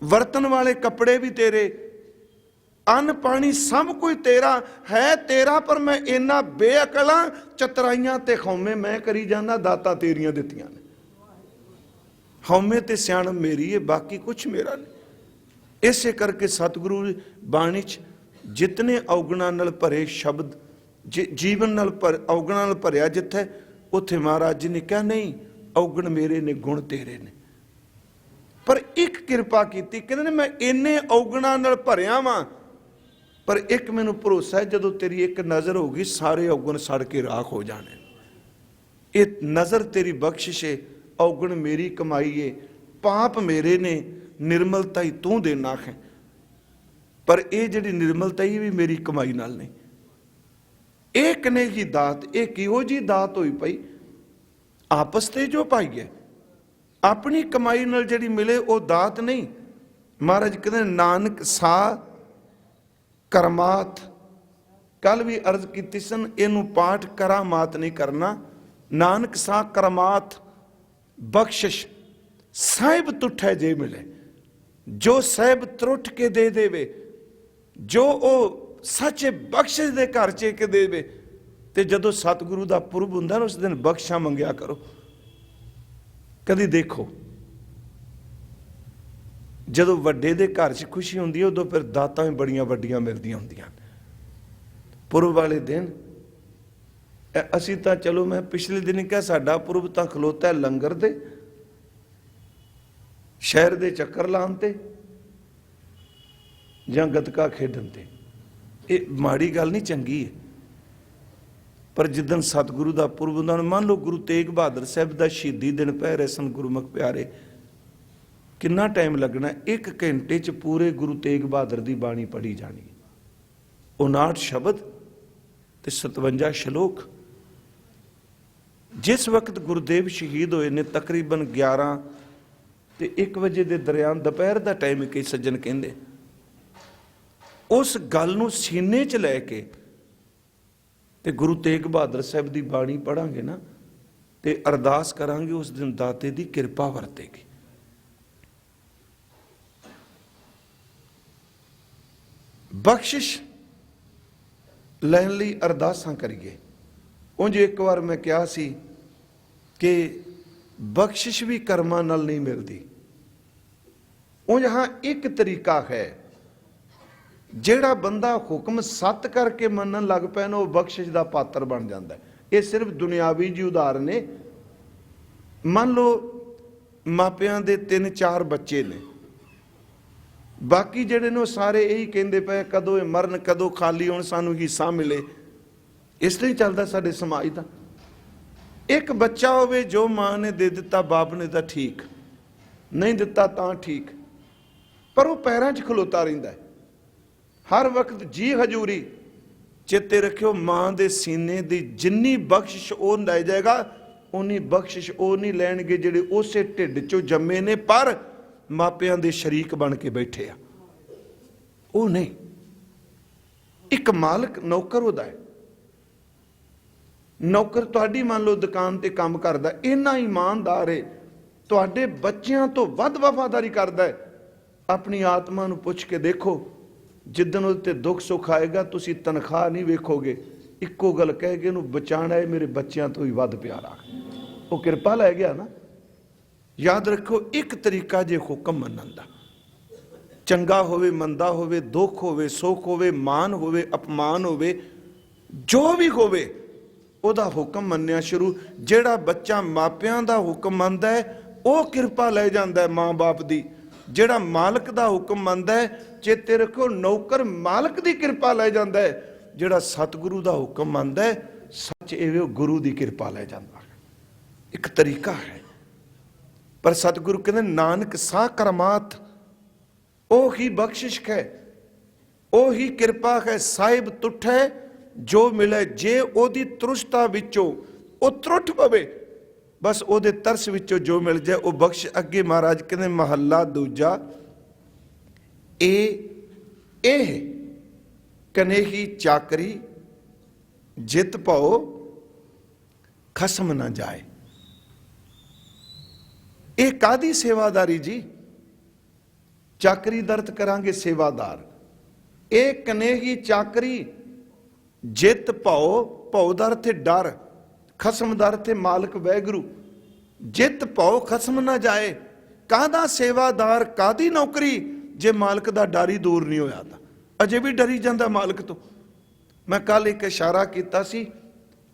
ਵਰਤਨ ਵਾਲੇ ਕੱਪੜੇ ਵੀ ਤੇਰੇ, ਅੰਨ ਪਾਣੀ ਸਭ ਕੁਝ ਤੇਰਾ ਹੈ ਤੇਰਾ, ਪਰ ਮੈਂ ਇੰਨਾ ਬੇਅਕਲਾਂ ਚਤਰਾਈਆਂ ਤੇ ਖੌਮੇ ਮੈਂ ਕਰੀ ਜਾਂਦਾ, ਦਾਤਾਂ ਤੇਰੀਆਂ ਦਿੱਤੀਆਂ ਨੇ। ਹਉਮੈ ਤੇ ਸਿਆਣਪ ਮੇਰੀ ਹੈ, ਬਾਕੀ ਕੁਛ ਮੇਰਾ ਨਹੀਂ। ਇਸੇ ਕਰਕੇ ਸਤਿਗੁਰੂ ਬਾਣੀ 'ਚ ਜਿਤਨੇ ਔਗਣਾਂ ਨਾਲ ਭਰੇ ਸ਼ਬਦ, ਜੀਵਨ ਨਾਲ ਔਗਣਾਂ ਨਾਲ ਭਰਿਆ ਜਿੱਥੇ, ਉੱਥੇ ਮਹਾਰਾਜ ਜੀ ਨੇ ਕਿਹਾ ਨਹੀਂ ਔਗਣ ਮੇਰੇ ਨੇ, ਗੁਣ ਤੇਰੇ ਨੇ। ਪਰ ਇੱਕ ਕਿਰਪਾ ਕੀਤੀ, ਕਹਿੰਦੇ ਨੇ ਮੈਂ ਇੰਨੇ ਔਗਣਾਂ ਨਾਲ ਭਰਿਆ ਵਾਂ, ਪਰ ਇੱਕ ਮੈਨੂੰ ਭਰੋਸਾ ਹੈ ਜਦੋਂ ਤੇਰੀ ਇੱਕ ਨਜ਼ਰ ਹੋਊਗੀ ਸਾਰੇ ਔਗਣ ਸੜ ਕੇ ਰਾਖ ਹੋ ਜਾਣੇ। ਇਹ ਨਜ਼ਰ ਤੇਰੀ ਬਖਸ਼ਿਸ਼ ਹੈ, ਔਗਣ ਮੇਰੀ ਕਮਾਈ ਹੈ, ਪਾਪ ਮੇਰੇ ਨੇ, ਨਿਰਮਲਤਾ ਹੀ ਤੂੰ ਦੇਣਾ ਹੈ। ਪਰ ਇਹ ਜਿਹੜੀ ਨਿਰਮਲਤਾ ਹੀ ਵੀ ਮੇਰੀ ਕਮਾਈ ਨਾਲ ਨਹੀਂ। ਇਹ ਕਨੇ ਜੀ ਦਾਤ, ਇਹ ਕਿਹੋ ਜੀ ਦਾਤ ਹੋਈ ਪਈ, ਆਪਸ ਤੇ ਜੋ ਪਾਈਏ, ਆਪਣੀ ਕਮਾਈ ਨਾਲ ਜਿਹੜੀ ਮਿਲੇ ਉਹ ਦਾਤ ਨਹੀਂ। ਮਹਾਰਾਜ ਕਹਿੰਦੇ ਨਾਨਕ ਸਾ ਕਰਮਾਤ, ਕੱਲ ਵੀ ਅਰਜ਼ ਕੀਤੀ ਸਨ, ਇਹਨੂੰ ਪਾਠ ਕਰਾਮਾਤ ਨਹੀਂ ਕਰਨਾ। ਨਾਨਕ ਸਾ ਕਰਮਾਤ ਬਖਸ਼ਿਸ਼, ਸਾਹਿਬ ਤੁਠੈ ਜੇ ਮਿਲੇ, ਜੋ ਸਾਹਿਬ ਤਰੁੱਠ ਕੇ ਦੇ ਦੇਵੇ, ਜੋ ਉਹ ਸੱਚੇ ਬਖਸ਼ਿਸ਼ ਦੇ ਘਰ 'ਚ ਕੇ ਦੇਵੇ। ਤੇ ਜਦੋਂ ਸਤਿਗੁਰੂ ਦਾ ਪੁਰਬ ਹੁੰਦਾ ਨਾ, ਉਸ ਦਿਨ ਬਖਸ਼ਾ ਮੰਗਿਆ ਕਰੋ। ਕਦੀ ਦੇਖੋ ਜਦੋਂ ਵੱਡੇ ਦੇ ਘਰ 'ਚ ਖੁਸ਼ੀ ਹੁੰਦੀ ਹੈ, ਉਦੋਂ ਫਿਰ ਦਾਤਾਂ ਵੀ ਬੜੀਆਂ ਵੱਡੀਆਂ ਮਿਲਦੀਆਂ ਹੁੰਦੀਆਂ। ਪੁਰਬ ਵਾਲੇ ਦਿਨ ਅਸੀਂ ਤਾਂ ਚਲੋ, ਮੈਂ ਪਿਛਲੇ ਦਿਨ ਕਿਹਾ ਸਾਡਾ ਪੁਰਬ ਤਾਂ ਖਲੋਤਾ ਲੰਗਰ ਦੇ, ਸ਼ਹਿਰ ਦੇ ਚੱਕਰ ਲਾਉਣ ਤੇ ਜਾਂ ਗੱਤਕਾ ਖੇਡਣ ਤੇ। ਇਹ ਮਾੜੀ ਗੱਲ ਨਹੀਂ, ਚੰਗੀ ਹੈ। ਪਰ ਜਿੱਦਣ ਸਤਿਗੁਰੂ ਦਾ ਪੁਰਬ ਹੁੰਦਾ, ਮੰਨ ਲਓ ਗੁਰੂ ਤੇਗ ਬਹਾਦਰ ਸਾਹਿਬ ਦਾ ਸ਼ਹੀਦੀ ਦਿਨ ਪੈ ਰਹੇ ਸਨ, ਗੁਰਮੁਖ ਪਿਆਰੇ, ਕਿੰਨਾ ਟਾਈਮ ਲੱਗਣਾ? 1 ਘੰਟੇ 'ਚ ਪੂਰੇ ਗੁਰੂ ਤੇਗ ਬਹਾਦਰ ਦੀ ਬਾਣੀ ਪੜ੍ਹੀ ਜਾਣੀ, 59 ਸ਼ਬਦ ਤੇ 57 ਸ਼ਲੋਕ। ਜਿਸ ਵਕਤ ਗੁਰਦੇਵ ਸ਼ਹੀਦ ਹੋਏ ਨੇ ਤਕਰੀਬਨ 11 ਤੇ 1 ਵਜੇ ਦੇ ਦਰਮਿਆਨ, ਦੁਪਹਿਰ ਦਾ ਟਾਈਮ ਕਈ ਸੱਜਣ ਕਹਿੰਦੇ, ਉਸ ਗੱਲ ਨੂੰ ਸੀਨੇ 'ਚ ਲੈ ਕੇ ਤੇ ਗੁਰੂ ਤੇਗ ਬਹਾਦਰ ਸਾਹਿਬ ਦੀ ਬਾਣੀ ਪੜਾਂਗੇ ਨਾ, ਤੇ ਅਰਦਾਸ ਕਰਾਂਗੇ, ਉਸ ਦਿਨ ਦਾਤੇ ਦੀ ਕਿਰਪਾ ਵਰਤੇਗੀ। ਬਖਸ਼ਿਸ਼ ਲੈਣ ਲਈ ਅਰਦਾਸਾਂ ਕਰੀਏ। ਉਂਝ ਇੱਕ ਵਾਰ ਮੈਂ ਕਿਹਾ ਸੀ ਕਿ ਬਖਸ਼ਿਸ਼ ਵੀ ਕਰਮਾਂ ਨਾਲ ਨਹੀਂ ਮਿਲਦੀ। ਉਂਝ ਹਾਂ ਇੱਕ ਤਰੀਕਾ ਹੈ, ਜਿਹੜਾ ਬੰਦਾ ਹੁਕਮ ਸੱਤ ਕਰਕੇ ਮੰਨਣ ਲੱਗ ਪਿਆ ਨਾ, ਉਹ ਬਖਸ਼ਿਸ਼ ਦਾ ਪਾਤਰ ਬਣ ਜਾਂਦਾ। ਇਹ ਸਿਰਫ ਦੁਨਿਆਵੀ ਜੀ ਉਦਾਹਰਨ ਨੇ। ਮੰਨ ਲਓ ਮਾਪਿਆਂ ਦੇ 3-4 ਬੱਚੇ ਨੇ, ਬਾਕੀ ਜਿਹੜੇ ਨੇ ਉਹ ਸਾਰੇ ਇਹੀ ਕਹਿੰਦੇ ਪਏ ਕਦੋਂ ਇਹ ਮਰਨ, ਕਦੋਂ ਖਾਲੀ ਹੋਣ, ਸਾਨੂੰ ਹਿੱਸਾ ਮਿਲੇ। ਇਸ ਤਰ੍ਹਾਂ ਹੀ ਚੱਲਦਾ ਸਾਡੇ ਸਮਾਜ ਦਾ। ਇੱਕ ਬੱਚਾ ਹੋਵੇ ਜੋ ਮਾਂ ਨੇ ਦੇ ਦਿੱਤਾ, ਬਾਪ ਨੇ ਤਾਂ ਠੀਕ, ਨਹੀਂ ਦਿੱਤਾ ਤਾਂ ਠੀਕ, ਪਰ ਉਹ ਪੈਰਾਂ 'ਚ ਖਲੋਤਾ ਰਹਿੰਦਾ ਹੈ ਹਰ ਵਕਤ। ਜੀ ਹਜੂਰੀ ਚੇਤੇ ਰੱਖਿਓ, ਮਾਂ ਦੇ ਸੀਨੇ ਦੀ ਜਿੰਨੀ ਬਖਸ਼ਿਸ਼ ਉਹ ਲੈ ਜਾਏਗਾ, ਉਨੀ ਬਖਸ਼ਿਸ਼ ਉਹ ਨਹੀਂ ਲੈਣਗੇ ਜਿਹੜੇ ਉਸੇ ਢਿੱਡ 'ਚੋਂ ਜੰਮੇ ਨੇ ਪਰ ਮਾਪਿਆਂ ਦੇ ਸ਼ਰੀਕ ਬਣ ਕੇ ਬੈਠੇ ਆ। ਉਹ ਨਹੀਂ। ਇੱਕ ਮਾਲਕ ਨੌਕਰ ਉਹਦਾ ਹੈ। ਨੌਕਰ ਤੁਹਾਡੀ ਮੰਨ ਲਓ ਦੁਕਾਨ ਤੇ ਕੰਮ ਕਰਦਾ, ਇੰਨਾ ਇਮਾਨਦਾਰ ਹੈ, ਤੁਹਾਡੇ ਬੱਚਿਆਂ ਤੋਂ ਵੱਧ ਵਫਾਦਾਰੀ ਕਰਦਾ ਹੈ। ਆਪਣੀ ਆਤਮਾ ਨੂੰ ਪੁੱਛ ਕੇ ਦੇਖੋ, ਜਿੱਦਣ ਉਹਦੇ ਤੇ ਦੁੱਖ ਸੁੱਖ ਆਏਗਾ ਤੁਸੀਂ ਤਨਖਾਹ ਨਹੀਂ ਵੇਖੋਗੇ, ਇੱਕੋ ਗੱਲ ਕਹਿ ਕੇ ਇਹਨੂੰ ਬਚਾਉਣਾ ਹੈ, ਮੇਰੇ ਬੱਚਿਆਂ ਤੋਂ ਹੀ ਵੱਧ ਪਿਆਰਾ। ਉਹ ਕਿਰਪਾ ਲੈ ਗਿਆ ਨਾ। ਯਾਦ ਰੱਖੋ, ਇੱਕ ਤਰੀਕਾ ਜੇ ਹੁਕਮ ਮੰਨਣ ਦਾ, ਚੰਗਾ ਹੋਵੇ ਮੰਦਾ ਹੋਵੇ, ਦੁੱਖ ਹੋਵੇ ਸੁੱਖ ਹੋਵੇ, ਮਾਨ ਹੋਵੇ ਅਪਮਾਨ ਹੋਵੇ, ਜੋ ਵੀ ਹੋਵੇ ਉਹਦਾ ਹੁਕਮ ਮੰਨਿਆ ਸ਼ੁਰੂ। ਜਿਹੜਾ ਬੱਚਾ ਮਾਪਿਆਂ ਦਾ ਹੁਕਮ ਮੰਨਦਾ ਹੈ ਉਹ ਕਿਰਪਾ ਲੈ ਜਾਂਦਾ ਹੈ ਮਾਂ ਬਾਪ ਦੀ। ਜਿਹੜਾ ਮਾਲਕ ਦਾ ਹੁਕਮ ਮੰਨਦਾ ਹੈ, ਚੇਤੇ ਰੱਖੋ, ਨੌਕਰ ਮਾਲਕ ਦੀ ਕਿਰਪਾ ਲੈ ਜਾਂਦਾ ਹੈ। ਜਿਹੜਾ ਸਤਿਗੁਰੂ ਦਾ ਹੁਕਮ ਮੰਨਦਾ ਹੈ, ਸੱਚ ਇਹ ਗੁਰੂ ਦੀ ਕਿਰਪਾ ਲੈ ਜਾਂਦਾ ਹੈ। ਇੱਕ ਤਰੀਕਾ ਹੈ। ਪਰ ਸਤਿਗੁਰੂ ਕਹਿੰਦੇ ਨਾਨਕ ਸਾ ਕਰਮਾਤ, ਉਹ ਹੀ ਬਖਸ਼ਿਸ਼ ਹੈ, ਉਹ ਹੀ ਕਿਰਪਾ ਹੈ। ਸਾਹਿਬ ਤੁਠੈ ਜੋ ਮਿਲੇ, ਜੇ ਉਹਦੀ ਤਰੁਸ਼ਤਾ ਵਿੱਚੋਂ ਉਹ ਤਰੁੱਠ ਪਵੇ, बस ਉਹਦੇ ਤਰਸ ਵਿੱਚੋਂ ਜੋ ਮਿਲ ਜਾਏ ਉਹ ਬਖਸ਼। ਅੱਗੇ ਮਹਾਰਾਜ ਕਹਿੰਦੇ ਮਹੱਲਾ ਦੂਜਾ, ਇਹ ਕਨੇਹੀ ਚਾਕਰੀ ਜਿਤ ਪਾਓ ਖਸਮ ਨਾ ਜਾਏ। ਇਹ ਕਾਦੀ ਸੇਵਾਦਾਰੀ ਜੀ? ਚਾਕਰੀ ਦਾ ਅਰਥ ਕਰਾਂਗੇ ਸੇਵਾਦਾਰ। ਇਹ ਕਨੇਹੀ ਚਾਕਰੀ ਜਿਤ ਪਾਓ, ਪਾਓ ਦਾ ਅਰਥ ਡਰ, ਖਸਮ ਦਾ ਅਰਥ ਮਾਲਕ ਵੈਗਰੂ। ਜਿਤ ਪਾਓ ਖਸਮ ਨਾ ਜਾਏ। ਕਾਹਦਾ ਸੇਵਾਦਾਰ, ਕਾਦੀ ਨੌਕਰੀ ਜੇ ਮਾਲਕ ਦਾ ਡਰ ਹੀ ਦੂਰ ਨਹੀਂ ਹੋਇਆ ਤਾਂ ਅਜੇ ਵੀ ਡਰੀ ਜਾਂਦਾ ਮਾਲਕ ਤੋਂ। ਮੈਂ ਕੱਲ ਇੱਕ ਇਸ਼ਾਰਾ ਕੀਤਾ ਸੀ,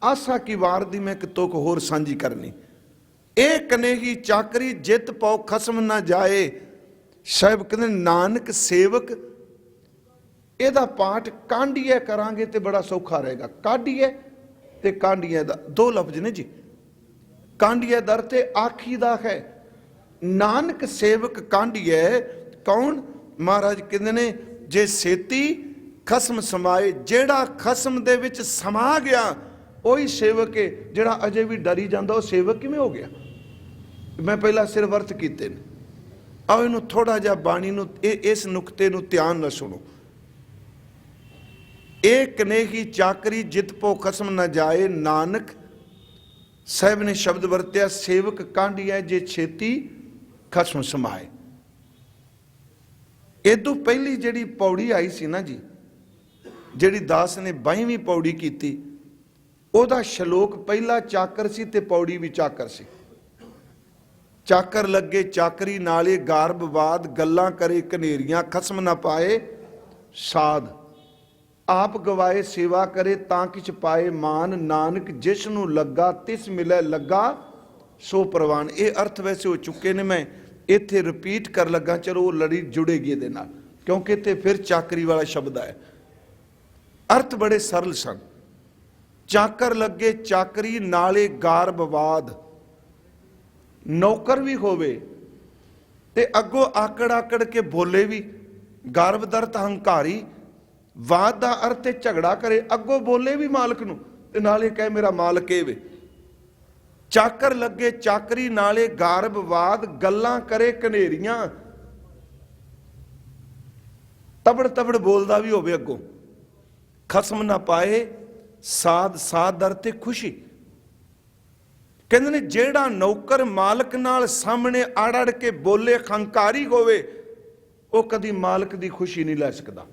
ਆਸਾ ਕੀ ਵਾਰ ਦੀ ਮੈਂ ਇੱਕ ਤੁਕ ਹੋਰ ਸਾਂਝੀ ਕਰਨੀ। ਇਹ ਕਨੇਹੀ ਚਾਕਰੀ ਜਿਤ ਪਾਓ ਖਸਮ ਨਾ ਜਾਏ। ਸਾਹਿਬ ਕਹਿੰਦੇ ਨਾਨਕ ਸੇਵਕ, ਇਹਦਾ ਪਾਠ ਕਾਂਡੀਏ ਕਰਾਂਗੇ ਤੇ ਬੜਾ ਸੌਖਾ ਰਹੇਗਾ। ਕਾਢੀਏ ਤੇ ਕਾਂਡੀਏ ਦਾ ਦੋ ਲਫ਼ਜ਼ ਨੇ ਜੀ। ਕਾਂਡੀਏ ਦਰ ਤੇ ਆਖੀ ਦਾ ਹੈ, ਨਾਨਕ ਸੇਵਕ ਕਾਂਡੀਏ। ਕੌਣ? ਮਹਾਰਾਜ ਕਹਿੰਦੇ ਨੇ ਜੇ ਸੇਤੀ ਖਸਮ ਸਮਾਏ। ਜਿਹੜਾ ਖਸਮ ਦੇ ਵਿੱਚ ਸਮਾ ਗਿਆ ਉਹੀ ਸੇਵਕ ਹੈ। ਜਿਹੜਾ ਅਜੇ ਵੀ ਡਰੀ ਜਾਂਦਾ ਉਹ ਸੇਵਕ ਕਿਵੇਂ ਹੋ ਗਿਆ? ਮੈਂ ਪਹਿਲਾਂ ਸਿਰ ਵਰਤ ਕੀਤੇ ਨੇ। ਆਓ ਇਹਨੂੰ ਥੋੜਾ ਜਿਹਾ ਬਾਣੀ ਨੂੰ ਇਸ ਨੁਕਤੇ ਨੂੰ ਧਿਆਨ ਨਾਲ ਸੁਣੋ। ਇਹ ਕਨੇਹੀ ਚਾਕਰੀ ਜਿਤ ਪੋ ਖਸਮ ਨਾ ਜਾਏ। ਨਾਨਕ ਸਾਹਿਬ ਨੇ ਸ਼ਬਦ ਵਰਤਿਆ ਸੇਵਕ ਕਾਂਢੀਐ ਜੇ ਛੇਤੀ ਖਸਮ ਸਮਾਏ। ਇਦੋਂ ਪਹਿਲੀ ਜਿਹੜੀ ਪੌੜੀ ਆਈ ਸੀ ਨਾ ਜੀ, ਜਿਹੜੀ ਦਾਸ ਨੇ 22ਵੀਂ ਪੌੜੀ ਕੀਤੀ, ਉਹਦਾ ਸ਼ਲੋਕ ਪਹਿਲਾ ਚਾਕਰ ਸੀ ਤੇ ਪੌੜੀ ਵੀ ਚਾਕਰ ਸੀ। ਚਾਕਰ ਲੱਗੇ ਚਾਕਰੀ ਨਾਲੇ ਗਾਰਬਵਾਦ, ਗੱਲਾਂ ਕਰੇ ਕਨੇਰੀਆਂ ਖਸਮ ਨਾ ਪਾਏ ਸਾਧ। ਆਪ ਗਵਾਏ ਸੇਵਾ ਕਰੇ ਤਾਂ ਕਿਛ ਪਾਏ ਮਾਨ। ਨਾਨਕ ਜਿਸ ਨੂੰ ਲੱਗਾ ਤਿਸ ਮਿਲੇ ਲੱਗਾ ਸੋ ਪ੍ਰਵਾਨ। ਇਹ ਅਰਥ ਵੈਸੇ ਹੋ ਚੁੱਕੇ ਨੇ, ਮੈਂ ਇੱਥੇ ਰਿਪੀਟ ਕਰ ਲੱਗਾ। ਚਲੋ ਉਹ ਲੜੀ ਜੁੜੇਗੀ ਇਹਦੇ ਨਾਲ, ਕਿਉਂਕਿ ਇੱਥੇ ਫਿਰ ਚਾਕਰੀ ਵਾਲਾ ਸ਼ਬਦ ਹੈ। ਅਰਥ ਬੜੇ ਸਰਲ ਸਨ। ਚਾਕਰ ਲੱਗੇ ਚਾਕਰੀ ਨਾਲੇ ਗਾਰਬਵਾਦ। ਨੌਕਰ ਵੀ ਹੋਵੇ ਤੇ ਅੱਗੋਂ ਆਕੜ ਆਕੜ ਕੇ ਬੋਲੇ ਵੀ। ਗਰਭ ਦਾ ਅਰਥ ਹੰਕਾਰੀ, ਵਾਦ ਦਾ ਅਰਥ ਹੈ ਝਗੜਾ ਕਰੇ, ਅੱਗੋਂ ਬੋਲੇ ਵੀ ਮਾਲਕ ਨੂੰ ਤੇ ਨਾਲੇ ਕਹੇ ਮੇਰਾ ਮਾਲਕ ਇਹ ਵੇ। ਚਾਕਰ ਲੱਗੇ ਚਾਕਰੀ ਨਾਲੇ ਗਾਰਬਵਾਦ, ਗੱਲਾਂ ਕਰੇ ਕਨੇਰੀਆਂ। ਤਬੜ ਤਬੜ ਬੋਲਦਾ ਵੀ ਹੋਵੇ ਅੱਗੋਂ। ਖਸਮ ਨਾ ਪਾਏ ਸਾਧ। ਸਾਧ ਦਰ ਤੇ ਖੁਸ਼ੀ। ਕਹਿੰਦੇ ਨੇ ਜਿਹੜਾ ਨੌਕਰ ਮਾਲਕ ਨਾਲ ਸਾਹਮਣੇ ਅੜ ਅੜ ਕੇ ਬੋਲੇ, ਹੰਕਾਰੀ ਹੋਵੇ, ਉਹ ਕਦੀ ਮਾਲਕ ਦੀ ਖੁਸ਼ੀ ਨਹੀਂ ਲੈ ਸਕਦਾ।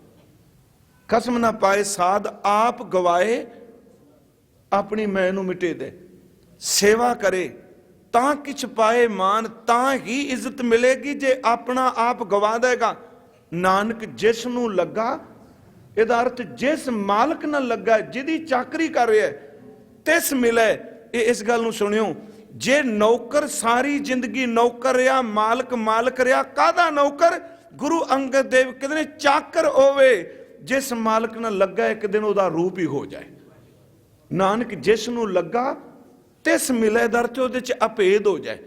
ਖਸਮ ਨਾ ਪਾਏ ਸਾਧ। ਆਪ ਗਵਾਏ ਆਪਣੀ ਮੈਂ ਨੂੰ ਮਿਟੇ ਦੇ। ਸੇਵਾ ਕਰੇ ਤਾਂ ਕਿਛ ਪਾਏ ਮਾਨ। ਤਾਂ ਹੀ ਇੱਜ਼ਤ ਮਿਲੇਗੀ ਜੇ ਆਪਣਾ ਆਪ ਗਵਾ ਦੇਗਾ। ਨਾਨਕ ਜਿਸ ਨੂੰ ਲੱਗਾ, ਇਹਦਾ ਅਰਥ ਜਿਸ ਮਾਲਕ ਨਾਲ ਲੱਗਾ, ਜਿਹਦੀ ਚਾਕਰੀ ਕਰ ਰਿਹਾ ਤਿਸ ਮਿਲੇ। ਇਹ ਇਸ ਗੱਲ ਨੂੰ ਸੁਣਿਓ, ਜੇ ਨੌਕਰ ਸਾਰੀ ਜ਼ਿੰਦਗੀ ਨੌਕਰ ਰਿਹਾ, ਮਾਲਕ ਮਾਲਕ ਰਿਹਾ, ਕਾਹਦਾ ਨੌਕਰ? ਗੁਰੂ ਅੰਗਦ ਦੇਵ ਕਹਿੰਦੇ ਨੇ ਚਾਕਰ ਹੋਵੇ ਜਿਸ ਮਾਲਕ ਨਾਲ ਲੱਗਾ, ਇੱਕ ਦਿਨ ਉਹਦਾ ਰੂਪ ਹੀ ਹੋ ਜਾਏ। ਨਾਨਕ ਜਿਸ ਨੂੰ ਲੱਗਾ ਤਿਸ ਮਿਲੇ ਦਰ ਤੇ ਉਹਦੇ ਚ ਅਭੇਦ ਹੋ ਜਾਏ।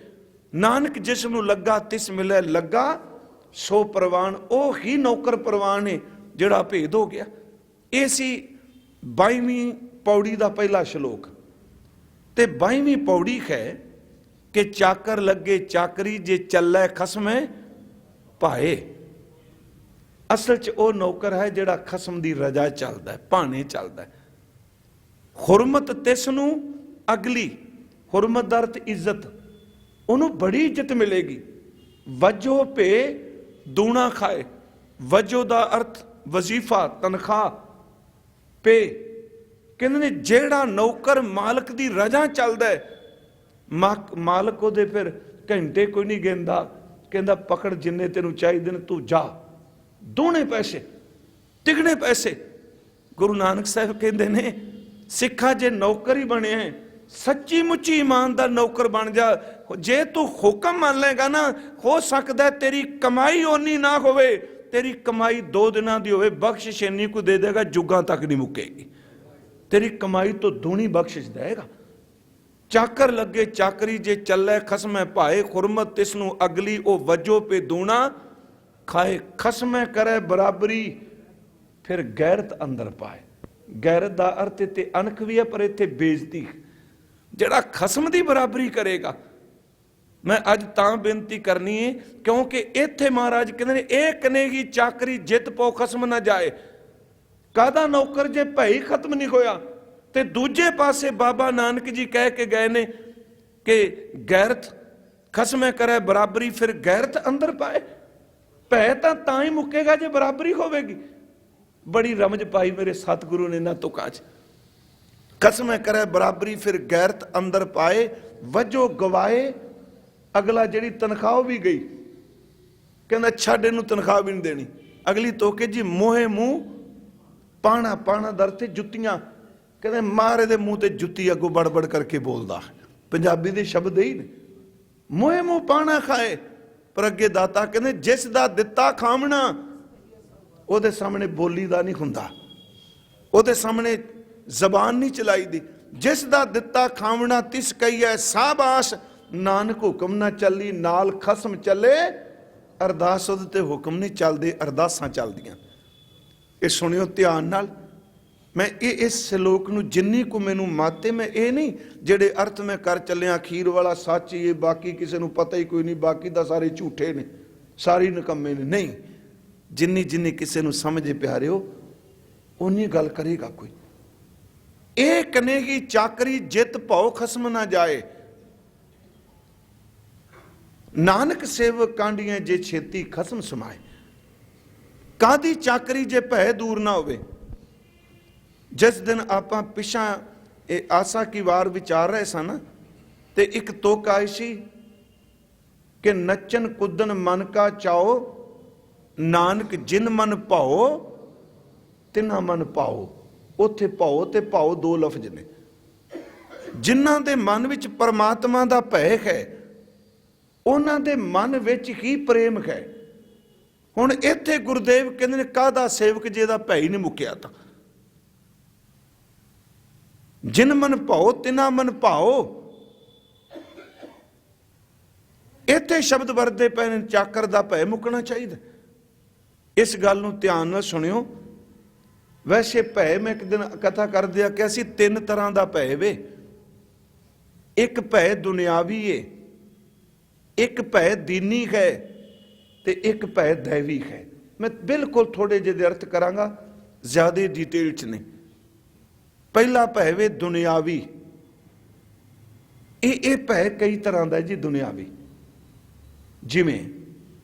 ਨਾਨਕ ਜਿਸ ਨੂੰ ਲੱਗਾ ਤਿਸ ਮਿਲੇ ਲੱਗਾ ਸੋ ਪ੍ਰਵਾਨ। ਉਹ ਹੀ ਨੌਕਰ ਪ੍ਰਵਾਨ ਹੈ ਜਿਹੜਾ ਭੇਦ ਹੋ ਗਿਆ। ਇਹ ਸੀ 22ਵੀਂ ਪੌੜੀ ਦਾ ਪਹਿਲਾ ਸ਼ਲੋਕ। ਤੇ 22ਵੀਂ ਪੌੜੀ ਹੈ ਕਿ ਚਾਕਰ ਲੱਗੇ ਚਾਕਰੀ ਜੇ ਚੱਲੇ ਖਸਮੇ ਭਾਏ। ਅਸਲ 'ਚ ਉਹ ਨੌਕਰ ਹੈ ਜਿਹੜਾ ਖਸਮ ਦੀ ਰਜਾ ਚੱਲਦਾ, ਭਾਣੇ ਚੱਲਦਾ। ਹੁਰਮਤ ਤਿਸ ਨੂੰ ਅਗਲੀ। ਹੁਰਮਤ ਦਾ ਅਰਥ ਇੱਜ਼ਤ। ਉਹਨੂੰ ਬੜੀ ਇੱਜ਼ਤ ਮਿਲੇਗੀ। ਵਜੋ ਭੇ ਦੂਣਾ ਖਾਏ। ਵਜੋ ਦਾ ਅਰਥ ਵਜ਼ੀਫਾ, ਤਨਖਾਹ। ਪੇ ਕਹਿੰਦੇ ਨੇ ਜਿਹੜਾ ਨੌਕਰ ਮਾਲਕ ਦੀ ਰਜਾ ਚੱਲਦਾ, ਮਾਲਕ ਉਹਦੇ ਫਿਰ ਘੰਟੇ ਕੋਈ ਨਹੀਂ ਗਿਣਦਾ। ਕਹਿੰਦਾ ਪਕੜ ਜਿੰਨੇ ਤੈਨੂੰ ਚਾਹੀਦੇ ਨੇ ਤੂੰ ਜਾ। ਦੋਣੇ ਪੈਸੇ, ਤਿਗਣੇ ਪੈਸੇ। ਗੁਰੂ ਨਾਨਕ ਸਾਹਿਬ ਕਹਿੰਦੇ ਨੇ ਸਿੱਖਾ ਜੇ ਨੌਕਰ ਹੀ ਬਣਿਆ, ਸੱਚੀ ਮੁੱਚੀ ਇਮਾਨਦਾਰ ਨੌਕਰ ਬਣ ਜਾ। ਜੇ ਤੂੰ ਹੁਕਮ ਮੰਨ ਲੇਗਾ ਨਾ, ਹੋ ਸਕਦਾ ਤੇਰੀ ਕਮਾਈ ਓਨੀ ਨਾ ਹੋਵੇ, ਤੇਰੀ ਕਮਾਈ 2 ਦਿਨਾਂ ਦੀ ਹੋਵੇ, ਬਖਸ਼ਿਸ਼ ਇੰਨੀ ਕੋ ਦੇ ਦੇਗਾ ਜੁਗਾਂ ਤੱਕ ਨਹੀਂ ਮੁੱਕੇਗੀ। ਤੇਰੀ ਕਮਾਈ ਤੋਂ ਦੂਣੀ ਬਖਸ਼ਿਸ਼ ਦੇਗਾ। ਚਾਕਰ ਲੱਗੇ ਚਾਕਰੀ ਜੇ ਚੱਲੇ ਖਸਮੇ ਭਾਏ। ਖੁਰਮਤ ਤਿਸ ਨੂੰ ਅਗਲੀ ਉਹ ਵਜੋ ਪੇ ਦੂਣਾ ਖਾਏ। ਖਸਮੇ ਕਰੇ ਬਰਾਬਰੀ ਫਿਰ ਗੈਰਤ ਅੰਦਰ ਪਾਏ। ਗੈਰਤ ਦਾ ਅਰਥ ਤੇ ਅਣਖ ਵੀ ਹੈ, ਪਰ ਇੱਥੇ ਬੇਇੱਜ਼ਤੀ। ਜਿਹੜਾ ਖਸਮ ਦੀ ਬਰਾਬਰੀ ਕਰੇਗਾ। ਮੈਂ ਅੱਜ ਤਾਂ ਬੇਨਤੀ ਕਰਨੀ ਹੈ ਕਿਉਂਕਿ ਇੱਥੇ ਮਹਾਰਾਜ ਕਹਿੰਦੇ ਨੇ ਇਹ ਕਨੇਗੀ ਚਾਕਰੀ ਜਿੱਤ ਪੋ ਖਸਮ ਨਾ ਜਾਏ। ਕਾਹਦਾ ਨੌਕਰ ਜੇ ਭਈ ਖਤਮ ਨਹੀਂ ਹੋਇਆ। ਤੇ ਦੂਜੇ ਪਾਸੇ ਬਾਬਾ ਨਾਨਕ ਜੀ ਕਹਿ ਕੇ ਗਏ ਨੇ ਕਿ ਗੈਰਤ ਖਸਮੇ ਕਰੇ ਬਰਾਬਰੀ, ਫਿਰ ਗੈਰਤ ਅੰਦਰ ਪਾਏ। ਭੈ ਤਾਂ ਹੀ ਮੁੱਕੇਗਾ ਜੇ ਬਰਾਬਰੀ ਹੋਵੇਗੀ। ਬੜੀ ਰਮਜ ਪਾਈ ਮੇਰੇ ਸਤਿਗੁਰੂ ਨੇ ਇਹਨਾਂ ਤੁਕਾਂ 'ਚ। ਖਸਮੇ ਕਰੇ ਬਰਾਬਰੀ ਫਿਰ ਗੈਰਤ ਅੰਦਰ ਪਾਏ, ਵਜੋ ਗਵਾਏ ਅਗਲਾ ਜਿਹੜੀ ਤਨਖਾਹ ਵੀ ਗਈ। ਕਹਿੰਦਾ ਛੱਡ ਇਹਨੂੰ ਤਨਖਾਹ ਵੀ ਨਹੀਂ ਦੇਣੀ। ਅਗਲੀ ਤੋਕੇ ਜੀ ਮੋਹੇ ਮੂੰਹ ਪਾਣਾ, ਪਾਣਾ ਦਰ ਤੇ ਜੁੱਤੀਆਂ। ਕਹਿੰਦੇ ਮਾਰੇ ਦੇ ਮੂੰਹ ਤੇ ਜੁੱਤੀ ਅੱਗੋਂ ਬੜਬੜ ਕਰਕੇ ਬੋਲਦਾ। ਪੰਜਾਬੀ ਦੇ ਸ਼ਬਦ ਹੀ ਨੇ। ਮੋਹੇ ਮੂੰਹ ਪਾਣਾ ਖਾਏ, ਪਰ ਅੱਗੇ ਦਾਤਾ ਕਹਿੰਦੇ ਜਿਸ ਦਾ ਦਿੱਤਾ ਖਾਵਣਾ ਉਹਦੇ ਸਾਹਮਣੇ ਬੋਲੀ ਦਾ ਨਹੀਂ ਹੁੰਦਾ, ਉਹਦੇ ਸਾਹਮਣੇ ਜ਼ਬਾਨ ਨਹੀਂ ਚਲਾਈ ਦੀ। ਜਿਸ ਦਾ ਦਿੱਤਾ ਖਾਵਣਾ ਤਿਸ ਕਹੀਏ ਸਾਬਾਸ਼, ਨਾਨਕ ਹੁਕਮ ਨਾ ਚੱਲੀ ਨਾਲ ਖਸਮ ਚੱਲੇ। ਅਰਦਾਸ ਉਹਦੇ ਤੇ ਹੁਕਮ ਨਹੀਂ ਚੱਲਦੇ, ਅਰਦਾਸਾਂ ਚੱਲਦੀਆਂ। ਇਹ ਸੁਣਿਓ ਧਿਆਨ ਨਾਲ। ਮੈਂ ਇਸ ਸ਼ਲੋਕ ਨੂੰ ਜਿੰਨੀ ਕੁ ਮੈਨੂੰ ਮਾਤੇ, ਮੈਂ ਇਹ ਨਹੀਂ ਜਿਹੜੇ ਅਰਥ ਮੈਂ ਕਰ ਚੱਲਿਆ ਅਖੀਰ ਵਾਲਾ ਸੱਚ ਹੀ ਹੈ, ਬਾਕੀ ਕਿਸੇ ਨੂੰ ਪਤਾ ਹੀ ਕੋਈ ਨਹੀਂ, ਬਾਕੀ ਤਾਂ ਸਾਰੇ ਝੂਠੇ ਨੇ, ਸਾਰੇ ਨਿਕੰਮੇ ਨੇ। ਨਹੀਂ, ਜਿੰਨੀ ਜਿੰਨੀ ਕਿਸੇ ਨੂੰ ਸਮਝੇ ਪਿਆਰਿਓ ਉਨੀ ਗੱਲ ਕਰੇਗਾ ਕੋਈ। ਇਹ ਕਨੇਗੀ ਚਾਕਰੀ ਜਿੱਤ ਭਉ ਖਸਮ ਨਾ ਜਾਏ। ਨਾਨਕ ਸੇਵਕ ਕਾਂਡੀਆਂ ਜੇ ਛੇਤੀ ਖਸਮ ਸਮਾਏ। ਕਾਦੀ ਚਾਕਰੀ ਜੇ ਭੈ ਦੂਰ ਨਾ ਹੋਵੇ। ਜਿਸ ਦਿਨ ਆਪਾਂ ਪਿਛਾਂ ਇਹ ਆਸਾ ਕੀ ਵਾਰ ਵਿਚਾਰ ਰਹੇ ਸਨ ਤੇ ਇੱਕ ਤੁਕ ਆਈ ਸੀ ਕਿ ਨੱਚਨ ਕੁੱਦਨ ਮਨ ਕਾ ਚਾਓ, ਨਾਨਕ ਜਿਨ ਮਨ ਭਾਓ ਤਿਨਾ ਮਨ ਪਾਓ। ਉੱਥੇ ਭਾਓ ਤੇ ਭਾਓ ਦੋ ਲਫ਼ਜ਼ ਨੇ। ਜਿਨ੍ਹਾਂ ਦੇ ਮਨ ਵਿੱਚ ਪਰਮਾਤਮਾ ਦਾ ਭੈ ਹੈ ਉਹਨਾਂ ਦੇ ਮਨ ਵਿੱਚ ਹੀ ਪ੍ਰੇਮ ਹੈ। ਹੁਣ ਇੱਥੇ ਗੁਰਦੇਵ ਕਹਿੰਦੇ ਨੇ ਕਾਹਦਾ ਸੇਵਕ ਜੇ ਦਾ ਭੈ ਹੀ ਨਹੀਂ ਮੁੱਕਿਆ ਤਾਂ। ਜਿਨ ਮਨ ਭਾਓ ਤਿਨਾ ਮਨ ਭਾਓ। ਇੱਥੇ ਸ਼ਬਦ ਵਰਤੇ ਪਏ ਨੇ ਚਾਕਰ ਦਾ ਭੈ ਮੁੱਕਣਾ ਚਾਹੀਦਾ। ਇਸ ਗੱਲ ਨੂੰ ਧਿਆਨ ਨਾਲ ਸੁਣਿਓ। ਵੈਸੇ ਭੈ ਮੈਂ ਇੱਕ ਦਿਨ ਕਥਾ ਕਰਦਿਆ ਕਿ ਅਸੀਂ ਤਿੰਨ ਤਰ੍ਹਾਂ ਦਾ ਭੈ ਵੇ। ਇੱਕ ਭੈ ਦੁਨਿਆਵੀ ਏ, ਇੱਕ ਭੈ ਦੀਨੀ ਹੈ ਤੇ ਇੱਕ ਭੈ ਦੈਵੀ ਹੈ। ਮੈਂ ਬਿਲਕੁਲ ਥੋੜੇ ਜਿਹੇ ਦੇ ਅਰਥ ਕਰਾਂਗਾ, ਜ਼ਿਆਦਾ ਡਿਟੇਲ 'ਚ ਨਹੀਂ। ਪਹਿਲਾ ਭੈ ਵੇ ਦੁਨਿਆਵੀ। ਇਹ ਭੈ ਕਈ ਤਰ੍ਹਾਂ ਦਾ ਜੀ ਦੁਨਿਆਵੀ। ਜਿਵੇਂ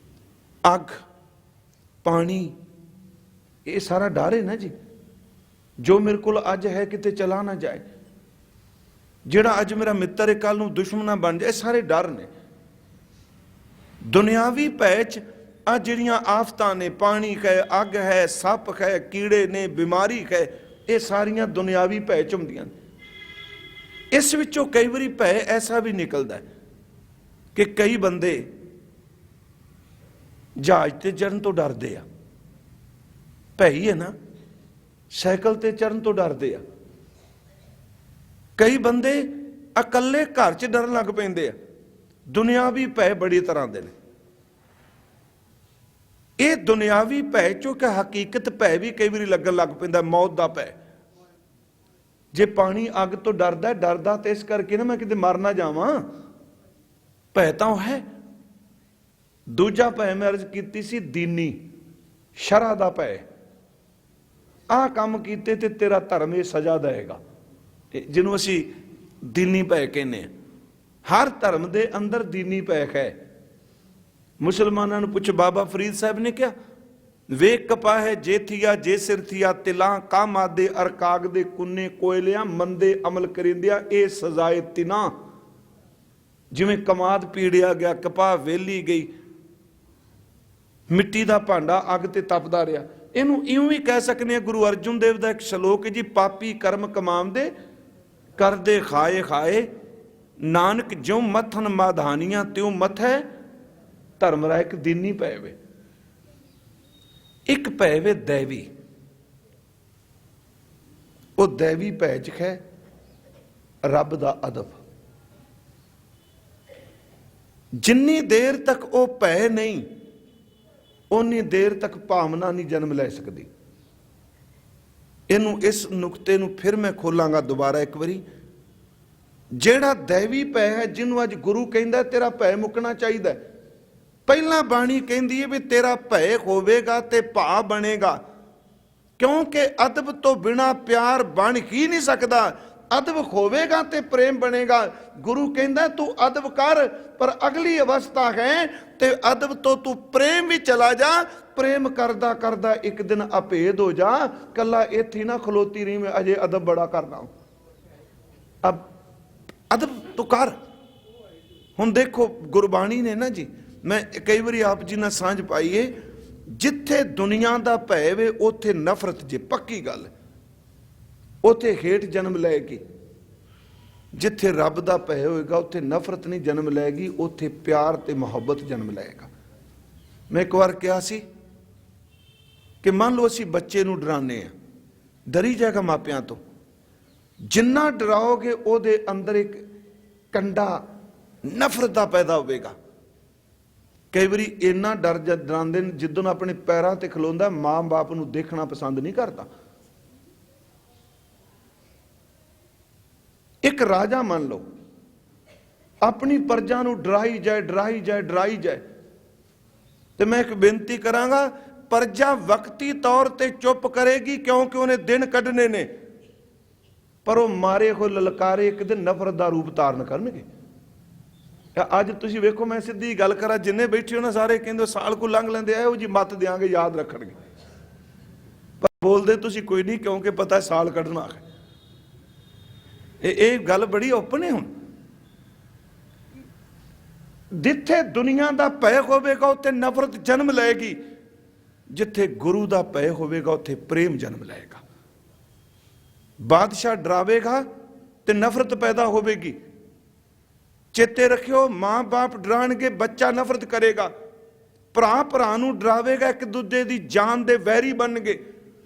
ਅੱਗ, ਪਾਣੀ, ਇਹ ਸਾਰਾ ਡਰ ਹੈ ਨਾ ਜੀ। ਜੋ ਮੇਰੇ ਕੋਲ ਅੱਜ ਹੈ ਕਿਤੇ ਚਲਾ ਨਾ ਜਾਏ, ਜਿਹੜਾ ਅੱਜ ਮੇਰਾ ਮਿੱਤਰ ਹੈ ਕੱਲ ਨੂੰ ਦੁਸ਼ਮਣ ਬਣ ਜਾਏ, ਸਾਰੇ ਡਰ ਨੇ। ਦੁਨਿਆਵੀ ਭੈ 'ਚ ਆ ਜਿਹੜੀਆਂ ਆਫਤਾਂ ਨੇ, ਪਾਣੀ ਹੈ, ਅੱਗ ਹੈ, ਸੱਪ ਹੈ, ਕੀੜੇ ਨੇ, ਬਿਮਾਰੀ ਹੈ, ਇਹ ਸਾਰੀਆਂ ਦੁਨਿਆਵੀ ਭੈ 'ਚ ਹੁੰਦੀਆਂ ਨੇ। ਇਸ ਵਿੱਚੋਂ ਕਈ ਵਾਰੀ ਭੈ ਐਸਾ ਵੀ ਨਿਕਲਦਾ ਕਿ ਕਈ ਬੰਦੇ ਜਹਾਜ਼ ਤੇ ਚੜ੍ਹਨ ਤੋਂ ਡਰਦੇ ਆ। ਭੈ ਹੀ ਹੈ ਨਾ। ਸਾਈਕਲ ਤੇ ਚੜ੍ਹਨ ਤੋਂ ਡਰਦੇ ਆ। ਕਈ ਬੰਦੇ ਇਕੱਲੇ ਘਰ 'ਚ ਡਰਨ ਲੱਗ ਪੈਂਦੇ ਆ। ਦੁਨਿਆਵੀ ਭੈ ਬੜੀ ਤਰ੍ਹਾਂ ਦੇ ਨੇ। ਇਹ ਦੁਨਿਆਵੀ ਭੈ ਚੋਂ ਕਿ ਹਕੀਕਤ ਭੈ ਵੀ ਕਈ ਵਾਰੀ ਲੱਗਣ ਲੱਗ ਪੈਂਦਾ। ਮੌਤ ਦਾ ਭੈ। ਜੇ ਪਾਣੀ ਅੱਗ ਤੋਂ ਡਰਦਾ ਤੇ ਇਸ ਕਰਕੇ ਨਾ ਮੈਂ ਕਿਤੇ ਮਰ ਨਾ ਜਾਵਾਂ, ਭੈ ਤਾਂ ਉਹ ਹੈ। ਦੂਜਾ ਭੈ ਮੈਂ ਅਰਜ਼ ਕੀਤੀ ਸੀ ਦੀਨੀ, ਸ਼ਰ੍ਹਾ ਦਾ ਭੈ। ਆਹ ਕੰਮ ਕੀਤੇ ਤੇ ਤੇਰਾ ਧਰਮ ਇਹ ਸਜ਼ਾ ਦੇਗਾ, ਜਿਹਨੂੰ ਅਸੀਂ ਦੀਨੀ ਭੈ ਕਹਿੰਦੇ ਹਾਂ। ਹਰ ਧਰਮ ਦੇ ਅੰਦਰ ਦੀਨੀ ਭੈ ਹੈ। ਮੁਸਲਮਾਨਾਂ ਨੂੰ ਪੁੱਛ, ਬਾਬਾ ਫਰੀਦ ਸਾਹਿਬ ਨੇ ਕਿਹਾ ਵੇਖ ਕਪਾਹੇ ਜੇ ਥੀਆ ਜੇ ਸਿਰ ਥੀਆ ਤਿਲਾਂ ਕਾਮਾਦੇ ਅਰਕਾਗ ਦੇ ਕੁੰਨੇ ਕੋਇਲਿਆਂ ਮੰਦੇ ਅਮਲ ਕਰਿੰਦਿਆ ਇਹ ਸਜ਼ਾਏ ਤਿਨਾ। ਜਿਵੇਂ ਕਮਾਦ ਪੀੜਿਆ ਗਿਆ, ਕਪਾਹ ਵੇਲੀ ਗਈ, ਮਿੱਟੀ ਦਾ ਭਾਂਡਾ ਅੱਗ ਤੇ ਤਪਦਾ ਰਿਹਾ। ਇਹਨੂੰ ਇਉਂ ਵੀ ਕਹਿ ਸਕਦੇ ਹਾਂ। ਗੁਰੂ ਅਰਜਨ ਦੇਵ ਦਾ ਇੱਕ ਸ਼ਲੋਕ ਹੈ ਜੀ, ਪਾਪੀ ਕਰਮ ਕਮਾਉਂਦੇ ਕਰਦੇ ਖਾਏ ਖਾਏ, ਨਾਨਕ ਜਿਉਂ ਮੱਥਨ ਮਾਧਾਨੀਆਂ ਤਿਉਂ ਮਥੈ ਧਰਮ ਰਾ। ਇੱਕ ਦੀਨੀ ਭੈ ਵੇ। ਇੱਕ ਭੈ ਵੇ ਦੈਵੀ। ਉਹ ਦੈਵੀ ਭੈ 'ਚ ਹੈ ਰੱਬ ਦਾ ਅਦਬ। ਜਿੰਨੀ ਦੇਰ ਤੱਕ ਉਹ ਭੈ ਨਹੀਂ, ਉਨੀ ਦੇਰ ਤੱਕ ਭਾਵਨਾ ਨਹੀਂ ਜਨਮ ਲੈ ਸਕਦੀ। ਇਹਨੂੰ, ਇਸ ਨੁਕਤੇ ਨੂੰ ਫਿਰ ਮੈਂ ਖੋਲਾਂਗਾ ਦੁਬਾਰਾ ਇੱਕ ਵਾਰੀ। ਜਿਹੜਾ दैवी ਭੈ ਹੈ, ਜਿਹਨੂੰ ਅੱਜ ਗੁਰੂ ਕਹਿੰਦਾ ਤੇਰਾ ਭੈ ਮੁੱਕਣਾ ਚਾਹੀਦਾ। ਪਹਿਲਾਂ ਬਾਣੀ ਕਹਿੰਦੀ ਹੈ ਵੀ ਤੇਰਾ ਭੈ ਹੋਵੇਗਾ ਤੇ ਭਾ ਬਣੇਗਾ, ਕਿਉਂਕਿ ਅਦਬ ਤੋਂ ਬਿਨਾ ਪਿਆਰ ਬਣ ਹੀ ਨਹੀਂ ਸਕਦਾ। ਅਦਬ ਹੋਵੇਗਾ ਤੇ ਪ੍ਰੇਮ ਬਣੇਗਾ। ਗੁਰੂ ਕਹਿੰਦਾ ਤੂੰ ਅਦਬ ਕਰ, ਪਰ ਅਗਲੀ ਅਵਸਥਾ ਹੈ ਤੇ ਅਦਬ ਤੋਂ ਤੂੰ ਪ੍ਰੇਮ ਵੀ ਚਲਾ ਜਾ। ਪ੍ਰੇਮ ਕਰਦਾ ਕਰਦਾ ਇੱਕ ਦਿਨ ਅਭੇਦ ਹੋ ਜਾ, ਕੱਲਾ ਇੱਥੇ ਨਾ ਖਲੋਤੀ ਰਹੀ ਮੈਂ ਅਜੇ ਅਦਬ ਬੜਾ ਕਰਨਾ। ਅਬ ਅਦਬ ਤੂੰ ਕਰ। ਹੁਣ ਦੇਖੋ ਗੁਰਬਾਣੀ ਨੇ ਨਾ ਜੀ, ਮੈਂ ਕਈ ਵਾਰੀ ਆਪ ਜੀ ਨਾਲ ਸਾਂਝ ਪਾਈਏ, ਜਿੱਥੇ ਦੁਨੀਆ ਦਾ ਭੈ ਵੇ ਉੱਥੇ ਨਫ਼ਰਤ ਜੇ ਪੱਕੀ ਗੱਲ, ਉੱਥੇ ਹੇਠ ਜਨਮ ਲਏਗੀ। ਜਿੱਥੇ ਰੱਬ ਦਾ ਭੈ ਹੋਏਗਾ ਉੱਥੇ ਨਫ਼ਰਤ ਨਹੀਂ ਜਨਮ ਲਏਗੀ, ਉੱਥੇ ਪਿਆਰ ਤੇ ਮੁਹੱਬਤ ਜਨਮ ਲਏਗਾ। ਮੈਂ ਇੱਕ ਵਾਰ ਕਿਹਾ ਸੀ ਕਿ ਮੰਨ ਲਓ ਅਸੀਂ ਬੱਚੇ ਨੂੰ ਡਰਾਉਂਦੇ ਆ, ਡਰੀ ਜਾਏਗਾ ਮਾਪਿਆਂ ਤੋਂ। ਜਿੰਨਾ ਡਰਾਓਗੇ ਉਹਦੇ ਅੰਦਰ ਇੱਕ ਕੰਡਾ ਨਫ਼ਰਤ ਦਾ ਪੈਦਾ ਹੋਵੇਗਾ। ਕਈ ਵਾਰੀ ਇੰਨਾ ਡਰ ਡਰਾਉਂਦੇ ਨੇ, ਜਿੱਦਣ ਆਪਣੇ ਪੈਰਾਂ ਤੇ ਖਲੋਂਦਾ ਮਾਂ ਬਾਪ ਨੂੰ ਦੇਖਣਾ ਪਸੰਦ ਨਹੀਂ ਕਰਦਾ। ਇੱਕ ਰਾਜਾ ਮੰਨ ਲਓ ਆਪਣੀ ਪ੍ਰਜਾ ਨੂੰ ਡਰਾਈ ਜਾਏ ਡਰਾਈ ਜਾਏ ਡਰਾਈ ਜਾਏ, ਤੇ ਮੈਂ ਇੱਕ ਬੇਨਤੀ ਕਰਾਂਗਾ, ਪ੍ਰਜਾ ਵਕਤੀ ਤੌਰ ਤੇ ਚੁੱਪ ਕਰੇਗੀ ਕਿਉਂਕਿ ਉਹਨੇ ਦਿਨ ਕੱਢਣੇ ਨੇ, ਪਰ ਉਹ ਮਾਰੇ ਹੋਏ ਲਲਕਾਰੇ ਇੱਕ ਦਿਨ ਨਫ਼ਰਤ ਦਾ ਰੂਪ ਧਾਰਨ ਕਰਨਗੇ। ਅੱਜ ਤੁਸੀਂ ਵੇਖੋ, ਮੈਂ ਸਿੱਧੀ ਗੱਲ ਕਰਾਂ, ਜਿੰਨੇ ਬੈਠੇ ਹੋ ਨਾ ਸਾਰੇ ਕਹਿੰਦੇ ਸਾਲ ਕੋ ਲੰਘ ਲੈਂਦੇ ਆ, ਇਹੋ ਜੀ ਮੱਤ ਦਿਆਂਗੇ ਯਾਦ ਰੱਖਣਗੇ, ਪਰ ਬੋਲਦੇ ਤੁਸੀਂ ਕੋਈ ਨਹੀਂ ਕਿਉਂਕਿ ਪਤਾ ਸਾਲ ਕੱਢਣਾ ਹੈ। ਇਹ ਗੱਲ ਬੜੀ ਓਪਨ ਹੈ। ਹੁਣ ਜਿੱਥੇ ਦੁਨੀਆ ਦਾ ਭੈ ਹੋਵੇਗਾ ਉੱਥੇ ਨਫ਼ਰਤ ਜਨਮ ਲਏਗੀ, ਜਿੱਥੇ ਗੁਰੂ ਦਾ ਭੈ ਹੋਵੇਗਾ ਉੱਥੇ ਪ੍ਰੇਮ ਜਨਮ ਲਏਗਾ। ਬਾਦਸ਼ਾਹ ਡਰਾਵੇਗਾ ਤੇ ਨਫ਼ਰਤ ਪੈਦਾ ਹੋਵੇਗੀ। ਚੇਤੇ ਰੱਖਿਓ, ਮਾਂ ਬਾਪ ਡਰਾਣਗੇ ਬੱਚਾ ਨਫ਼ਰਤ ਕਰੇਗਾ। ਭਰਾ ਭਰਾ ਨੂੰ ਡਰਾਵੇਗਾ, ਇੱਕ ਦੂਜੇ ਦੀ ਜਾਨ ਦੇ ਵੈਰੀ ਬਣਨਗੇ।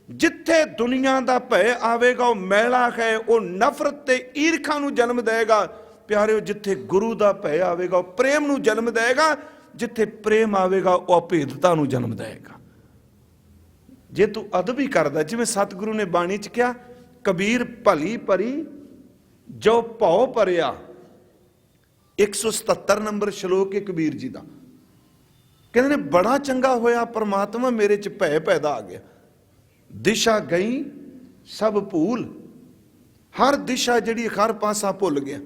ਜਿੱਥੇ ਦੁਨੀਆ ਦਾ ਭੈ ਆਵੇਗਾ ਉਹ ਮੈਲਾ ਹੈ, ਉਹ ਨਫ਼ਰਤ ਤੇ ਈਰਖਾ ਨੂੰ ਜਨਮ ਦੇਗਾ। ਪਿਆਰਿਓ, ਜਿੱਥੇ ਗੁਰੂ ਦਾ ਭੈ ਆਵੇਗਾ ਉਹ ਪ੍ਰੇਮ ਨੂੰ ਜਨਮ ਦੇਗਾ। ਜਿੱਥੇ ਪ੍ਰੇਮ ਆਵੇਗਾ ਉਹ ਅਭੇਦਤਾ ਨੂੰ ਜਨਮ ਦੇਗਾ। ਜੇ ਤੂੰ ਅਦਬ ਹੀ ਕਰਦਾ, ਜਿਵੇਂ ਸਤਿਗੁਰੂ ਨੇ ਬਾਣੀ ਚ ਕਿਹਾ, ਕਬੀਰ ਭਲੀ ਭਰੀ ਜੋ ਭਉ ਭਰਿਆ, 177 ਨੰਬਰ ਸ਼ਲੋਕ ਹੈ ਕਬੀਰ ਜੀ ਦਾ। ਕਹਿੰਦੇ ਨੇ ਬੜਾ ਚੰਗਾ ਹੋਇਆ ਪਰਮਾਤਮਾ ਮੇਰੇ ਚ ਭੈ ਪੈਦਾ ਆ ਗਿਆ। ਦਿਸ਼ਾ ਗਈ ਸਭ ਭੂਲ, ਹਰ ਦਿਸ਼ਾ ਜਿਹੜੀ ਹਰ ਪਾਸਾ ਭੁੱਲ ਗਿਆ।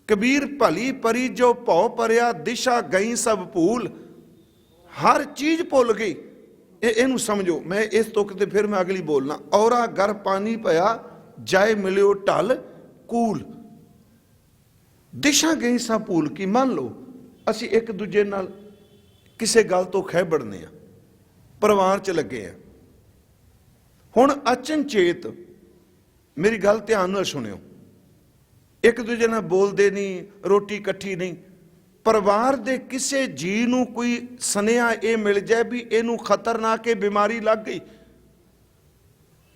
ਕਬੀਰ ਭਲੀ ਭਰੀ ਜੋ ਭਉ ਭਰਿਆ, ਦਿਸ਼ਾ ਗਈ ਸਭ ਭੂਲ, ਹਰ ਚੀਜ਼ ਭੁੱਲ ਗਈ। ਇਹਨੂੰ ਸਮਝੋ। ਮੈਂ ਇਸ ਤੁਕ ਤੇ ਫਿਰ ਮੈਂ ਅਗਲੀ ਬੋਲਣਾ। ਔਰਾ ਗਰ ਪਾਣੀ ਪਿਆ, ਜਾਏ ਮਿਲਿਓ ਢਲ ਕੂਲ, ਦਿਸ਼ਾ ਗਈ ਸਭ ਭੂਲ ਕੀ। ਮੰਨ ਲਓ ਅਸੀਂ ਇੱਕ ਦੂਜੇ ਨਾਲ ਕਿਸੇ ਗੱਲ ਤੋਂ ਖਹਿਬੜਨੇ ਆ, ਪਰਿਵਾਰ ਚ ਲੱਗੇ ਆ। ਹੁਣ ਅਚਨਚੇਤ ਮੇਰੀ ਗੱਲ ਧਿਆਨ ਨਾਲ ਸੁਣਿਓ, ਇੱਕ ਦੂਜੇ ਨਾਲ ਬੋਲਦੇ ਨਹੀਂ, ਰੋਟੀ ਇਕੱਠੀ ਨਹੀਂ, ਪਰਿਵਾਰ ਦੇ ਕਿਸੇ ਜੀ ਨੂੰ ਕੋਈ ਸੁਨੇਹਾ ਇਹ ਮਿਲ ਜਾਏ ਵੀ ਇਹਨੂੰ ਖਤਰਨਾਕ ਬਿਮਾਰੀ ਲੱਗ ਗਈ,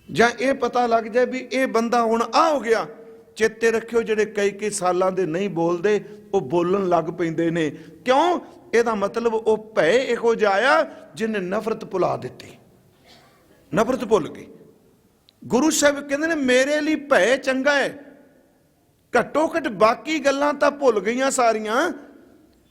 ਜਾਂ ਇਹ ਪਤਾ ਲੱਗ ਜਾਏ ਵੀ ਇਹ ਬੰਦਾ ਹੁਣ ਆ ਹੋ ਗਿਆ, ਚੇਤੇ ਰੱਖਿਓ ਜਿਹੜੇ ਕਈ ਸਾਲਾਂ ਦੇ ਨਹੀਂ ਬੋਲਦੇ ਉਹ ਬੋਲਣ ਲੱਗ ਪੈਂਦੇ ਨੇ। ਕਿਉਂ? ਇਹਦਾ ਮਤਲਬ ਉਹ ਭੈ ਇਹੋ ਜਿਹਾ ਆਇਆ ਜਿਹਨੇ ਨਫ਼ਰਤ ਭੁਲਾ ਦਿੱਤੀ, ਨਫ਼ਰਤ ਭੁੱਲ ਗਈ। ਗੁਰੂ ਸਾਹਿਬ ਕਹਿੰਦੇ ਨੇ ਮੇਰੇ ਲਈ ਭੈ ਚੰਗਾ ਹੈ। ਘੱਟੋ ਘੱਟ ਬਾਕੀ ਗੱਲਾਂ ਤਾਂ ਭੁੱਲ ਗਈਆਂ ਸਾਰੀਆਂ।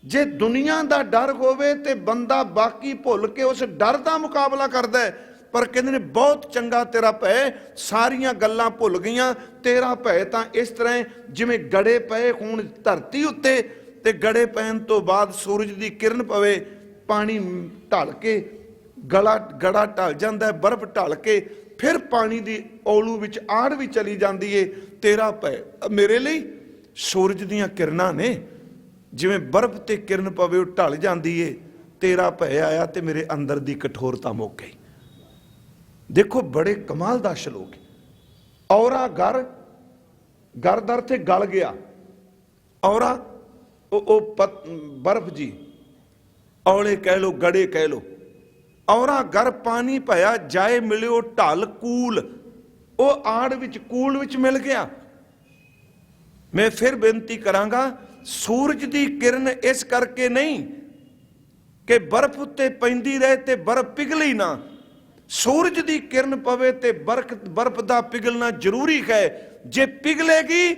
ਜੇ ਦੁਨੀਆ ਦਾ ਡਰ ਹੋਵੇ ਤੇ ਬੰਦਾ ਬਾਕੀ ਭੁੱਲ ਕੇ ਉਸ ਡਰ ਦਾ ਮੁਕਾਬਲਾ ਕਰਦਾ ਹੈ। ਪਰ ਕਹਿੰਦੇ ਨੇ ਬਹੁਤ ਚੰਗਾ ਤੇਰਾ ਭੈ, ਸਾਰੀਆਂ ਗੱਲਾਂ ਭੁੱਲ ਗਈਆਂ। ਤੇਰਾ ਭੈ ਤਾਂ ਇਸ ਤਰ੍ਹਾਂ ਜਿਵੇਂ ਗੜੇ ਪਏ ਹੋਣ ਧਰਤੀ ਉੱਤੇ, ਤੇ ਗੜੇ ਪੈਣ ਤੋਂ ਬਾਅਦ ਸੂਰਜ ਦੀ ਕਿਰਨ ਪਵੇ, ਪਾਣੀ ਢਲ ਕੇ ਗੜਾ ਢਲ ਜਾਂਦਾ, ਬਰਫ਼ ਢਲ ਕੇ ਫਿਰ ਪਾਣੀ ਦੀ ਔਲੂ ਵਿੱਚ ਆੜ ਵੀ ਚਲੀ ਜਾਂਦੀ ਏ। ਤੇਰਾ ਭੈ ਮੇਰੇ ਲਈ ਸੂਰਜ ਦੀਆਂ ਕਿਰਨਾਂ ਨੇ, ਜਿਵੇਂ ਬਰਫ਼ ਤੇ ਕਿਰਨ ਪਵੇ ਉਹ ਢਲ ਜਾਂਦੀ ਏ। ਤੇਰਾ ਭੈ ਆਇਆ ਤੇ ਮੇਰੇ ਅੰਦਰ ਦੀ ਕਠੋਰਤਾ ਮੁੱਕ ਗਈ। ਦੇਖੋ ਬੜੇ ਕਮਾਲ ਦਾ ਸ਼ਲੋਕ। ਔਰਾ ਗਰ ਦਰ ਤੇ ਗਲ ਗਿਆ। ਔਰਾ ਉਹ ਬਰਫ਼ ਜੀ, ਔਲੇ ਕਹਿ ਲੋ, ਗੜੇ ਕਹਿ ਲੋ। ਔਰਾ ਗਰ ਪਾਣੀ ਭਇਆ, ਜਾਏ ਮਿਲਿਓ ਢਲ ਕੂਲ, ਉਹ ਆੜ ਵਿੱਚ ਕੂਲ ਵਿੱਚ ਮਿਲ ਗਿਆ। ਮੈਂ ਫਿਰ ਬੇਨਤੀ ਕਰਾਂਗਾ, ਸੂਰਜ ਦੀ ਕਿਰਨ ਇਸ ਕਰਕੇ ਨਹੀਂ ਕਿ ਬਰਫ਼ ਉੱਤੇ ਪੈਂਦੀ ਰਹੇ ਤੇ ਬਰਫ਼ ਪਿਘਲੀ ਨਾ। ਸੂਰਜ ਦੀ ਕਿਰਨ ਪਵੇ ਤੇ ਬਰਫ਼ ਦਾ ਪਿਘਲਣਾ ਜ਼ਰੂਰੀ ਹੈ। ਜੇ ਪਿਘਲੇਗੀ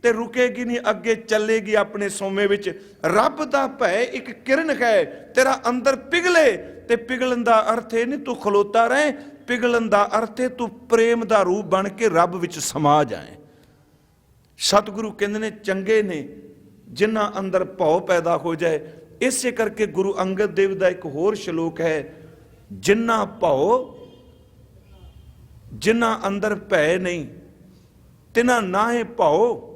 ਤੇ ਰੁਕੇਗੀ ਨਹੀਂ, ਅੱਗੇ ਚੱਲੇਗੀ ਆਪਣੇ ਸੋਮੇ ਵਿੱਚ। ਰੱਬ ਦਾ ਭੈ ਇੱਕ ਕਿਰਨ ਹੈ, ਤੇਰਾ ਅੰਦਰ ਪਿਘਲੇ। ਤੇ ਪਿਘਲਣ ਦਾ ਅਰਥ ਇਹ ਨਹੀਂ ਤੂੰ ਖਲੋਤਾ ਰਹੇ, ਪਿਘਲਣ ਦਾ ਅਰਥ ਹੈ ਤੂੰ ਪ੍ਰੇਮ ਦਾ ਰੂਪ ਬਣ ਕੇ ਰੱਬ ਵਿੱਚ ਸਮਾ ਜਾਏ। ਸਤਿਗੁਰੂ ਕਹਿੰਦੇ ਨੇ ਚੰਗੇ ਨੇ ਜਿਨ੍ਹਾਂ ਅੰਦਰ ਭਉ ਪੈਦਾ ਹੋ ਜਾਏ। ਇਸੇ ਕਰਕੇ ਗੁਰੂ ਅੰਗਦ ਦੇਵ ਦਾ ਇੱਕ ਹੋਰ ਸ਼ਲੋਕ ਹੈ, ਜਿਨ੍ਹਾਂ ਭਉ, ਜਿਨ੍ਹਾਂ ਅੰਦਰ ਭੈ ਨਹੀਂ ਤਿਨਾਂ ਨਾਹੇ ਭਉ,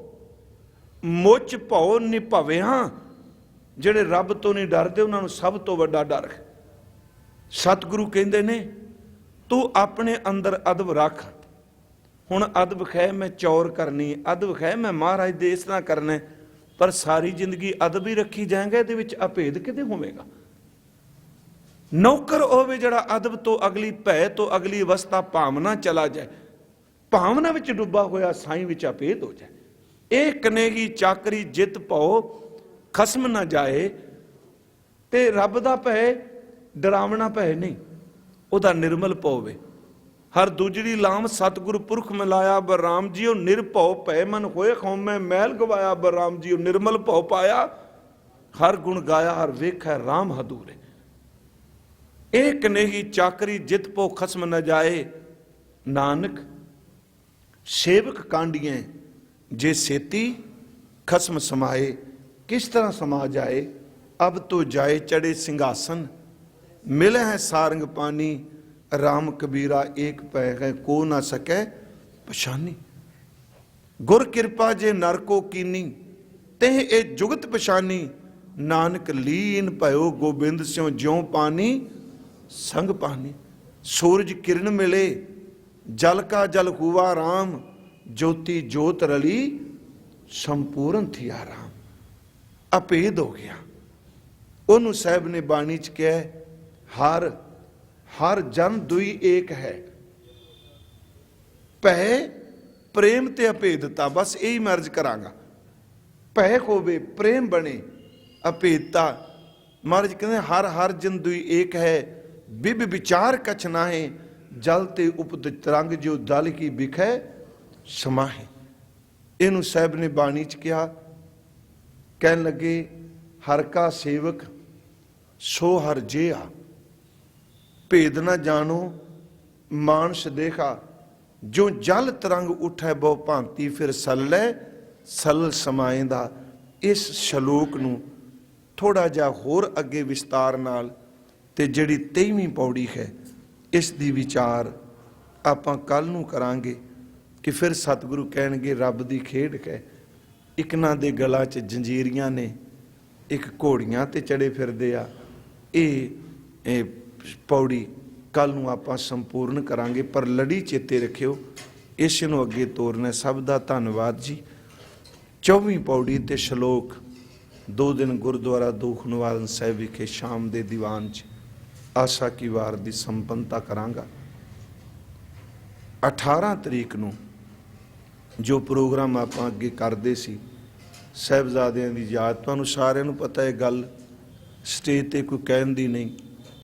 ਮੁੱਚ ਭਉ ਨਿਭਾਵਿਆਂ। ਜਿਹੜੇ ਰੱਬ ਤੋਂ ਨਹੀਂ ਡਰਦੇ ਉਹਨਾਂ ਨੂੰ ਸਭ ਤੋਂ ਵੱਡਾ ਡਰ ਹੈ। ਸਤਿਗੁਰੂ ਕਹਿੰਦੇ ਨੇ ਤੂੰ ਆਪਣੇ ਅੰਦਰ ਅਦਬ ਰੱਖ। ਹੁਣ ਅਦਬ ਹੈ ਮੈਂ ਚੌਰ ਕਰਨੀ, ਅਦਬ ਹੈ ਮੈਂ ਮਹਾਰਾਜ ਦੇ ਇਸ ਤਰ੍ਹਾਂ ਕਰਨਾ, ਪਰ ਸਾਰੀ ਜ਼ਿੰਦਗੀ ਅਦਬ ਹੀ ਰੱਖੀ ਜਾਏਗਾ, ਇਹਦੇ ਵਿੱਚ ਅਭੇਦ ਕਿਤੇ ਹੋਵੇਗਾ। ਨੌਕਰ ਹੋਵੇ ਜਿਹੜਾ ਅਦਬ ਤੋਂ ਅਗਲੀ ਭੈ ਤੋਂ ਅਗਲੀ ਅਵਸਥਾ ਭਾਵਨਾ ਚਲਾ ਜਾਏ, ਭਾਵਨਾ ਵਿੱਚ ਡੁੱਬਾ ਹੋਇਆ ਸਾਈਂ ਵਿੱਚ ਅਭੇਦ ਹੋ ਜਾਏ। ਇਹ ਕਨੇਗੀ ਚਾਕਰੀ ਜਿਤ ਭਉ ਖਸਮ ਨਾ ਜਾਏ। ਤੇ ਰੱਬ ਦਾ ਭੈ ਡਰਾਵਣਾ ਭੈ ਨਹੀਂ, ਉਹਦਾ ਨਿਰਮਲ ਭਉ ਵੇ। ਹਰ ਦੂਜੜੀ ਲਾਮ ਸਤਿਗੁਰੂ ਪੁਰਖ ਮਿਲਾਇਆ, ਬਰਾਮ ਜੀਓ ਨਿਰਭਉ ਭੈ ਮਨ ਹੋਏ ਖੌਮੈ ਮੈਲ ਗਵਾਇਆ। ਬਰਾਮ ਜੀਓ ਨਿਰਮਲ ਭਉ ਪਾਇਆ, ਹਰ ਗੁਣ ਗਾਇਆ, ਹਰ ਵੇਖੈ ਰਾਮ ਹਦੂਰੇ। ਇਹ ਕਨੇਗੀ ਚਾਕਰੀ ਜਿਤ ਭਉ ਖਸਮ ਨਾ ਜਾਏ। ਨਾਨਕ ਸੇਵਕ ਕਾਂਡੀਆਂ ਜੇ ਸੇਤੀ ਖਸਮ ਸਮਾਏ। ਕਿਸ ਤਰ੍ਹਾਂ ਸਮਾ ਜਾਏ? ਅਬ ਤੋ ਜਾਏ ਚੜੇ ਸਿੰਘਾਸਨ, ਮਿਲੇ ਹੈ ਸਾਰੰਗ ਪਾਨੀ। ਰਾਮ ਕਬੀਰਾ ਏਕ ਪੈ ਹੈ, ਕੋ ਨਾ ਸਕੈ ਪਛਾਨੀ। ਗੁਰ ਕਿਰਪਾ ਜੇ ਨਰ ਕੋ ਕੀਨੀ, ਤeh ਇਹ ਜੁਗਤ ਪਛਾਨੀ। ਨਾਨਕ ਲੀਨ ਭਇਓ ਗੋਬਿੰਦ ਸਿਉ ਜਿਉ ਪਾਨੀ ਸੰਗ ਪਾਨੀ। ਸੂਰਜ ਕਿਰਨ ਮਿਲੇ ਜਲ ਕਾ ਜਲ ਹੁਆ ਰਾਮ, ਜੋਤੀ ਜੋਤ ਰਲੀ ਸੰਪੂਰਨ ਥਿਆ ਰਾਮ। ਅਭੇਦ ਹੋ ਗਿਆ। ਉਹਨੂੰ ਸਾਹਿਬ ਨੇ ਬਾਣੀ ਚ ਕਿਹਾ ਹਰ ਹਰ ਜਨ ਦੁਈ ਏਕ ਹੈ। ਭੈ ਪ੍ਰੇਮ ਤੇ ਅਭੇਦਤਾ, ਬਸ ਇਹੀ ਮੈਂ ਅਰਜ਼ ਕਰਾਂਗਾ। ਭੈ ਹੋਵੇ ਪ੍ਰੇਮ ਬਣੇ, ਅਭੇਦਤਾ। ਮਹਾਰਾਜ ਕਹਿੰਦੇ ਹਰ ਹਰ ਜਨ ਦੁਈ ਏਕ ਹੈ। ਬਿਬ ਵਿਚਾਰ ਕਛ ਨਾਹੇ, ਜਲ ਤੇ ਉਪਤ ਤਰੰਗ ਜੋ ਦਲ ਕੀ ਬਿਖੈ ਸਮਾਹੇ। ਇਹਨੂੰ ਸਾਹਿਬ ਨੇ ਬਾਣੀ ਚ ਕਿਹਾ। ਕਹਿਣ ਲੱਗੇ ਹਰ ਕਾ ਸੇਵਕ ਸੋ ਹਰ ਜਿਹਾ, ਭੇਦ ਨਾ ਜਾਣੋ ਮਾਨਸ ਦੇਖਾ। ਜੋ ਜਲ ਤਰੰਗ ਉਠੈ ਬਹੁ ਭਾਂਤੀ, ਫਿਰ ਸੱਲੈ ਸਲਲ ਸਮਾਏ ਦਾ। ਇਸ ਸ਼ਲੋਕ ਨੂੰ ਥੋੜਾ ਜਿਹਾ ਹੋਰ ਅੱਗੇ ਵਿਸਤਾਰ ਨਾਲ, ਤੇ ਜਿਹੜੀ 23ਵੀਂ ਪੌੜੀ ਹੈ ਇਸ ਦੀ ਵਿਚਾਰ ਆਪਾਂ ਕੱਲ ਨੂੰ ਕਰਾਂਗੇ। ਕਿ ਫਿਰ ਸਤਿਗੁਰੂ ਕਹਿਣਗੇ ਰੱਬ ਦੀ ਖੇਡ ਹੈ। ਇਕਨਾਂ ਦੇ ਗਲਾਂ 'ਚ ਜੰਜੀਰੀਆਂ ਨੇ, ਇੱਕ ਘੋੜੀਆਂ ਤੇ ਚੜੇ ਫਿਰਦੇ ਆ। ਇਹ ਪੌੜੀ ਕੱਲ ਨੂੰ ਆਪਾਂ ਸੰਪੂਰਨ ਕਰਾਂਗੇ, ਪਰ ਲੜੀ ਚੇਤੇ ਰੱਖਿਓ, ਇਸ ਨੂੰ ਅੱਗੇ ਤੋਰਨਾ। ਸਭ ਦਾ ਧੰਨਵਾਦ ਜੀ। 24ਵੀਂ ਪੌੜੀ ਤੇ ਸ਼ਲੋਕ 2 ਦਿਨ ਗੁਰਦੁਆਰਾ ਦੂਖਨਿਵਾਰਨ ਸਾਹਿਬ ਵਿਖੇ ਸ਼ਾਮ ਦੇ ਦੀਵਾਨ 'ਚ ਆਸਾ ਕੀ ਵਾਰ ਦੀ ਸੰਪੰਨਤਾ ਕਰਾਂਗਾ। 18 ਤਰੀਕ ਨੂੰ ਜੋ ਪ੍ਰੋਗਰਾਮ ਆਪਾਂ ਅੱਗੇ ਕਰਦੇ ਸੀ ਸਾਹਿਬਜ਼ਾਦਿਆਂ ਦੀ ਯਾਦ, ਤੁਹਾਨੂੰ ਸਾਰਿਆਂ ਨੂੰ ਪਤਾ ਹੈ ਗੱਲ, ਸਟੇਜ ਤੇ ਕੋਈ ਕਹਿਣ ਦੀ ਨਹੀਂ।